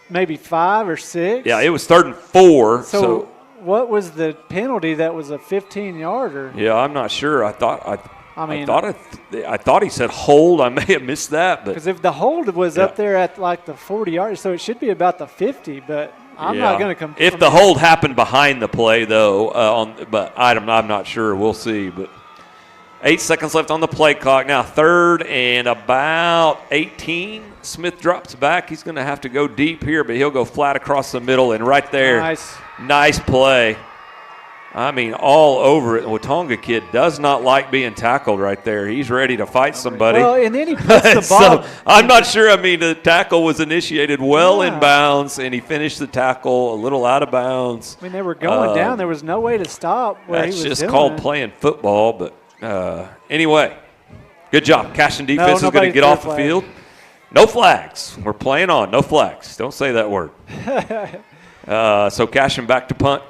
maybe 5 or 6? Yeah, it was 3rd and 4. So what was the penalty that was a 15-yarder? Yeah, I'm not sure. I thought he said hold. I may have missed that, but because if the hold was up there at like the 40-yard, so it should be about the 50. But I'm not going to come. If the hold happened behind the play, though, but I'm not sure. We'll see. But 8 seconds left on the play clock. Now 3rd and about 18. Smith drops back. He's going to have to go deep here, but he'll go flat across the middle and right there. Nice play. I mean, all over it. The Watonga kid does not like being tackled right there. He's ready to fight somebody. Well, and then he puts the ball. So I'm not sure. I mean, the tackle was initiated well in bounds, and he finished the tackle a little out of bounds. I mean, they were going down. There was no way to stop where he was That's just doing called it. playing football. But anyway, good job. Cashion defense is going to get off the field. No flags. We're playing on. No flags. Don't say that word. So Cashion back to punt,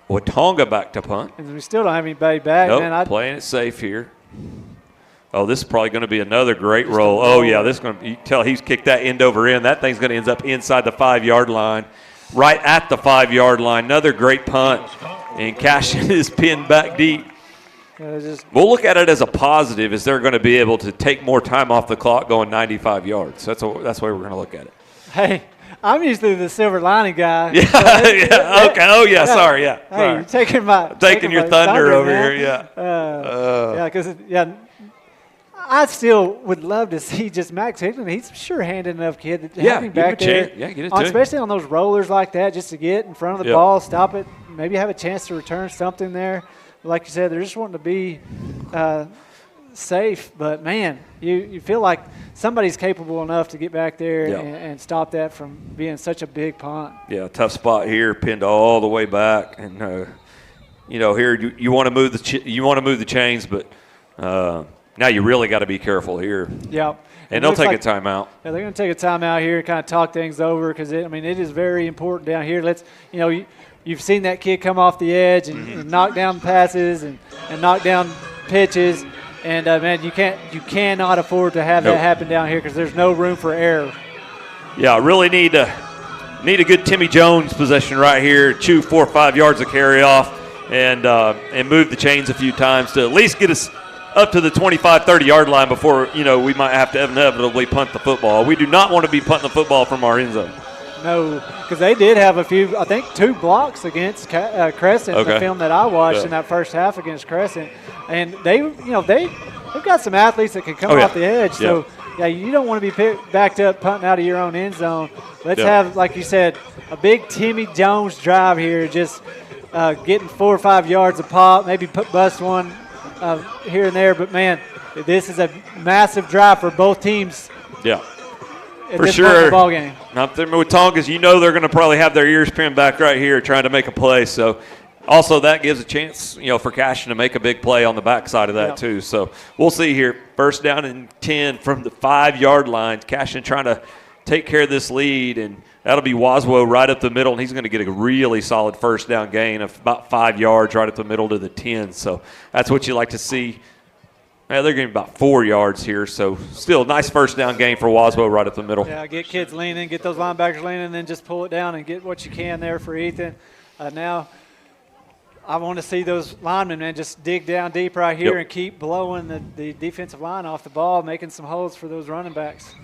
Watonga back to punt. And we still don't have anybody back. Nope, man. Playing it safe here. Oh, this is probably going to be another great roll. Oh, yeah, this is going to. You can tell he's kicked that end over end. That thing's going to end up inside the 5-yard line, right at the 5-yard line. Another great punt, and Cashion is pinned back deep. We'll look at it as a positive, as they're going to be able to take more time off the clock going 95 yards. That's the way we're going to look at it. Hey. I'm usually the silver lining guy. Yeah, okay. Oh, yeah, sorry, yeah. Hey, sorry. you're taking your thunder over man. here, yeah. Because I still would love to see just Max Hickman. He's a sure-handed enough kid to have him back there. Yeah, get it to him. Especially on those rollers like that, just to get in front of the ball, stop it, maybe have a chance to return something there. Like you said, they're just wanting to be safe, but man, you feel like somebody's capable enough to get back there and stop that from being such a big punt. Yeah, tough spot here, pinned all the way back, and here you want to move the chains, but now you really got to be careful here. Yeah, And they'll take a timeout. Yeah, they're going to take a timeout here and kind of talk things over because, it is very important down here. You've seen that kid come off the edge and knock down passes and knock down pitches. And, man, you cannot afford to have that happen down here because there's no room for error. Yeah, really need a good Timmy Jones possession right here. Chew 4 or 5 yards of carry off and move the chains a few times to at least get us up to the 25, 30-yard line before, we might have to inevitably punt the football. We do not want to be punting the football from our end zone. No, because they did have a few, I think 2 blocks against Crescent, the film that I watched in that first half against Crescent. And they've got some athletes that can come off the edge. So, you don't want to be backed up punting out of your own end zone. Let's have, like you said, a big Timmy Jones drive here, just getting 4 or 5 yards a pop, maybe bust one here and there. But, man, this is a massive drive for both teams. Yeah. For sure. Ball game. Not the Watongas, they're going to probably have their ears pinned back right here trying to make a play. So, also that gives a chance, for Cashion to make a big play on the backside of that too. So, we'll see here. First down and 10 from the 5-yard line. Cashion trying to take care of this lead, and that'll be Waswo right up the middle, and he's going to get a really solid first down gain of about 5 yards right up the middle to the 10. So, that's what you like to see. Yeah, they're getting about 4 yards here, so still nice first down gain for Waswo right up the middle. Yeah, get kids leaning, get those linebackers leaning, and then just pull it down and get what you can there for Ethan. Now I want to see those linemen, man, just dig down deep right here and keep blowing the defensive line off the ball, making some holes for those running backs.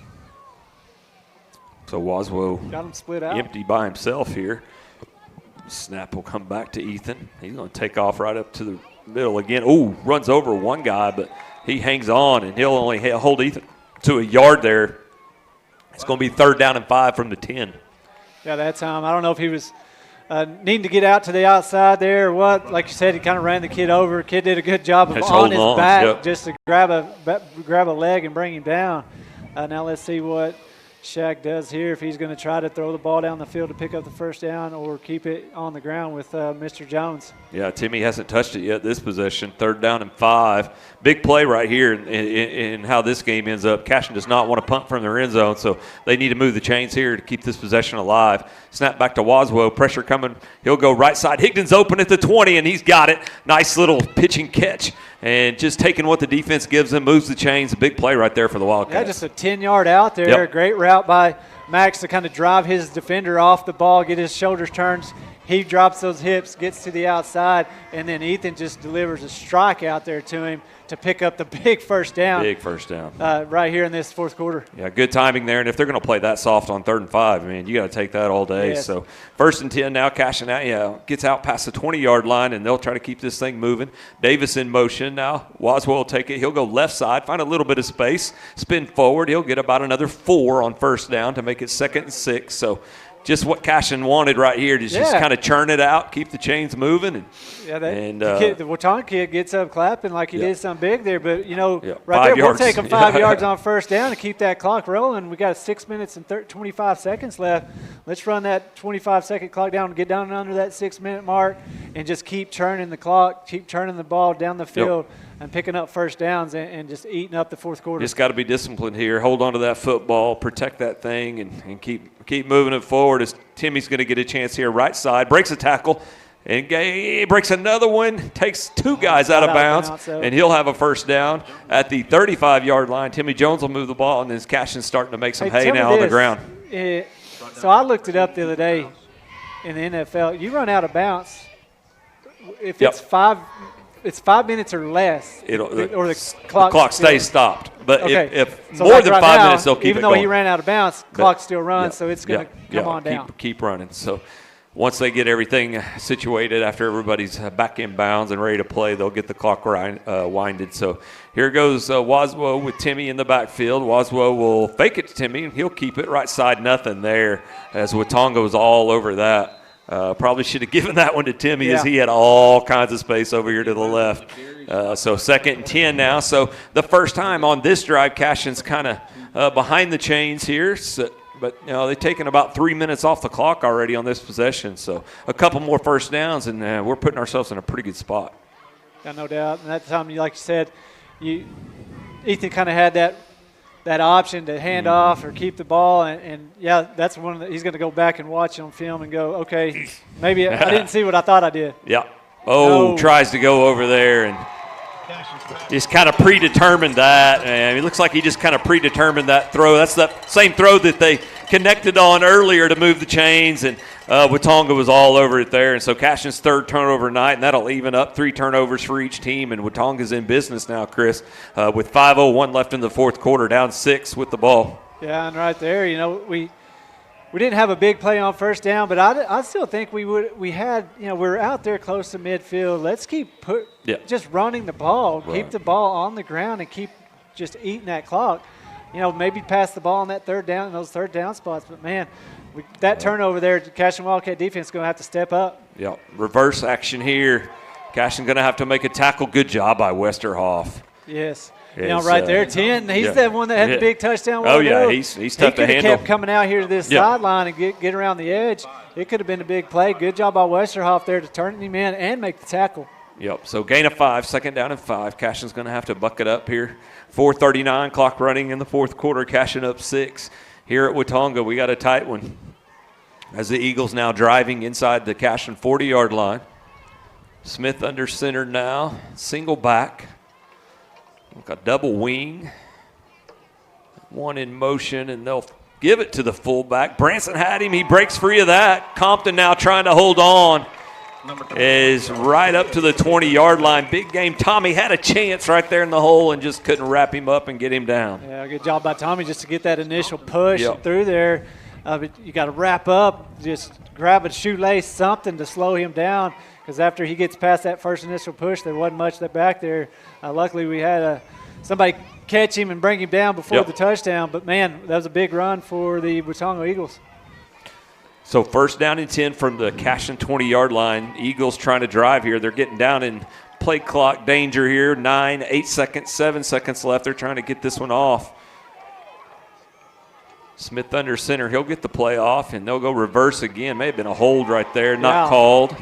So Waswo got him split out. Empty by himself here. Snap will come back to Ethan. He's going to take off right up to the middle again. Ooh, runs over one guy, but he hangs on, and he'll only hold Ethan to a yard there. It's going to be 3rd down and 5 from the 10. Yeah, that time. I don't know if he was needing to get out to the outside there or what. Like you said, he kind of ran the kid over. Kid did a good job of on his back just to grab a leg and bring him down. Now let's see what Shaq does here, if he's going to try to throw the ball down the field to pick up the first down or keep it on the ground with Mr. Jones. Yeah, Timmy hasn't touched it yet this possession. 3rd down and 5. Big play right here in how this game ends up. Cashion does not want to punt from their end zone, so they need to move the chains here to keep this possession alive. Snap back to Waswo. Pressure coming. He'll go right side. Higdon's open at the 20, and he's got it. Nice little pitching catch. And just taking what the defense gives him, moves the chains. A big play right there for the Wildcats. Yeah, just a 10-yard out there. Great route by Max to kind of drive his defender off the ball, get his shoulders turned. He drops those hips, gets to the outside, and then Ethan just delivers a strike out there to him to pick up the big first down. Big first down. Right here in this 4th quarter. Yeah, good timing there. And if they're going to play that soft on 3rd and 5, you got to take that all day. Yes. So 1st and 10 now, Cashion out, gets out past the 20-yard line, and they'll try to keep this thing moving. Davis in motion now. Waswell will take it. He'll go left side, find a little bit of space, spin forward. He'll get about another 4 on first down to make it 2nd and 6. So just what Cashion wanted right here, to just kind of churn it out, keep the chains moving. The Watonga kid gets up clapping like he did something big there. But, right there, yards. We'll take him 5 yards on first down to keep that clock rolling. We got 6 minutes and 25 seconds left. Let's run that 25-second clock down and get down under that 6-minute mark and just keep churning the clock, keep turning the ball down the field. And picking up first downs and just eating up the 4th quarter. Just got to be disciplined here. Hold on to that football, protect that thing, and keep moving it forward as Timmy's going to get a chance here. Right side, breaks a tackle, and breaks another one, takes 2 guys out of bounds, and he'll have a first down at the 35-yard line. Timmy Jones will move the ball, and then Cashion's starting to make some hay now on the ground. So I looked it up the other day in the NFL. You run out of bounds if it's 5 minutes or less, or the clock stays stopped. But if so more like than right 5 now, minutes, they'll keep it going. going. Even though he ran out of bounds, clock still runs, so it's going to come on down. Keep running. So once they get everything situated after everybody's back in bounds and ready to play, they'll get the clock winded. So here goes Waswo with Timmy in the backfield. Waswo will fake it to Timmy, and he'll keep it right side, nothing there, as Watonga was all over that. Probably should have given that one to Timmy as he had all kinds of space over here to the left. So 2nd and 10 now. So the first time on this drive, Cashion's kind of behind the chains here. So, but they've taken about 3 minutes off the clock already on this possession. So a couple more first downs, and we're putting ourselves in a pretty good spot. Yeah, no doubt. And that time, like you said, Ethan kind of had that that option to hand off or keep the ball. And yeah, that's one he's going to go back and watch on film and go, okay, maybe I didn't see what I thought I did. Yeah. Oh, tries to go over there and just kind of predetermined that. And it looks like he just kind of predetermined that throw. That's that same throw that they connected on earlier to move the chains, and Watonga was all over it there. And so Cashion's third turnover night, and that'll even up 3 turnovers for each team. And Watonga's in business now, Chris, with 5:01 left in the fourth quarter, down 6 with the ball. Yeah, and right there, we didn't have a big play on first down, but I still think we had we're out there close to midfield. Let's keep just running the ball, keep the ball on the ground, and keep just eating that clock. Maybe pass the ball on that third down in those third down spots. But man, that turnover there, Cashion Wildcat defense is going to have to step up. Yeah, reverse action here. Cashion going to have to make a tackle. Good job by Westerhoff. Yes. Right there, 10. He's the one that had the big touchdown. Oh, yeah, he's tough to handle. He could have kept coming out here to this sideline and get around the edge. It could have been a big play. Good job by Westerhoff there to turn him in and make the tackle. Yep, so gain of 5, second down and 5. Cashion's going to have to buck it up here. 4:39, clock running in the fourth quarter. Cashion up 6. Here at Watonga, we got a tight one as the Eagles now driving inside the Cashion 40-yard line. Smith under center now, single back. A double wing. One in motion, and they'll give it to the fullback. Branson had him. He breaks free of that. Compton now trying to hold on. Is right up to the 20-yard line. Big game. Tommy had a chance right there in the hole and just couldn't wrap him up and get him down. Yeah, good job by Tommy just to get that initial push through there. But you got to wrap up, just grab a shoelace, something to slow him down, because after he gets past that first initial push, there wasn't much back there. Luckily, we had somebody catch him and bring him down before the touchdown. But, man, that was a big run for the Watonga Eagles. So first down and 10 from the Cashion 20-yard line. Eagles trying to drive here. They're getting down in play clock danger here. 9, 8 seconds, 7 seconds left. They're trying to get this one off. Smith under center. He'll get the play off, and they'll go reverse again. May have been a hold right there, not called.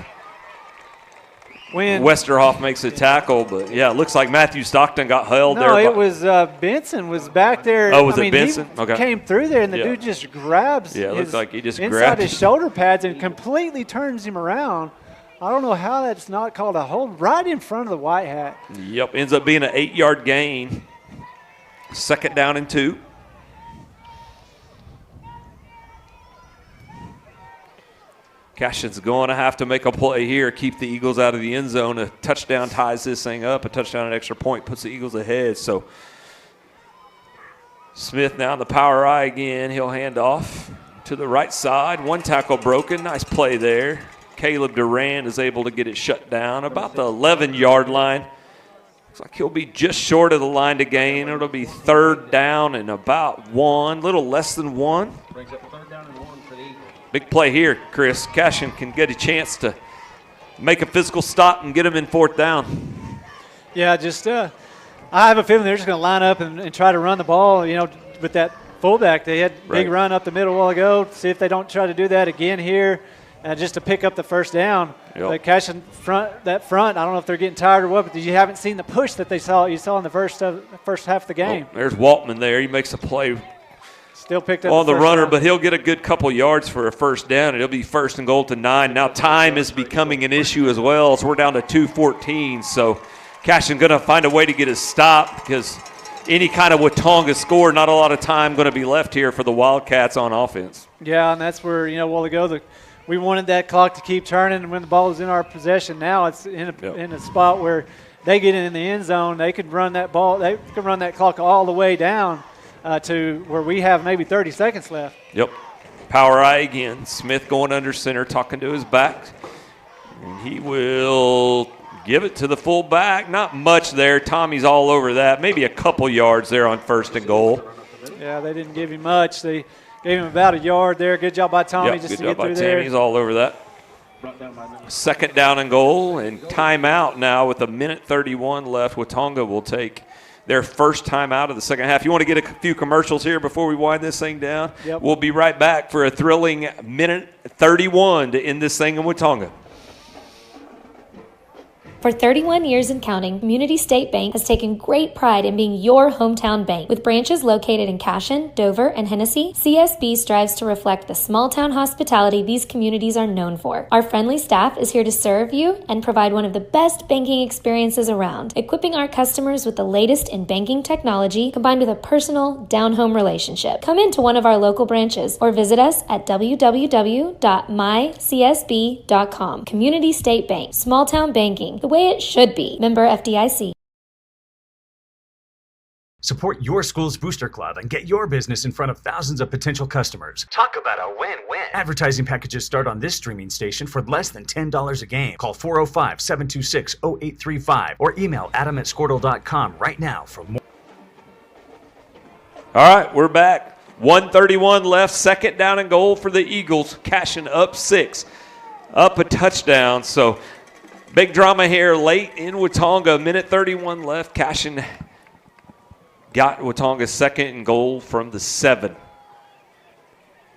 Westerhoff makes a tackle, but, yeah, it looks like Matthew Stockton got held there. No, it was Benson was back there. Oh, was it Benson? He came through there, and the dude just grabs it looks like he just inside his shoulder pads and completely turns him around. I don't know how that's not called a hold right in front of the white hat. Yep, ends up being an 8-yard gain. Second down and 2. Cashion's going to have to make a play here, keep the Eagles out of the end zone. A touchdown ties this thing up. A touchdown, an extra point, puts the Eagles ahead. So Smith now in the power eye again. He'll hand off to the right side. One tackle broken. Nice play there. Caleb Duran is able to get it shut down about the 11-yard line. Looks like he'll be just short of the line to gain. It'll be third down and about 1, little less than 1. Brings up third down and 1 for the Eagles. Big play here, Chris. Cashion can get a chance to make a physical stop and get them in fourth down. Yeah, just I have a feeling they're just going to line up and try to run the ball, with that fullback. They had a big run up the middle a while ago. See if they don't try to do that again here just to pick up the first down. But Cashion front, I don't know if they're getting tired or what, but you haven't seen the push that you saw in the first half of the game. There's Waltman there. He makes a play. Still picked up on the runner, down. But he'll get a good couple yards for a first down. It'll be first and goal to 9. Now time is becoming an issue as well, so we're down to 2:14. So Cashion going to find a way to get a stop because any kind of Watonga score, not a lot of time going to be left here for the Wildcats on offense. Yeah, and that's where, a while ago, we wanted that clock to keep turning, and when the ball is in our possession, now it's in a spot where they get in the end zone. They could run that ball. They could run that clock all the way down to where we have maybe 30 seconds left. Yep. Power eye again. Smith going under center, talking to his back. And he will give it to the fullback. Not much there. Tommy's all over that. Maybe a couple yards there on first and goal. Yeah, they didn't give him much. They gave him about a yard there. Good job by Tommy just to get through there. He's all over that. Second down and goal and timeout now with 1:31 left. Watonga will take their first time out of the second half. You want to get a few commercials here before we wind this thing down? Yep. We'll be right back for a thrilling 1:31 to end this thing in Watonga. For 31 years and counting, Community State Bank has taken great pride in being your hometown bank. With branches located in Cashion, Dover, and Hennessy, CSB strives to reflect the small-town hospitality these communities are known for. Our friendly staff is here to serve you and provide one of the best banking experiences around, equipping our customers with the latest in banking technology combined with a personal, down-home relationship. Come into one of our local branches or visit us at www.mycsb.com. Community State Bank, small-town banking, the way it should be. Member FDIC. Support your school's booster club and get your business in front of thousands of potential customers. Talk about a win-win. Advertising packages start on this streaming station for less than $10 a game. Call 405-726-0835 or email adam@squirtle.com right now for more. All right, we're back. 1:31 left, second down and goal for the Eagles. Cashion up 6, up a touchdown. So big drama here late in Watonga. Minute 31 left. Cashion got Watonga's second and goal from the 7.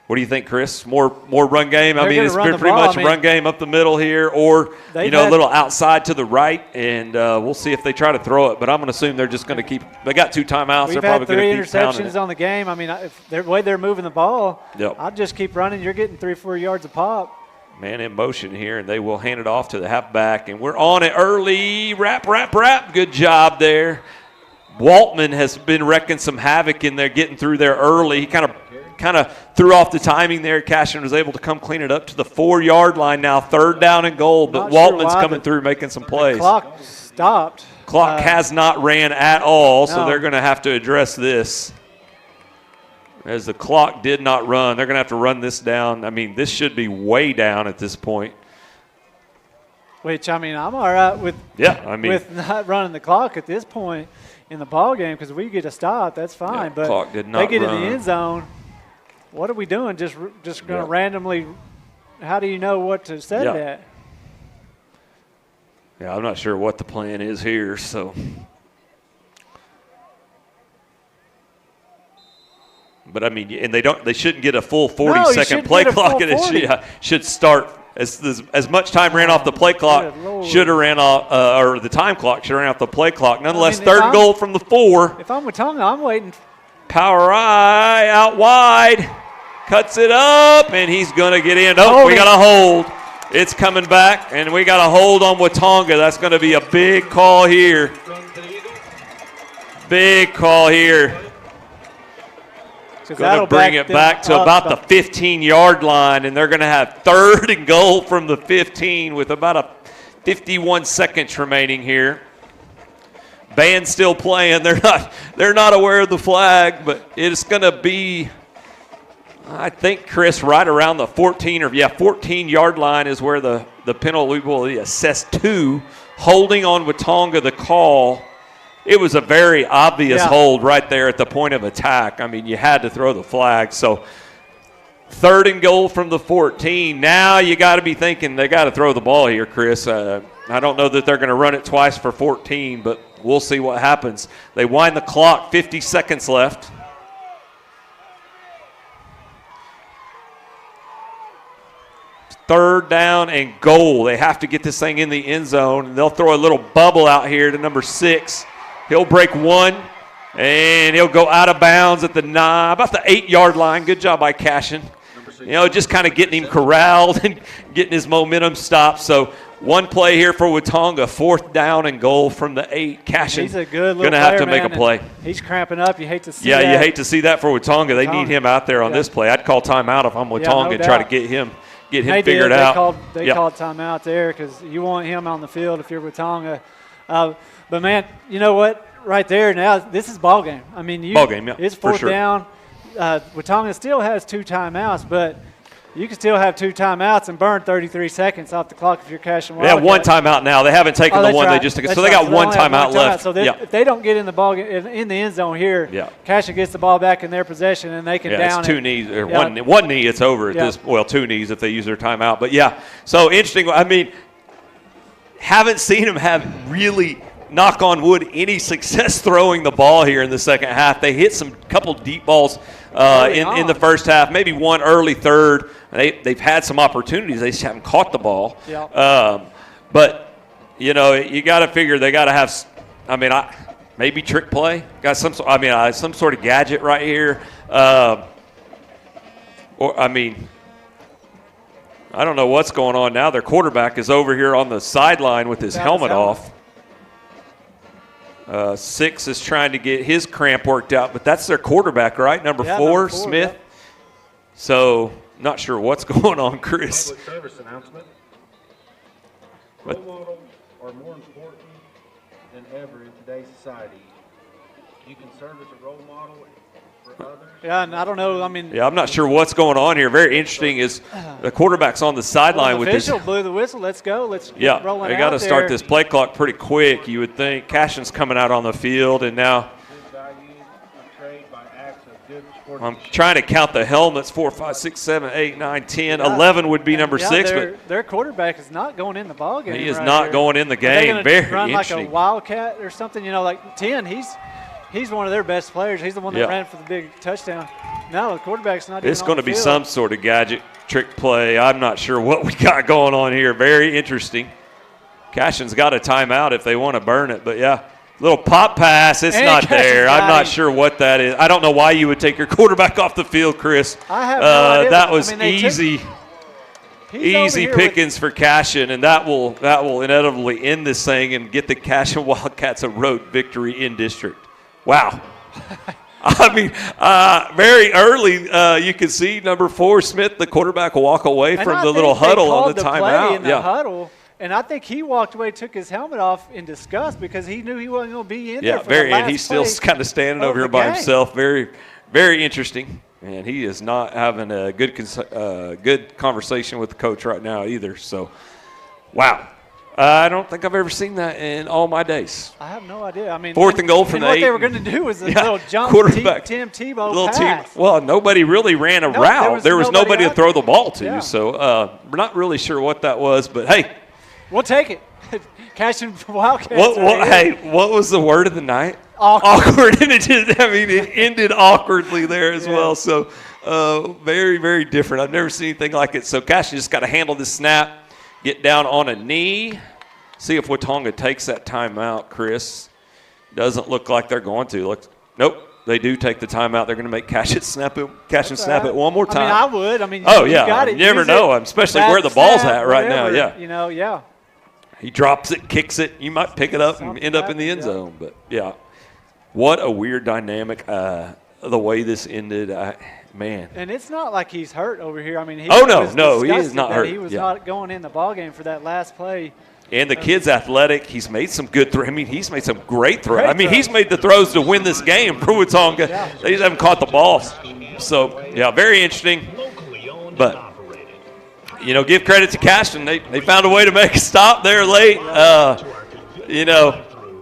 What do you think, Chris? More run game? I mean, it's been pretty much a run game up the middle here, or a little outside to the right, and we'll see if they try to throw it. But I'm going to assume they're just going to keep. They got 2 timeouts. We've they're probably going to keep pounding it. We've had 3 interceptions on the game. I mean, if the way they're moving the ball, yep. I'd just keep running. You're getting 3-4 yards a pop. Man in motion here, and they will hand it off to the halfback, and we're on it early. Wrap. Good job there. Waltman has been wrecking some havoc in there, getting through there early. He kind of threw off the timing there. Cashion was able to come clean it up to the 4-yard line now, third down and goal. But Waltman's coming through, making some plays. The clock stopped. Clock has not ran at all, so they're going to have to address this. As the clock did not run, they're going to have to run this down. I mean, this should be way down at this point. Which, I mean, I'm all right with not running the clock at this point in the ball game, because we get a stop, that's fine. But clock did not they get run. in the end zone. What are we doing? Just going to randomly? How do you know what to set it at? Yeah, I'm not sure what the plan is here. So, but I mean, and they shouldn't get a full 40-second play clock, and it should start. As much time ran off the play clock should have ran off, or the time clock should have ran off the play clock. Nonetheless, third and goal from the 4. If I'm Watonga, I'm waiting. Power eye out wide, cuts it up, and he's going to get in. Oh, we got a hold. It's coming back, and we got a hold on Watonga. That's going to be a big call here. Big call here. Going to bring it back to about the 15-yard line, and they're going to have third and goal from the 15 with about 51 seconds remaining here. Band's still playing. They're not aware of the flag, but it's going to be, I think, Chris, right around the 14-yard line is where the penalty will be assessed to. Holding on Watonga, the call. It was a very obvious hold right there at the point of attack. I mean, you had to throw the flag. So third and goal from the 14. Now you got to be thinking they got to throw the ball here, Chris. I don't know that they're going to run it twice for 14, but we'll see what happens. They wind the clock, 50 seconds left. Third down and goal. They have to get this thing in the end zone, and they'll throw a little bubble out here to number 6. He'll break 1, and he'll go out of bounds at about the 8-yard line. Good job by Cashion. Just kind of getting him corralled and getting his momentum stopped. So one play here for Watonga, 4th down and goal from the 8. Cashion he's a good little going to have to player, make a play. He's cramping up. You hate to see that. Yeah, you hate to see that for Watonga. They need him out there on this play. I'd call timeout if I'm Watonga and try to get him figured out. They called timeout there because you want him on the field if you're Watonga. But, man, you know what? Right there now, this is ball game. I mean, ball game, yeah, it's 4th down. Watonga still has 2 timeouts, but you can still have 2 timeouts and burn 33 seconds off the clock if you're Cashion. They have 1 timeout now. They haven't taken the one they just took. So they got 1 timeout left. So if they don't get in the ball in the end zone here, Cashion gets the ball back in their possession and they can down it's 2 knees or one knee. It's over at this. Well, 2 knees if they use their timeout. But so interesting. I mean, haven't seen them have really, knock on wood, any success throwing the ball here in the second half. They hit some couple deep balls in the first half, maybe one early third. They've had some opportunities. They just haven't caught the ball. But you know, you got to figure they got to have. I mean, maybe trick play. Got some. Some sort of gadget right here. Or I mean, I don't know what's going on now. Their quarterback is over here on the sideline with his helmet off. 6 is trying to get his cramp worked out, but that's their quarterback, right? Number 4, Smith. Yeah. So, not sure what's going on, Chris. Public service announcement. Role models are more important than ever in today's society. You can serve as a role model for others. Yeah, and I don't know. I mean, yeah, I'm not sure what's going on here. Very interesting is the quarterback's on the sideline with his. Official blew the whistle. Let's go. Let's yeah. roll it They got to out start there. this play clock pretty quick. You would think Cashion's coming out on the field, and now I'm trying to count the helmets. 4, 5, 6, 7, 8, 9, 10, 11 would be number 6. But their quarterback is not going in the ball game. He is right not here. going in the Are they game. gonna Very run interesting. like a wildcat or something. You know, like 10. He's one of their best players. He's the one that ran for the big touchdown. No, the quarterback's not. It's going to be field. some sort of gadget trick play. I'm not sure what we got going on here. Very interesting. Cashion's got a timeout if they want to burn it, but yeah. Little pop pass, it's not there. I'm not sure what that is. I don't know why you would take your quarterback off the field, Chris. I have no idea. That was easy pickings for Cashion, and that will inevitably end this thing and get the Cashion Wildcats a road victory in district. Wow. I mean, very early, you can see number 4, Smith, the quarterback, walk away from the little huddle on the timeout. In the huddle. And I think he walked away, took his helmet off in disgust because he knew he wasn't going to be in there for the last and he's still kind of standing over here by himself. Very, very interesting. And he is not having a good conversation with the coach right now either. So, wow. I don't think I've ever seen that in all my days. I have no idea. I mean, 4th and goal from the 8. What they were going to do was a little jump quarterback. Tim Tebow pass. Well, nobody really ran a route. There was nobody to throw the ball to. Yeah. So, we're not really sure what that was. But, hey. We'll take it. Cashion Wildcats. What was the word of the night? Awkward. And it ended awkwardly there as well. So, very, very different. I've never seen anything like it. So, Cashion just got to handle this snap, get down on a knee, see if Watonga takes that timeout, Chris. Doesn't look like they're going to. Nope. They do take the timeout. They're going to make Cashion snap it one more time. I would. You got it. You never know, especially where the ball's at right now. Yeah. Yeah. He drops it, kicks it. You might pick it up and end up in the end zone. But, yeah, what a weird dynamic the way this ended. Man. And it's not like he's hurt over here. He he is not hurt. He was not going in the ball game for that last play. And the kid's athletic. He's made some good throws. He's made some great throws. He's made the throws to win this game for Watonga. Yeah. They just haven't caught the balls. So, yeah, very interesting. But, give credit to Cashion. They found a way to make a stop there late.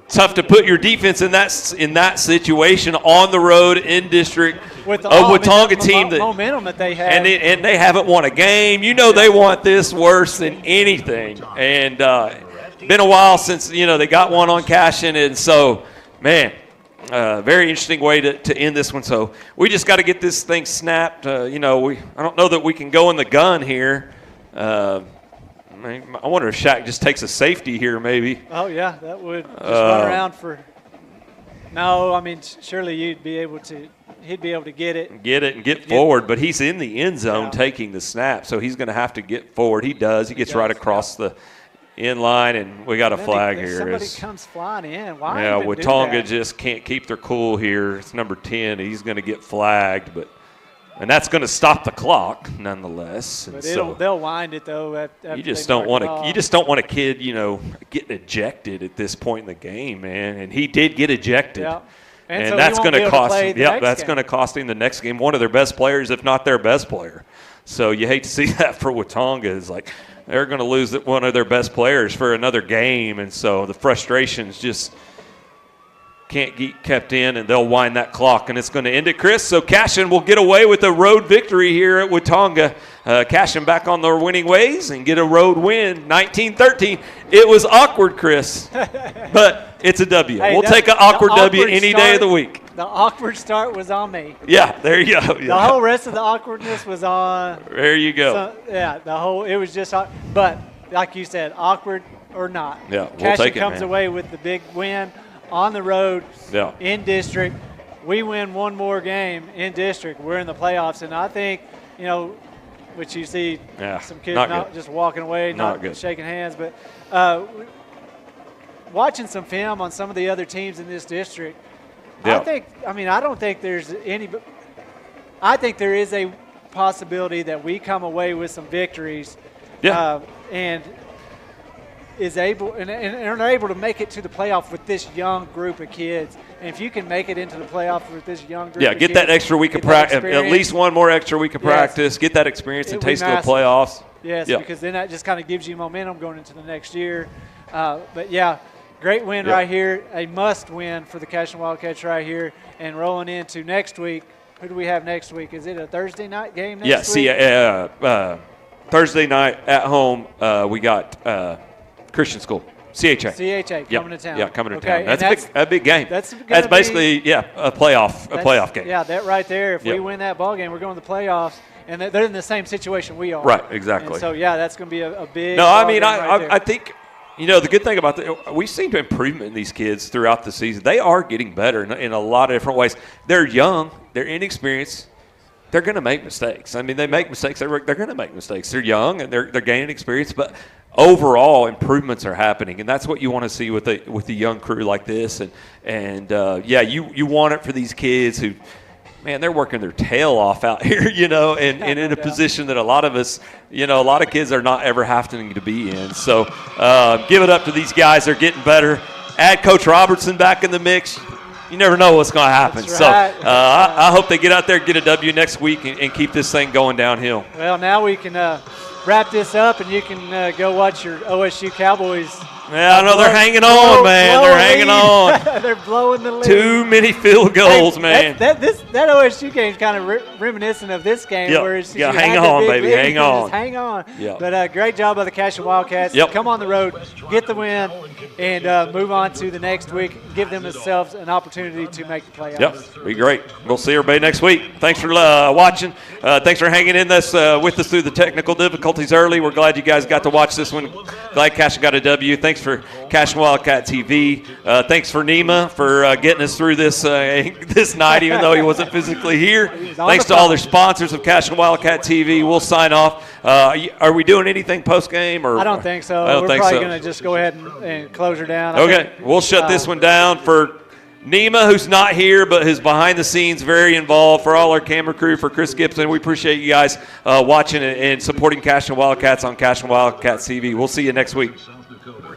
Tough to put your defense in that situation on the road in district. With the Watonga team momentum that they have. And they haven't won a game. They want this worse than anything. And been a while since, they got one on Cashion. And so, man, very interesting way to end this one. So we just got to get this thing snapped. I don't know that we can go in the gun here. I wonder if Shaq just takes a safety here maybe. Oh, yeah, that would just run around for – no, surely he'd be able to get it. Get it and get forward, but he's in the end zone taking the snap, so he's going to have to get forward. He does. He gets right across the end line, and we got a flag here. Somebody comes flying in. Why Watonga just can't keep their cool here. It's number 10. He's going to get flagged, and that's going to stop the clock, nonetheless. But they'll wind it though. You just don't want a kid, getting ejected at this point in the game, man. And he did get ejected, and so that's going to cost him. That's going to cost him the next game. One of their best players, if not their best player. So you hate to see that for Watonga. It's like they're going to lose one of their best players for another game, and so the frustrations just can't get kept in, and they'll wind that clock, and it's going to end it, Chris. So Cashion will get away with a road victory here at Watonga. Cashion back on their winning ways and get a road win, 19-13. It was awkward, Chris, but it's a W. We'll take an awkward W any day of the week. The awkward start was on me. Yeah, there you go. The whole rest of the awkwardness was on. There you go. It was just, but like you said, awkward or not. Yeah, we'll Cashion take it, comes man. away with the big win on the road in district. We win one more game in district, we're in the playoffs. And I think, which you see some kids not just walking away, not shaking hands, but watching some film on some of the other teams in this district, I don't think there's any – I think there is a possibility that we come away with some victories and is able and are able to make it to the playoff with this young group of kids. And if you can make it into the playoff with this young group of kids. Get that extra week of practice, at least one more extra week of practice, get that experience and taste of the playoffs. Yes, because then that just kind of gives you momentum going into the next year. Great win right here, a must win for the Cashion Wildcats right here. And rolling into next week, who do we have next week? Is it a Thursday night game next week? Thursday night at home, we got Christian School. CHA coming to town. Yeah, coming to town. That's a big game. That's basically a playoff game. Yeah, that right there. If we win that ball game, we're going to the playoffs, and they're in the same situation we are. Right, exactly. And so that's going to be a big. No, I mean, I think the good thing about we've seen improvement in these kids throughout the season. They are getting better in a lot of different ways. They're young. They're inexperienced. They're going to make mistakes. I mean, they make mistakes. They're going to make mistakes. They're young and they're gaining experience, but overall improvements are happening, and that's what you want to see with a young crew like this. And you want it for these kids who, man, they're working their tail off out here, and in a position that a lot of us, a lot of kids are not ever having to be in. So give it up to these guys. They're getting better. Add Coach Robertson back in the mix. You never know what's going to happen. Right. So I hope they get out there, get a W next week, and keep this thing going downhill. Well, now we can wrap this up, and you can go watch your OSU Cowboys. Yeah, I know they're hanging on, man. They're hanging on. They're blowing the lead. Too many field goals, man. That OSU game is kind of reminiscent of this game. Where it's hang on, baby. Hang on. Just hang on. Yeah. But great job by the Cashion Wildcats. Yep. Come on the road, get the win, and move on to the next week. Give themselves an opportunity to make the playoffs. Yep, be great. We'll see everybody next week. Thanks for watching. Thanks for hanging in with us through the technical difficulties early. We're glad you guys got to watch this one. Glad Cashion got a W. Thanks for Cashion Wildcat TV. Thanks for Nima for getting us through this night, even though he wasn't physically here. Thanks to all the sponsors of Cashion Wildcat TV. We'll sign off. Are we doing anything post game? I don't think so. We're probably going to just go ahead and close her down. Okay, we'll shut this one down for Nima, who's not here, but who's behind the scenes, very involved. For all our camera crew, for Chris Gibson, we appreciate you guys watching and supporting Cashion Wildcats on Cashion Wildcat TV. We'll see you next week.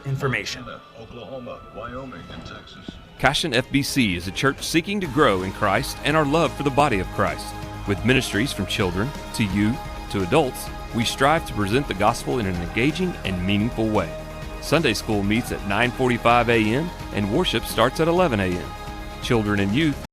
Information. Oklahoma, Wyoming, and Texas. Cashion FBC is a church seeking to grow in Christ and our love for the body of Christ. With ministries from children to youth to adults, we strive to present the gospel in an engaging and meaningful way. Sunday school meets at 9:45 a.m. and worship starts at 11 a.m. Children and youth